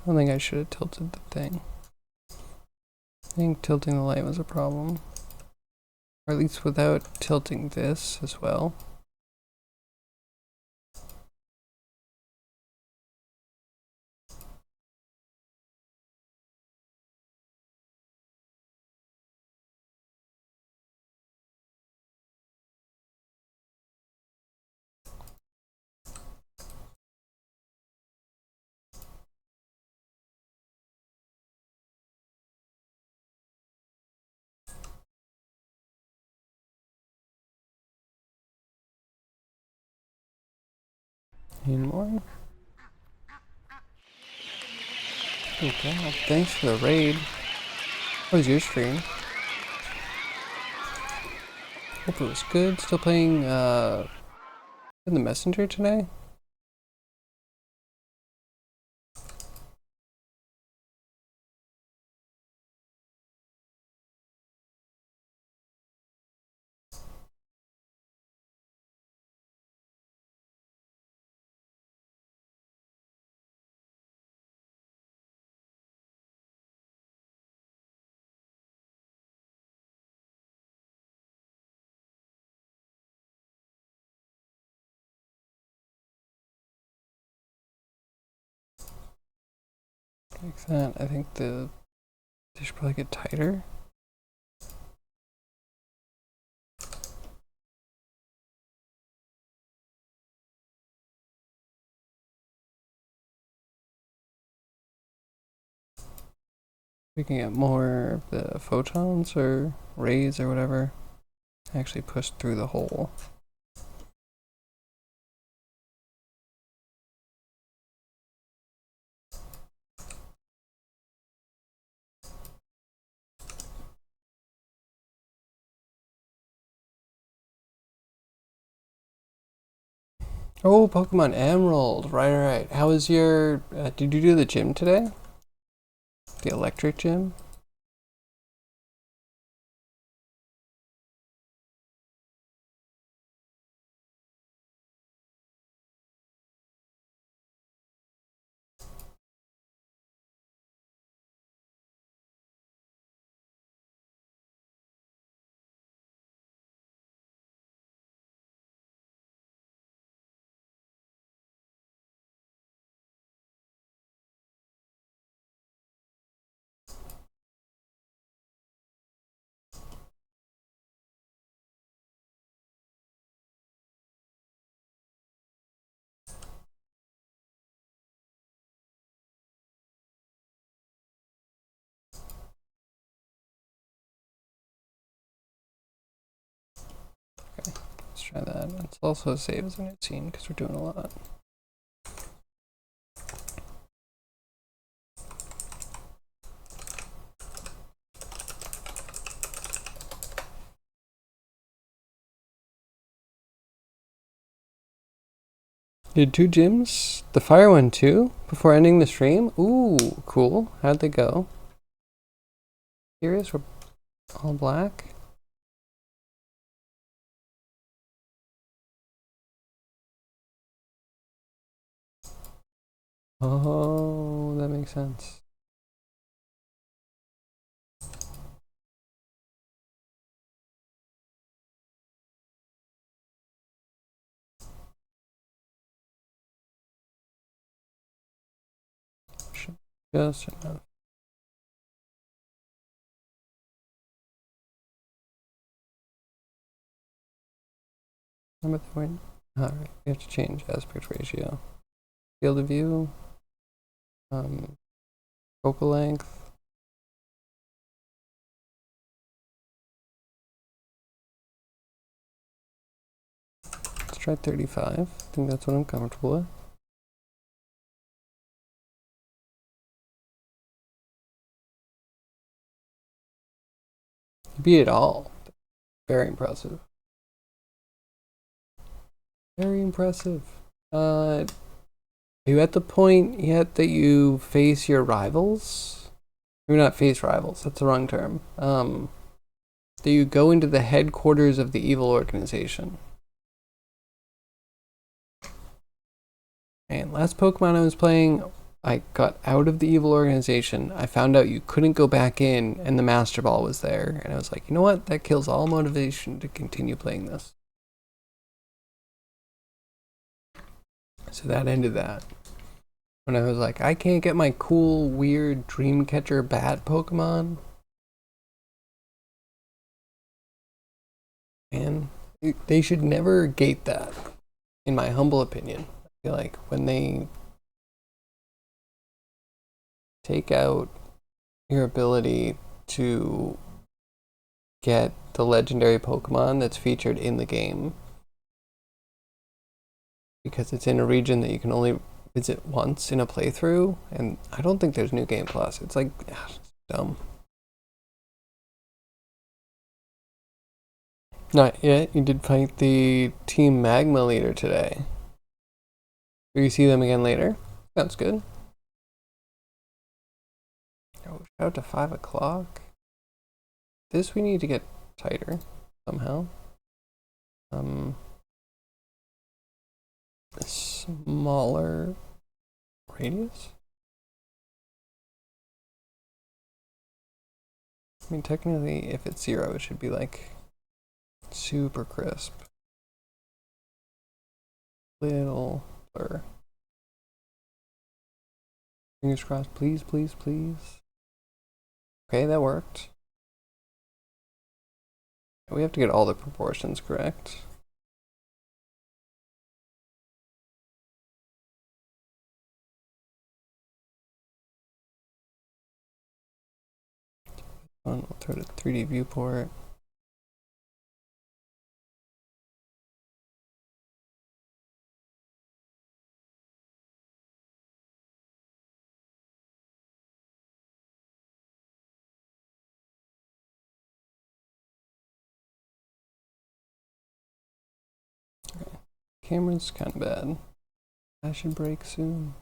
I don't think I should have tilted the thing. I think tilting the light was a problem. Or at least without tilting this as well. Need more? Okay, well, thanks for the raid. How was your stream? Hope it was good. Still playing in the messenger today? Like that. I think they should probably get tighter. We can get more of the photons or rays or whatever actually push through the hole. Oh, Pokemon Emerald. Right. How was your... did you do the gym today? The electric gym? try that. Let's also save as a new scene because we're doing a lot. Did 2 gyms? The fire one too? Before ending the stream? Ooh, cool. How'd they go? Serious? We're all black? Oh, that makes sense. Just enough. How about the win? Alright, we have to change aspect ratio. Field of view. Focal length. Let's try 35. I think that's what I'm comfortable with. You beat it all. Very impressive. Very impressive. Are you at the point yet that you face your rivals? You're not face rivals, that's the wrong term. That you go into the headquarters of the evil organization. And last Pokemon I was playing, I got out of the evil organization. I found out you couldn't go back in, and the Master Ball was there. And I was like, you know what? That kills all motivation to continue playing this. So that ended that. When I was like, I can't get my cool, weird Dreamcatcher bat Pokemon. And they should never gate that, in my humble opinion. I feel like when they take out your ability to get the legendary Pokemon that's featured in the game, because it's in a region that you can only visit once in a playthrough, and I don't think there's New Game Plus. It's like, it's dumb. Not yet. You did fight the Team Magma leader today. Will you see them again later? Sounds good. Oh, shout out to 5 o'clock. This we need to get tighter somehow. Smaller radius? I mean, technically, if it's 0, it should be like super crisp. Little blur. Fingers crossed, please, please, please. Okay, that worked. We have to get all the proportions correct. We'll throw it a 3D viewport. Okay. Camera's kind of bad. I should break soon.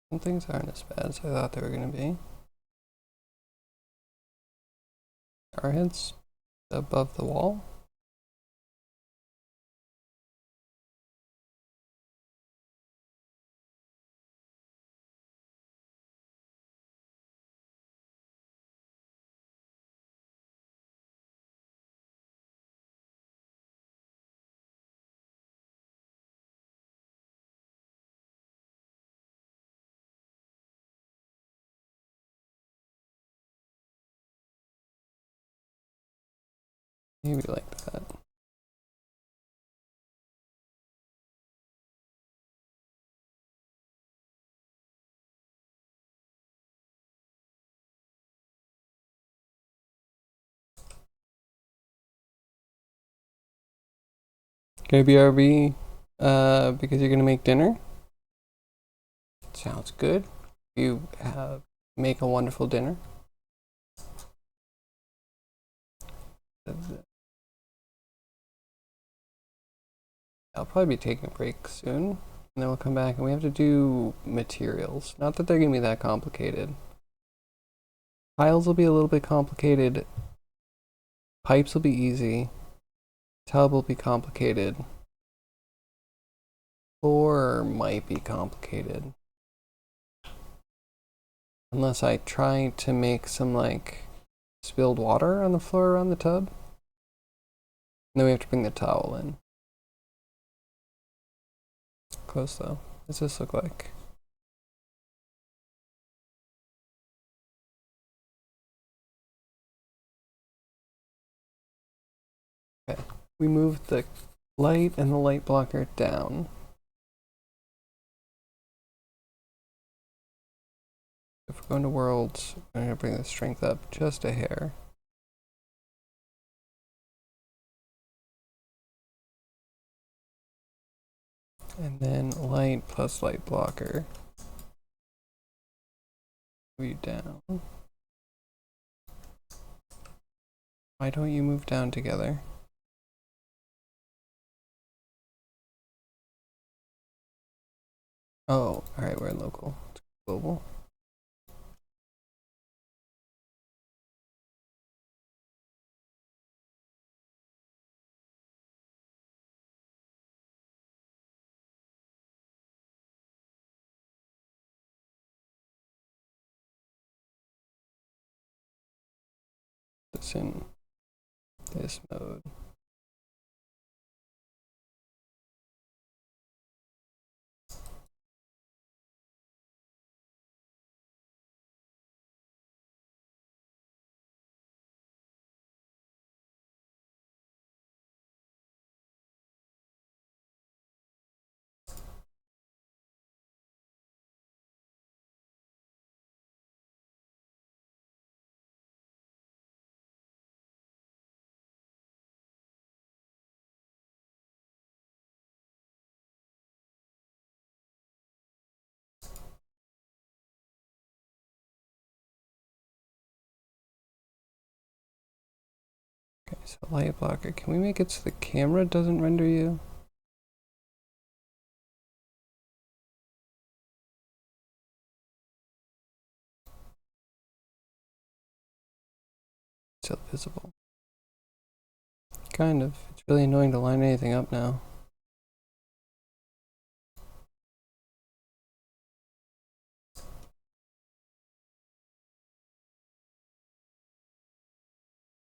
Some things aren't as bad as I thought they were going to be. Our head's above the wall. Maybe like that. Gonna BRB because you're gonna make dinner? Sounds good. You make a wonderful dinner. I'll probably be taking a break soon, and then we'll come back and we have to do materials. Not that they're gonna be that complicated. Tiles will be a little bit complicated. Pipes will be easy. Tub will be complicated. Floor might be complicated. Unless I try to make some like spilled water on the floor around the tub. And then we have to bring the towel in. Close though. What does this look like? Okay. We moved the light and the light blocker down. If we're going to worlds, I'm going to bring the strength up just a hair. And then light plus light blocker. Move you down. Why don't you move down together? Oh, alright, we're in local. It's global. This in this mode. Okay, so light blocker. Can we make it so the camera doesn't render you? Still visible. Kind of. It's really annoying to line anything up now.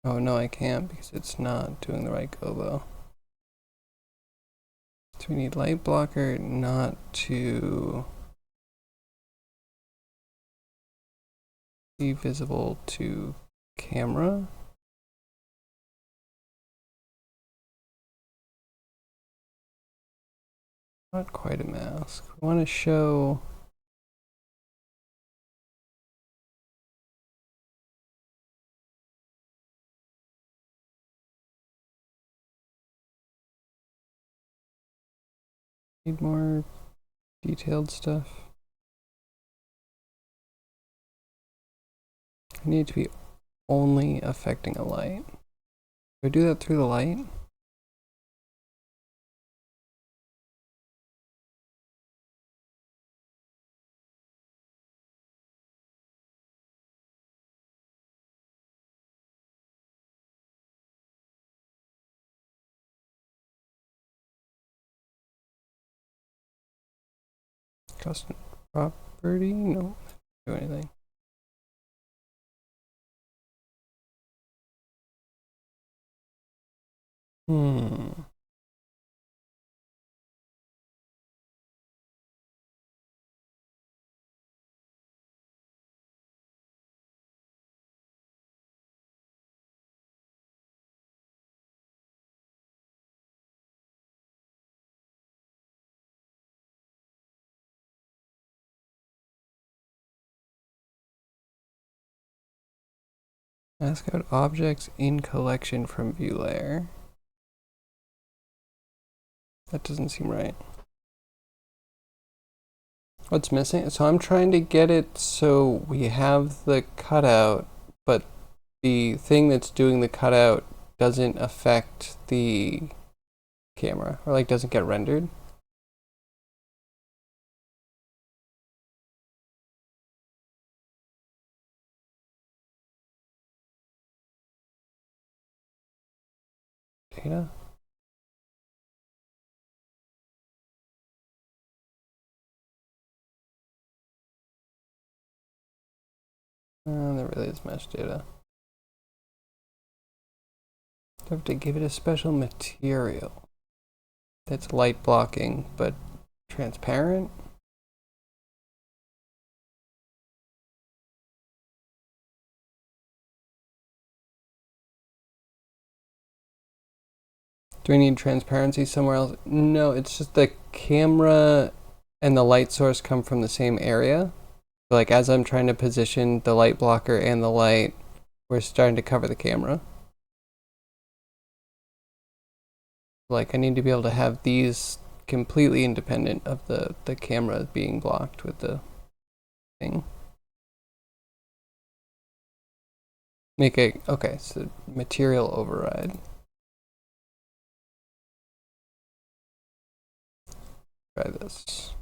Oh no, I can't because it's not doing the right gobo. So we need light blocker not to be visible to camera. Not quite a mask. We want to show need more detailed stuff. I need to be only affecting a light. Do I do that through the light? Custom property? No, do anything. Hmm. Mask out objects in collection from view layer. That doesn't seem right. What's missing? So I'm trying to get it so we have the cutout, but the thing that's doing the cutout doesn't affect the camera, or like doesn't get rendered. Data? There really is mesh data. I have to give it a special material that's light blocking but transparent. Do we need transparency somewhere else? No, it's just the camera and the light source come from the same area. Like as I'm trying to position the light blocker and the light, we're starting to cover the camera. Like I need to be able to have these completely independent of the camera being blocked with the thing. Make a, okay, so material override. Try this.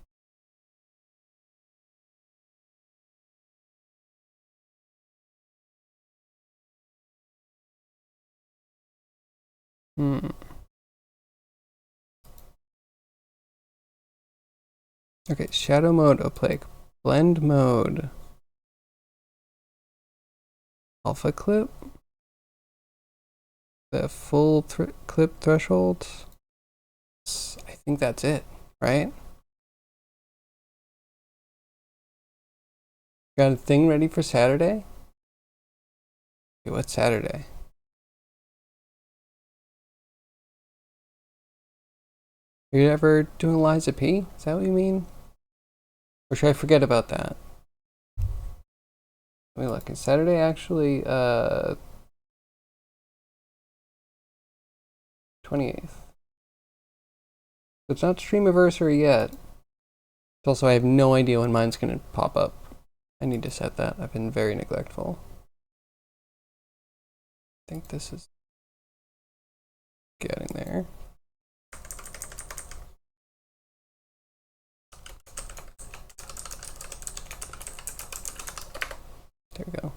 Okay, shadow mode, opaque, blend mode, alpha clip, the full clip threshold. I think that's it, right? Got a thing ready for Saturday? Okay, what's Saturday? Are you ever doing Liza P? Is that what you mean? Or should I forget about that? Let me look. Is Saturday actually 28th? It's not Streamiversary yet. Also, I have no idea when mine's gonna pop up. I need to set that. I've been very neglectful. I think this is getting there. There we go.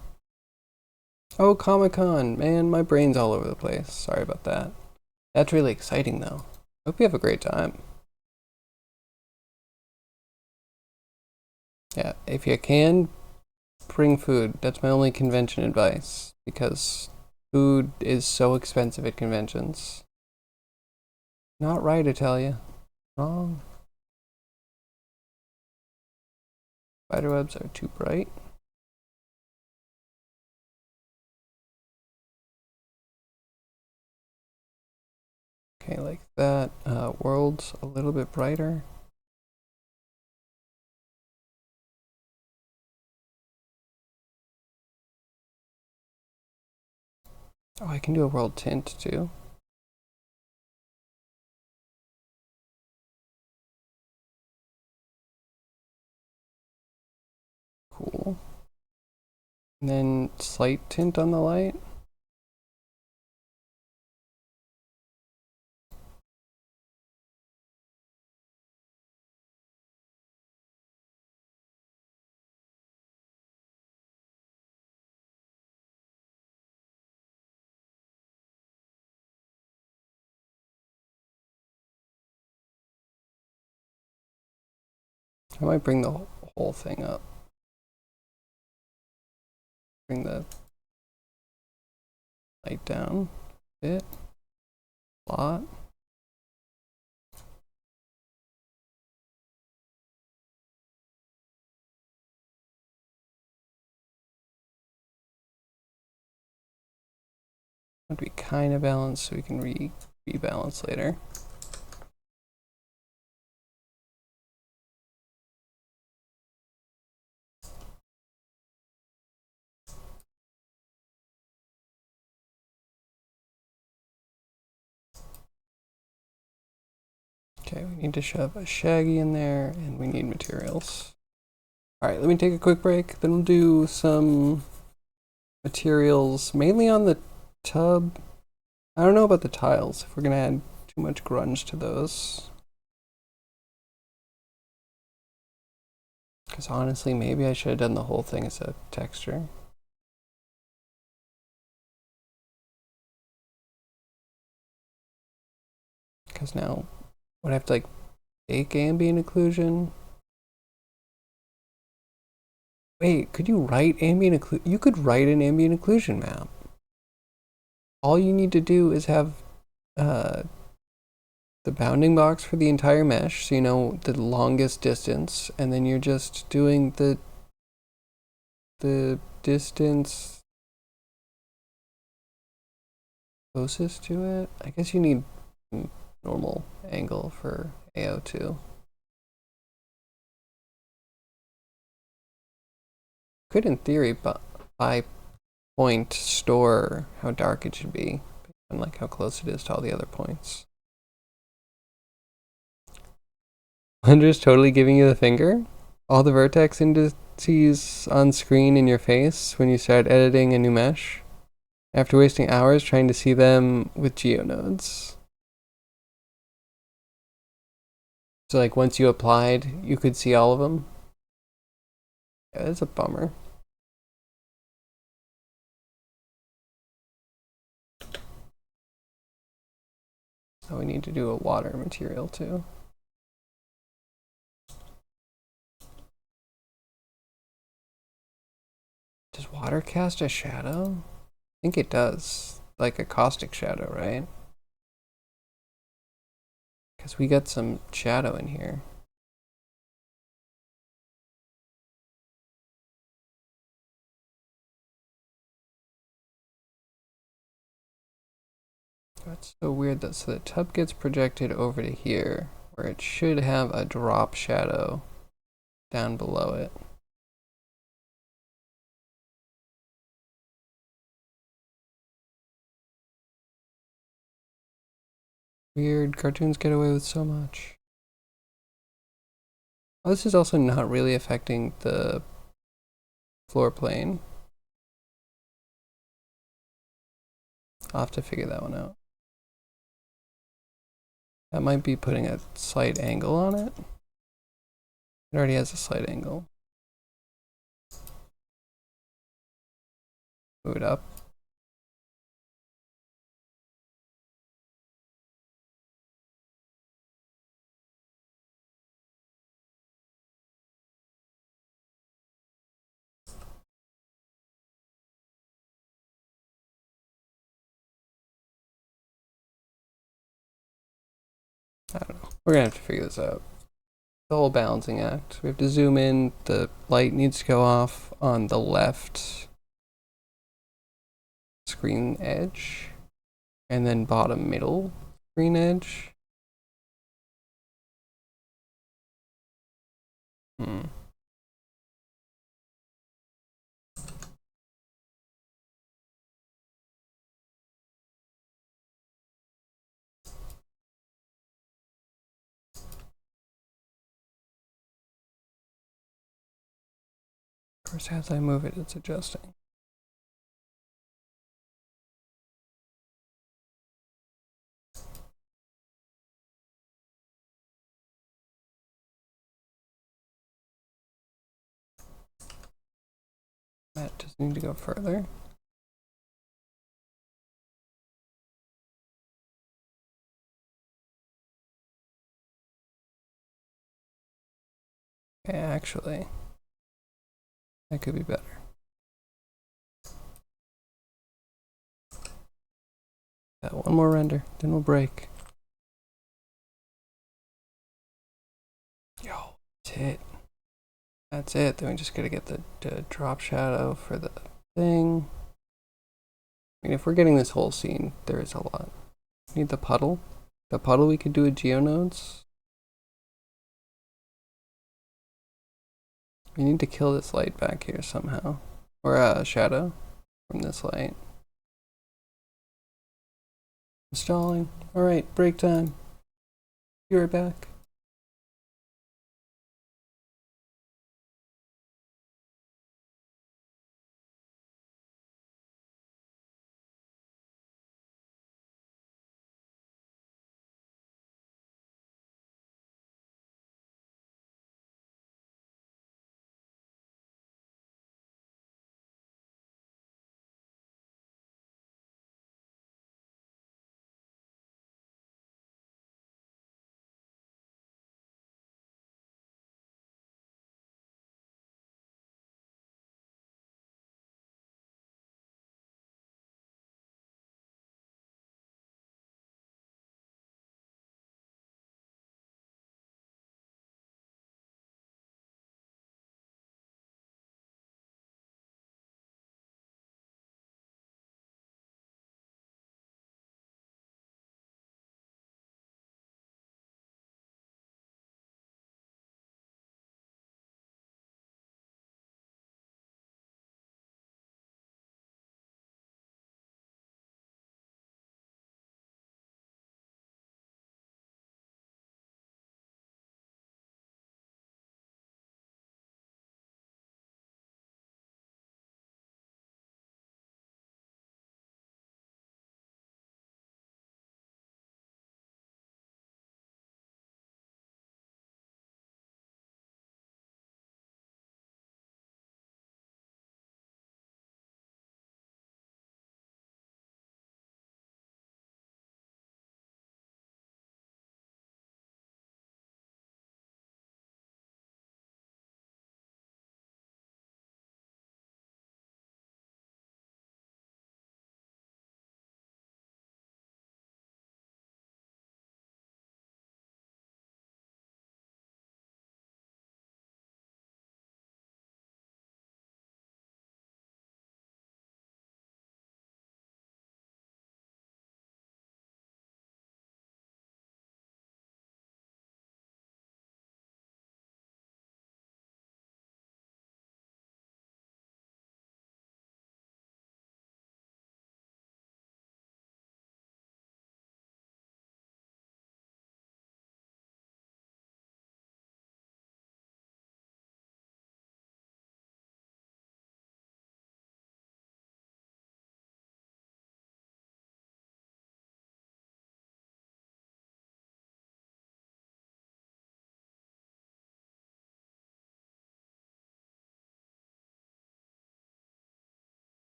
Oh, Comic-Con. Man, my brain's all over the place. Sorry about that. That's really exciting, though. Hope you have a great time. Yeah, if you can, bring food. That's my only convention advice, because food is so expensive at conventions. Not right, I tell you. Wrong. Spiderwebs are too bright. Okay, like that. World's a little bit brighter. Oh, I can do a world tint too. Cool. And then slight tint on the light. I might bring the whole thing up. Bring the light down a bit. A lot. Would be kind of balanced so we can rebalance later. Okay, we need to shove a shaggy in there, and we need materials. Alright, let me take a quick break, then we'll do some materials, mainly on the tub. I don't know about the tiles, if we're gonna add too much grunge to those. Because honestly, maybe I should have done the whole thing as a texture. Because now, would I have to like bake ambient occlusion? Wait, could you write ambient occlusion? You could write an ambient occlusion map. All you need to do is have the bounding box for the entire mesh, so you know the longest distance, and then you're just doing the distance closest to it. I guess you need normal angle for AO2. Could, in theory, by point store how dark it should be, and like how close it is to all the other points. Hunter's totally giving you the finger. All the vertex indices on screen in your face when you start editing a new mesh, after wasting hours trying to see them with geonodes. So like once you applied, you could see all of them. Yeah, that's a bummer. So we need to do a water material too. Does water cast a shadow? I think it does. Like a caustic shadow, right? Because we got some shadow in here. That's so weird though. So the tub gets projected over to here, where it should have a drop shadow down below it. Weird, cartoons get away with so much. Oh, this is also not really affecting the floor plane. I'll have to figure that one out. That might be putting a slight angle on it. It already has a slight angle. Move it up. I don't know. We're gonna have to figure this out. The whole balancing act. We have to zoom in. The light needs to go off on the left screen edge, and then bottom middle screen edge. Of course, as I move it, it's adjusting. That just need to go further. Okay, actually, that could be better. Got one more render, then we'll break. Yo, that's it. That's it. Then we just gotta get the drop shadow for the thing. I mean, if we're getting this whole scene, there is a lot. We need the puddle. The puddle we could do with geonodes. We need to kill this light back here somehow. Or a shadow from this light. Installing. Alright, break time. Be right back.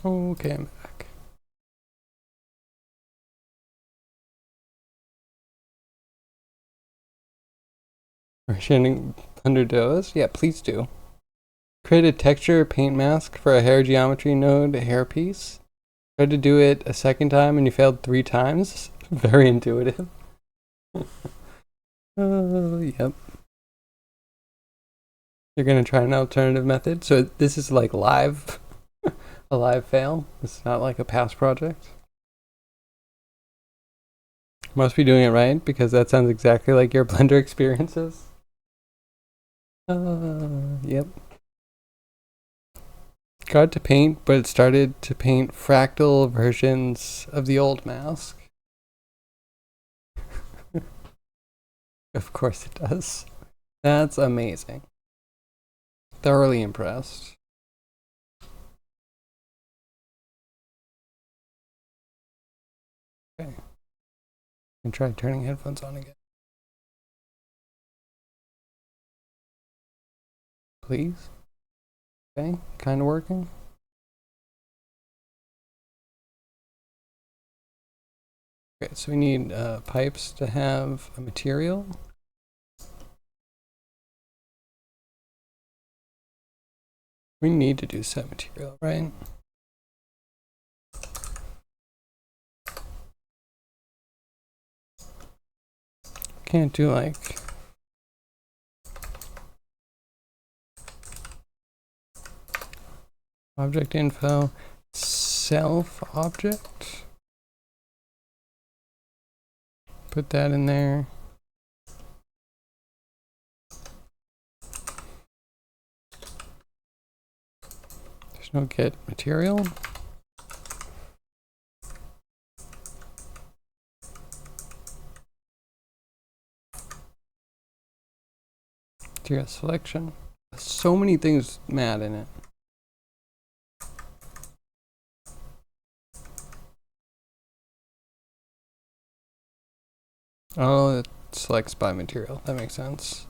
Okay, I'm back. We're sharing Blender does? Yeah, please do. Create a texture paint mask for a hair geometry node hairpiece. Tried to do it a second time and you failed 3 times. Very intuitive. Yep. You're gonna try an alternative method. So this is like live, a live fail. It's not like a past project. Must be doing it right because that sounds exactly like your Blender experiences. Yep. Got to paint, but it started to paint fractal versions of the old mask. Of course it does. That's amazing. Thoroughly impressed. Okay. And try turning headphones on again. Please. Okay, kind of working. Okay, so we need pipes to have a material. We need to do set material, right? Can't do like object info, self object. Put that in there. There's no get material. Material selection. So many things mad in it. Oh, it selects by material. That makes sense.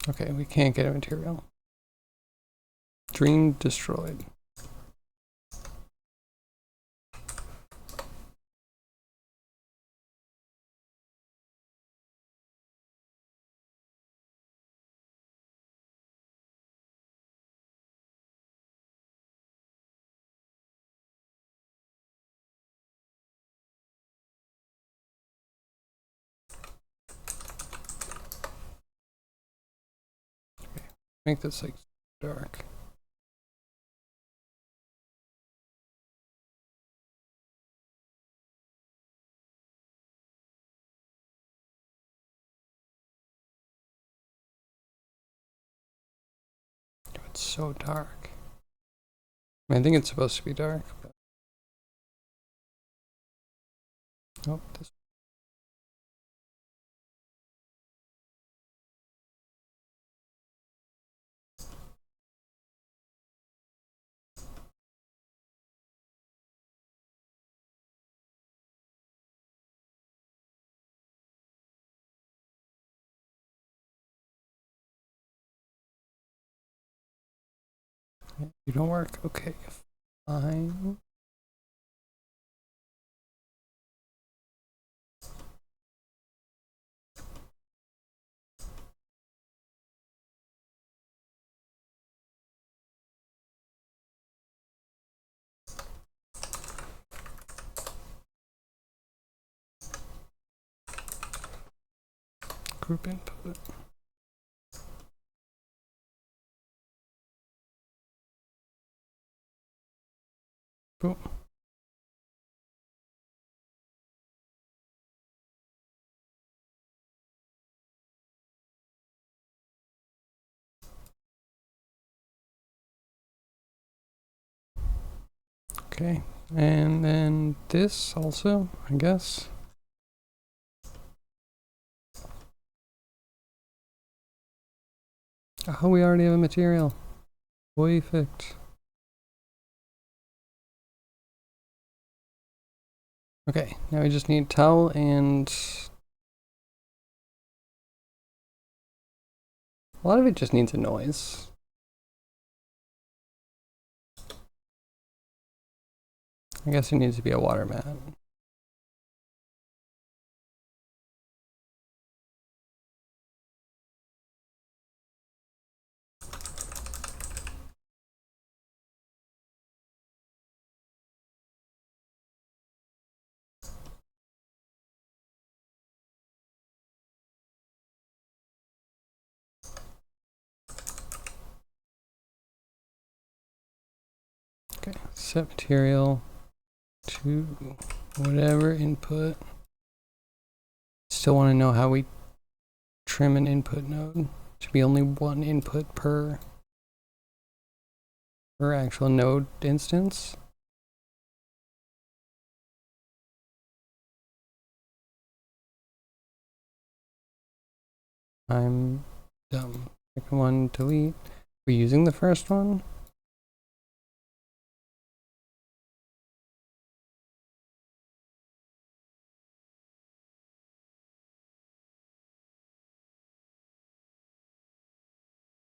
Okay, we can't get a material. Dream destroyed. Make this like dark. It's so dark. I think it's supposed to be dark. But... oh, this. You don't work. Okay, fine. Group input. Boom. Okay, and then this also, I guess. Oh, we already have a material. Perfect. Okay, now we just need towel and A lot of it just needs a noise. I guess it needs to be a water mat. Okay, set material to whatever input. Still want to know how we trim an input node. Should be only one input per actual node instance. I'm dumb. Second one, delete. We're using the first one.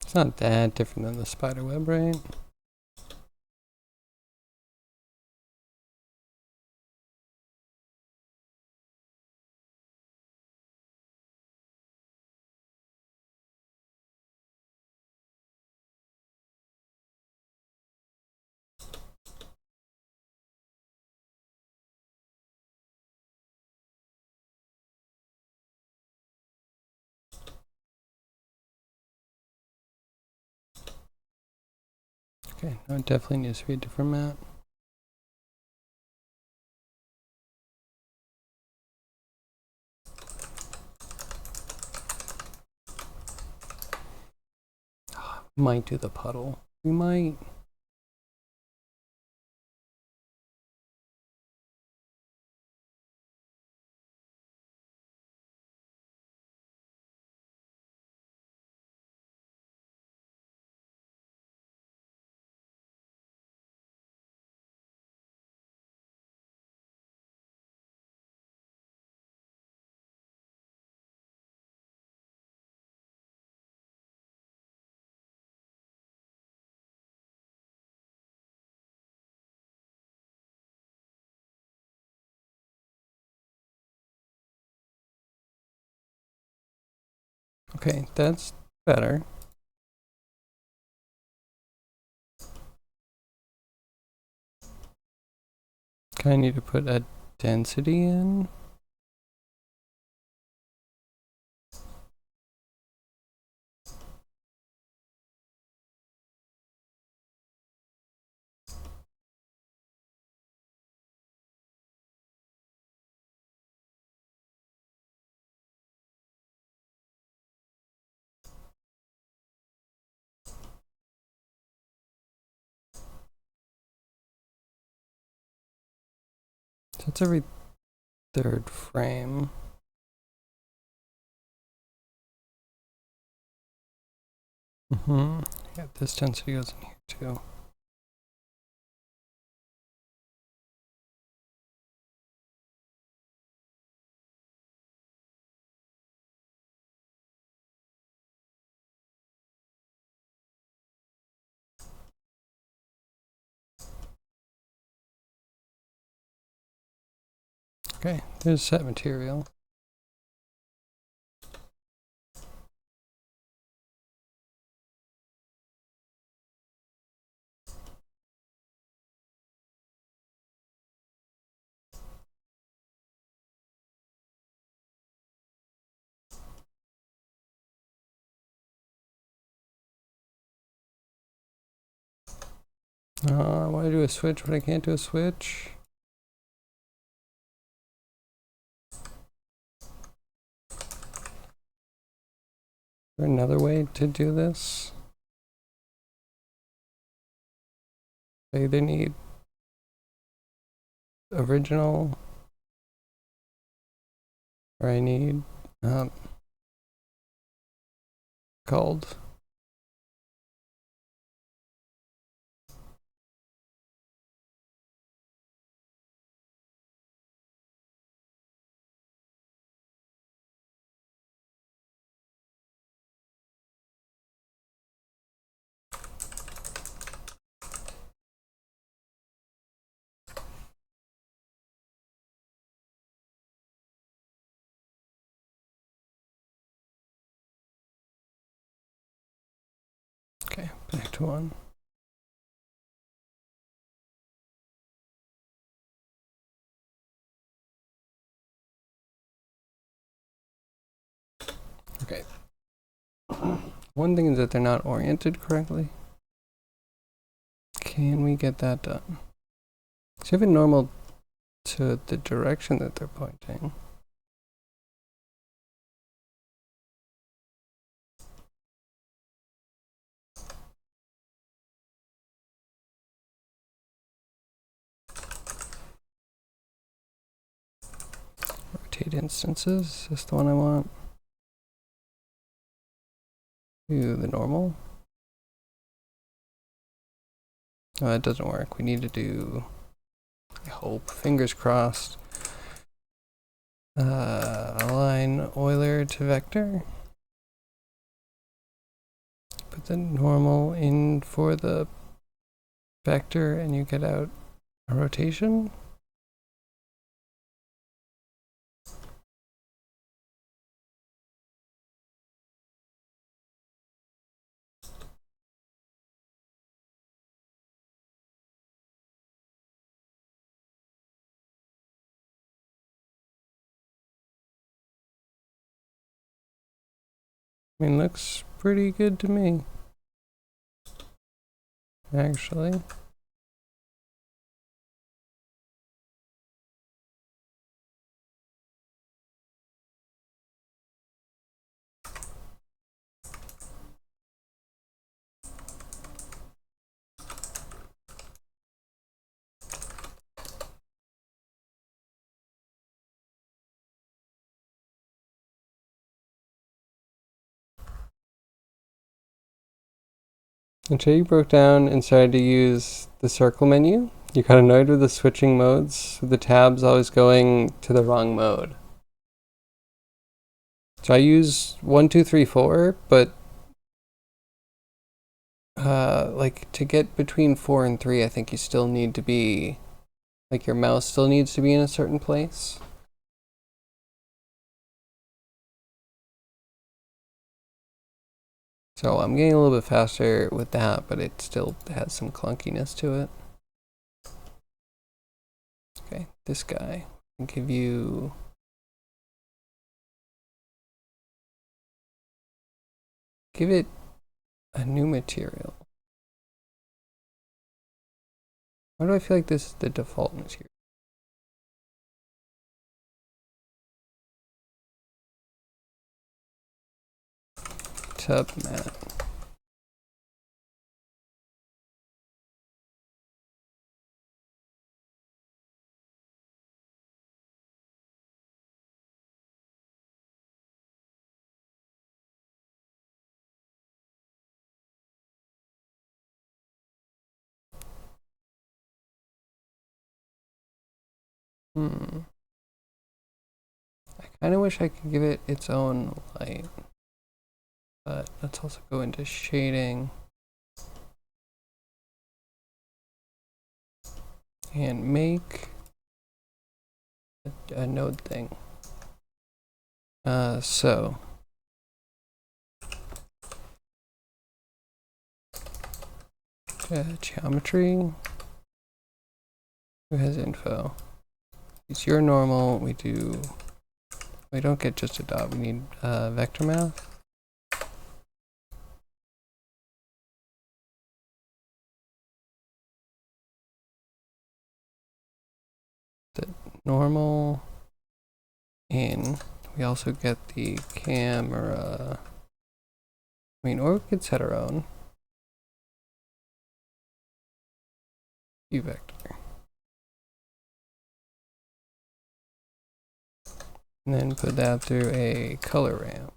It's not that different than the spider web, right? Okay, no, it definitely needs to be a different mat. Might do the puddle. We might. Okay, that's better. Kind of need to put a density in. So it's every third frame. Yeah, this density goes in here too. Okay, there's set material. I want to do a switch, but I can't do a switch. Is there another way to do this? I either need original or I need called. Okay, back to 1. Okay. One thing is that they're not oriented correctly. Can we get that done? So have it normal to the direction that they're pointing. Rotate instances. Is this the one I want? Do the normal. Oh, that doesn't work. We need to do, I hope, fingers crossed, align Euler to vector. Put the normal in for the vector and you get out a rotation. I mean, looks pretty good to me, actually. Until you broke down and started to use the circle menu, you got annoyed with the switching modes, with the tabs always going to the wrong mode. So I use 1, 2, 3, 4, but like to get between 4 and 3, I think you still need to be, like your mouse still needs to be in a certain place. So I'm getting a little bit faster with that, but it still has some clunkiness to it. Okay, this guy. I'll give you... give it a new material. Why do I feel like this is the default material? Tub mat. I kind of wish I could give it its own light, but let's also go into shading and make a node thing. So geometry. Who has info? It's your normal. We don't get just a dot. We need vector math. The normal in. We also get the camera. I mean, or we could set our own view vector. And then put that through a color ramp.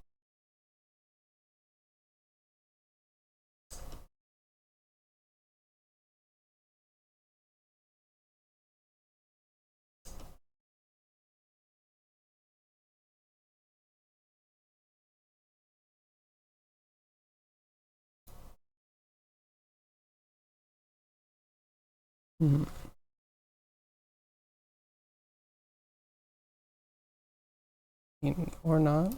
Or not.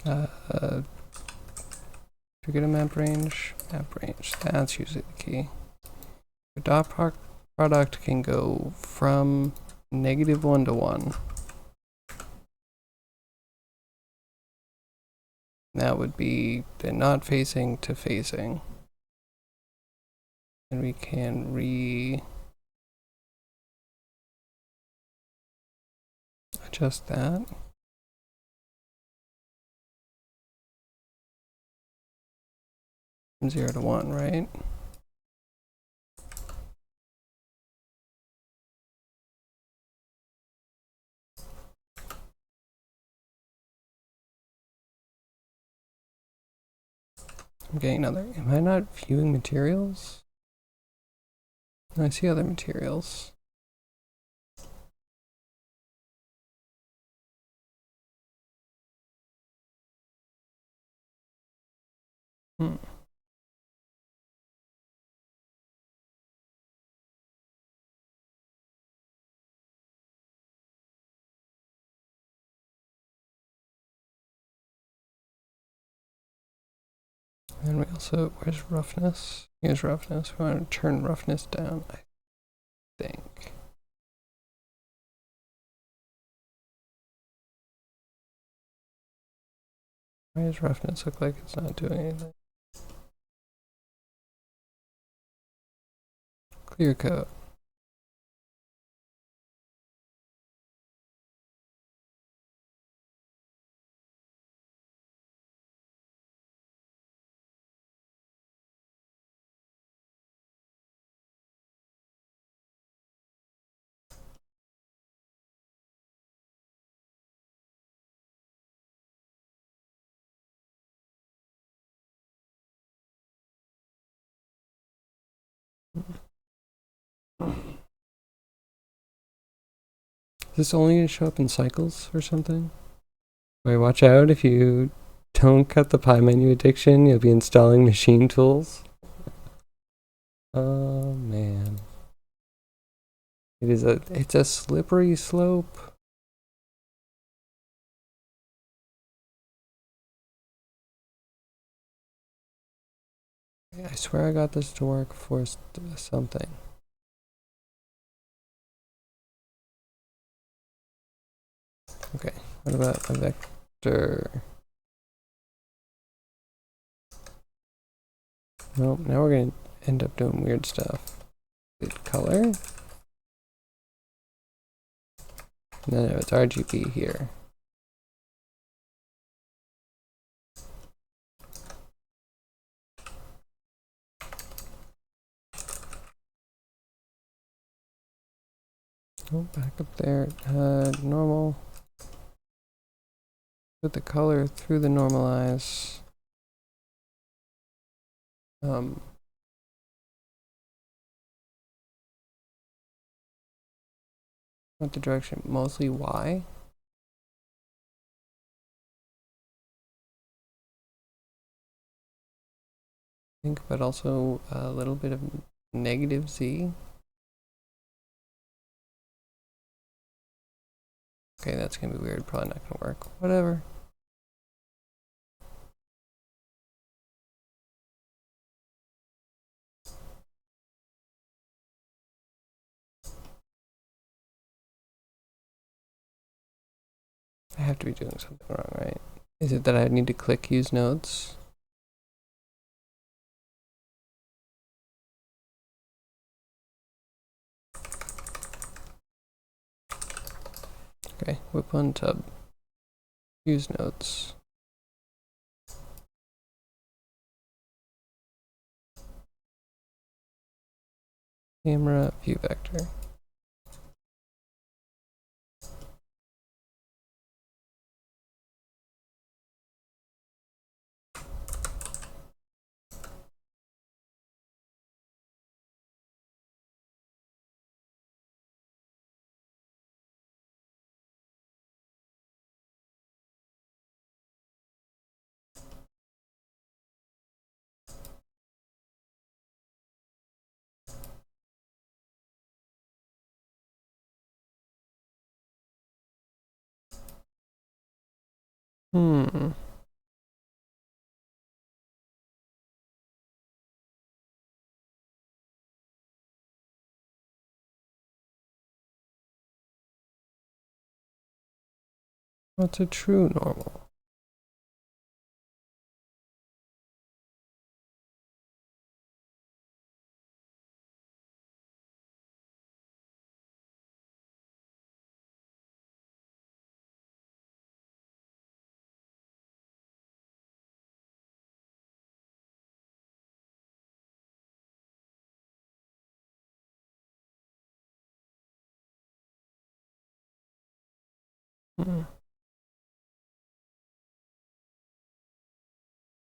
To get a map range, that's usually the key. The dot product can go from -1 to 1. That would be the not facing to facing. And we can adjust that. From 0 to 1, right? I'm getting another. Am I not viewing materials? No, I see other materials. Hmm. And we also, where's roughness? Here's roughness. We want to turn roughness down, I think. Why does roughness look like it's not doing anything? Clear coat. Is this only going to show up in cycles or something? Wait, watch out. If you don't cut the pie menu addiction, you'll be installing machine tools. Oh, man. It's a slippery slope. I swear I got this to work for something. Okay, what about a vector? Nope, now we're going to end up doing weird stuff. With color. No, it's RGB here. Oh, back up there. Normal. Put the color through the normalize. What the direction? Mostly Y. I think, but also a little bit of -Z. Okay, that's gonna be weird. Probably not gonna work. Whatever. I have to be doing something wrong, right? Is it that I need to click use nodes? Okay, whip on tub. Use nodes. Camera view vector. What's a true normal?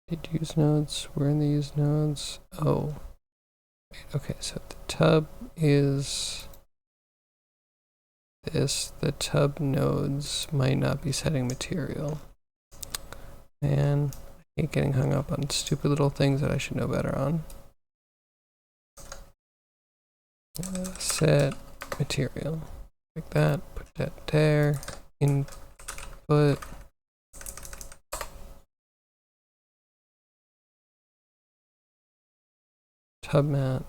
Did use nodes? Where in the use nodes? Oh. Okay, so the tub is this. The tub nodes might not be setting material. And I hate getting hung up on stupid little things that I should know better on. Set material. Like that. Put that there. Input. Tub mat.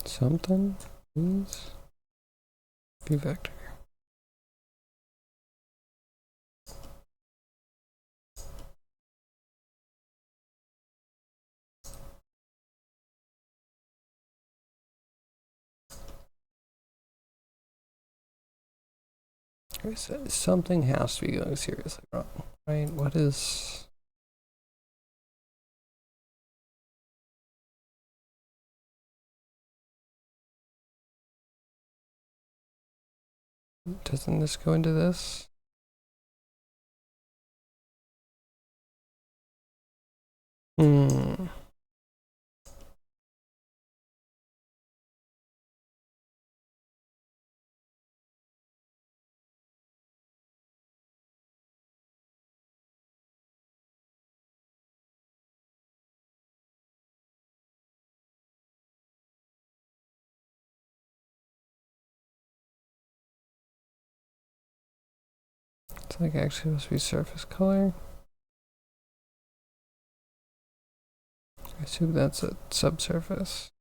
Something, please. View vector. Something has to be going seriously wrong, right? What is... Doesn't this go into this? It's like actually supposed to be surface color. I assume that's a subsurface.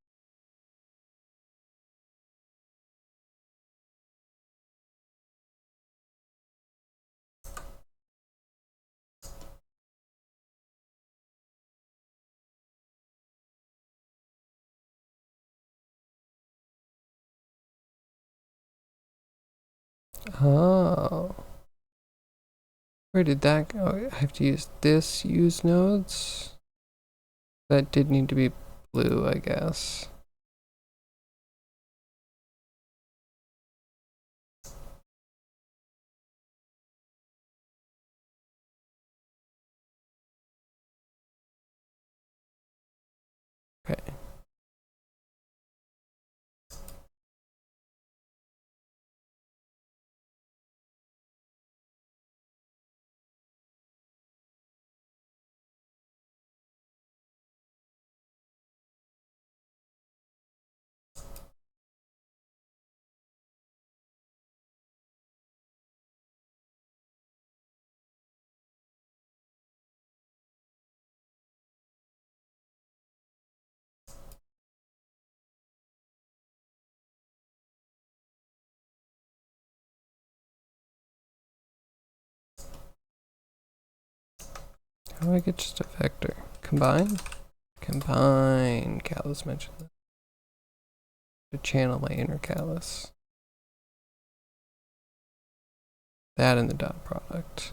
Oh. Where did that go? I have to use this use nodes? That did need to be blue, I guess. Okay. How do I get just a vector? Combine? Combine. Callus mentioned that. To channel my inner callus. That and the dot product.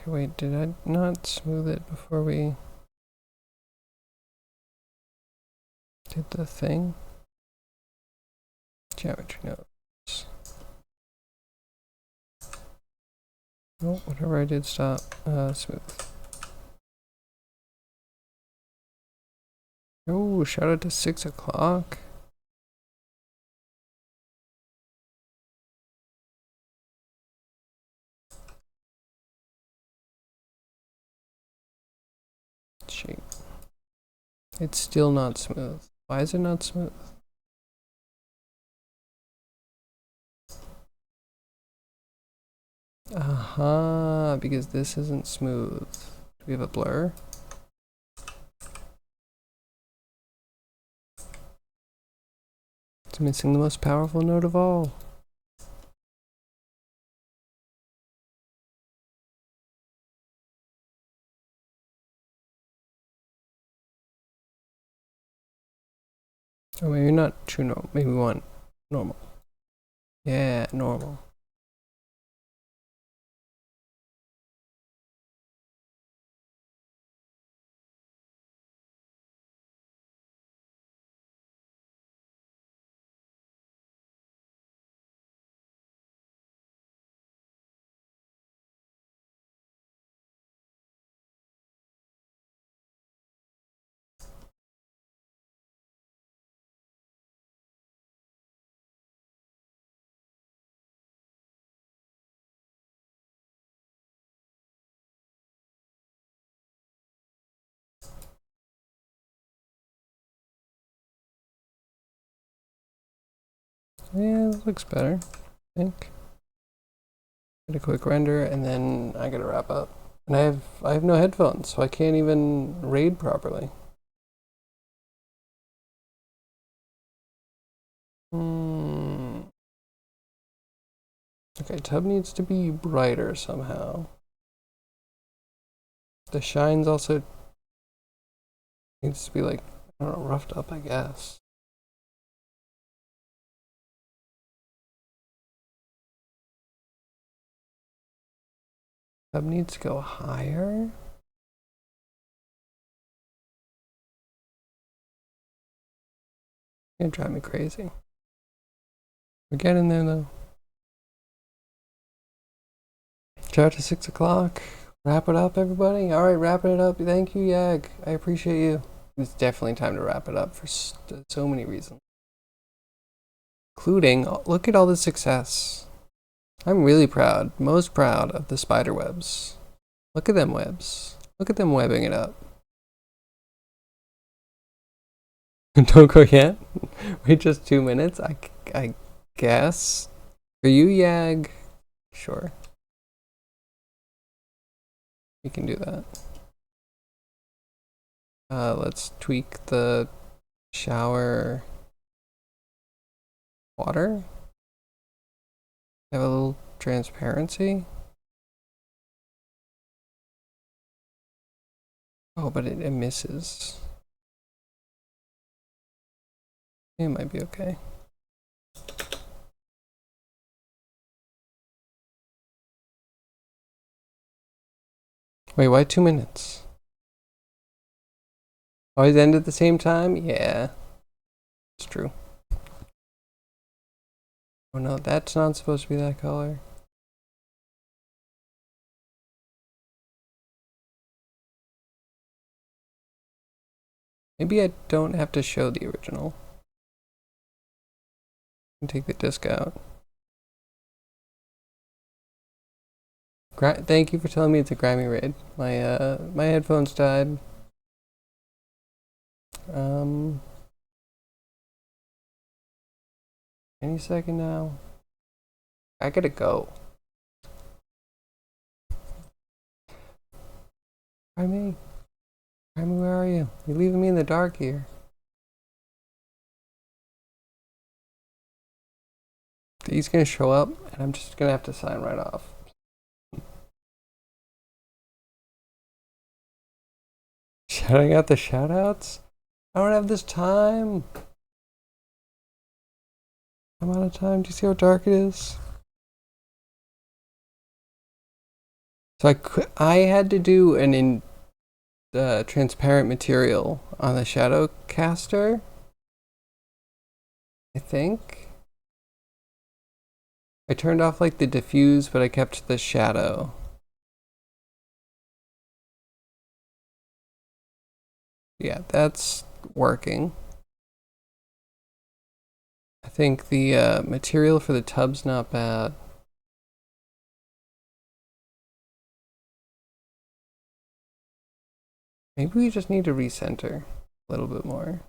Okay, wait, did I not smooth it before we did the thing? Geometry nodes. Oh, whatever I did, stop. Smooth. Oh, shout out to 6 o'clock. Shape. It's still not smooth. Why is it not smooth? Aha, because this isn't smooth. Do we have a blur? It's missing the most powerful node of all. Oh, maybe not true normal. Maybe we want normal. Yeah, normal. Yeah, this looks better, I think. Get a quick render and then I gotta wrap up. And I have no headphones, so I can't even raid properly. Okay, tub needs to be brighter somehow. The shines also needs to be like, I don't know, roughed up, I guess. Tub needs to go higher. It's gonna drive me crazy. We're getting there though. Shout out to 6 o'clock. Wrap it up, everybody. All right, wrapping it up. Thank you, Yag. I appreciate you. It's definitely time to wrap it up for so many reasons. Including, look at all the success. I'm really proud, most proud of the spider webs. Look at them webs. Look at them webbing it up. Don't go yet? Wait just 2 minutes? I guess. For you, Yag? Sure. We can do that. Let's tweak the shower water. Have a little transparency. Oh, but it misses. It might be okay. Wait, why 2 minutes? Always end at the same time? Yeah. It's true. Oh no, that's not supposed to be that color. Maybe I don't have to show the original. And take the disc out. Thank you for telling me it's a Grammy raid. My headphones died. Any second now. I gotta go. Grammy, where are you? You're leaving me in the dark here. He's gonna show up, and I'm just gonna have to sign right off. Shouting out the shoutouts? I don't have this time. I'm out of time. Do you see how dark it is? So I had to do an transparent material on the shadow caster, I think. I turned off like the diffuse, but I kept the shadow. Yeah, that's working. I think the material for the tub's not bad. Maybe we just need to recenter a little bit more.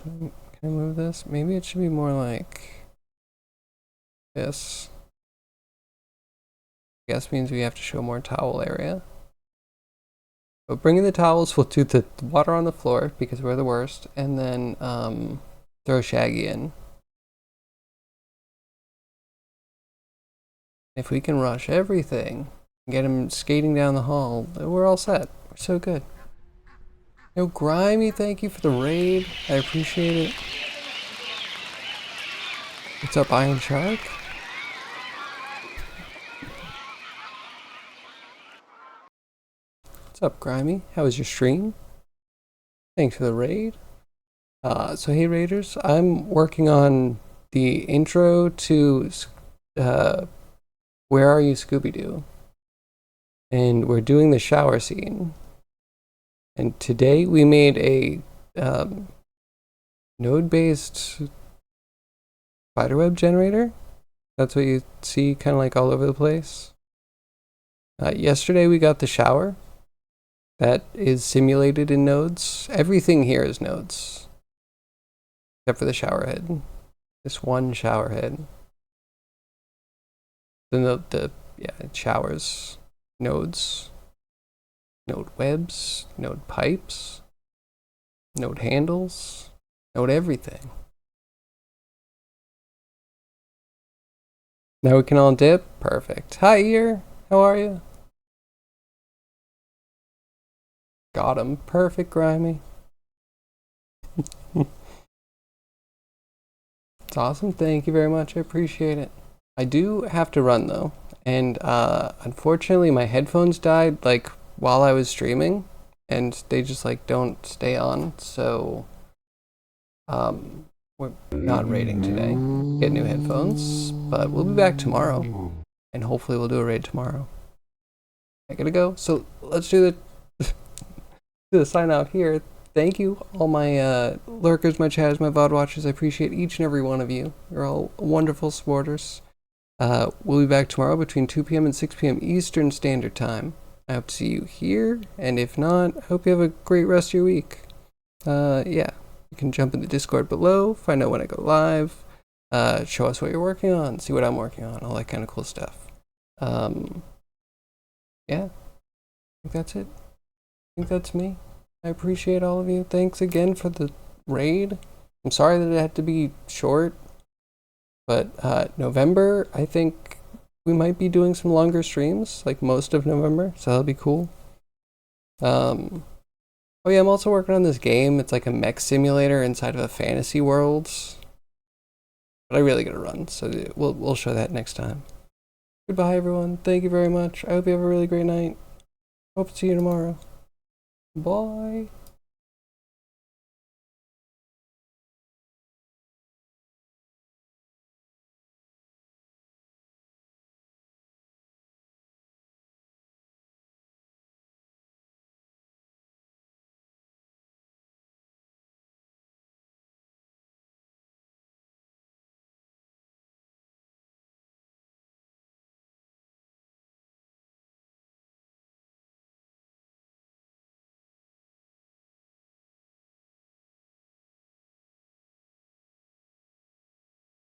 Can I move this? Maybe it should be more like this. I guess means we have to show more towel area. But bringing the towels, we'll do the water on the floor because we're the worst, and then throw Shaggy in. If we can rush everything, get him skating down the hall, we're all set. We're so good. Yo, Grimy, thank you for the raid. I appreciate it. What's up, Iron Shark? What's up, Grimy? How was your stream? Thanks for the raid. So hey raiders, I'm working on the intro to Where Are You, Scooby-Doo? And we're doing the shower scene. And today we made a node-based spiderweb generator. That's what you see kind of like all over the place. Yesterday we got the shower. That is simulated in nodes. Everything here is nodes. Except for the shower head. This one shower head. Then it showers. Nodes. Node webs. Node pipes. Node handles. Node everything. Now we can all dip. Perfect. Hi, Ear. How are you? Got him. Perfect, Grimy. It's awesome. Thank you very much. I appreciate it. I do have to run though. And unfortunately my headphones died like while I was streaming and they just like don't stay on. So we're not raiding today. Get new headphones, but we'll be back tomorrow and hopefully we'll do a raid tomorrow. I gotta go. So let's do the sign out here. Thank you, all my lurkers, my chatters, my VOD watchers. I appreciate each and every one of you. You're all wonderful supporters. We'll be back tomorrow between 2 p.m. and 6 p.m. Eastern Standard Time. I hope to see you here, and if not, I hope you have a great rest of your week. Yeah, you can jump in the Discord below, find out when I go live, show us what you're working on, see what I'm working on, all that kind of cool stuff. Yeah, I think that's it. I think that's me. I appreciate all of you. Thanks again for the raid. I'm sorry that it had to be short, but November, I think we might be doing some longer streams, like most of November, so that'll be cool. Oh yeah, I'm also working on this game. It's like a mech simulator inside of a fantasy world, but I really gotta run, so we'll show that next time. Goodbye, everyone. Thank you very much. I hope you have a really great night. Hope to see you tomorrow. Bye.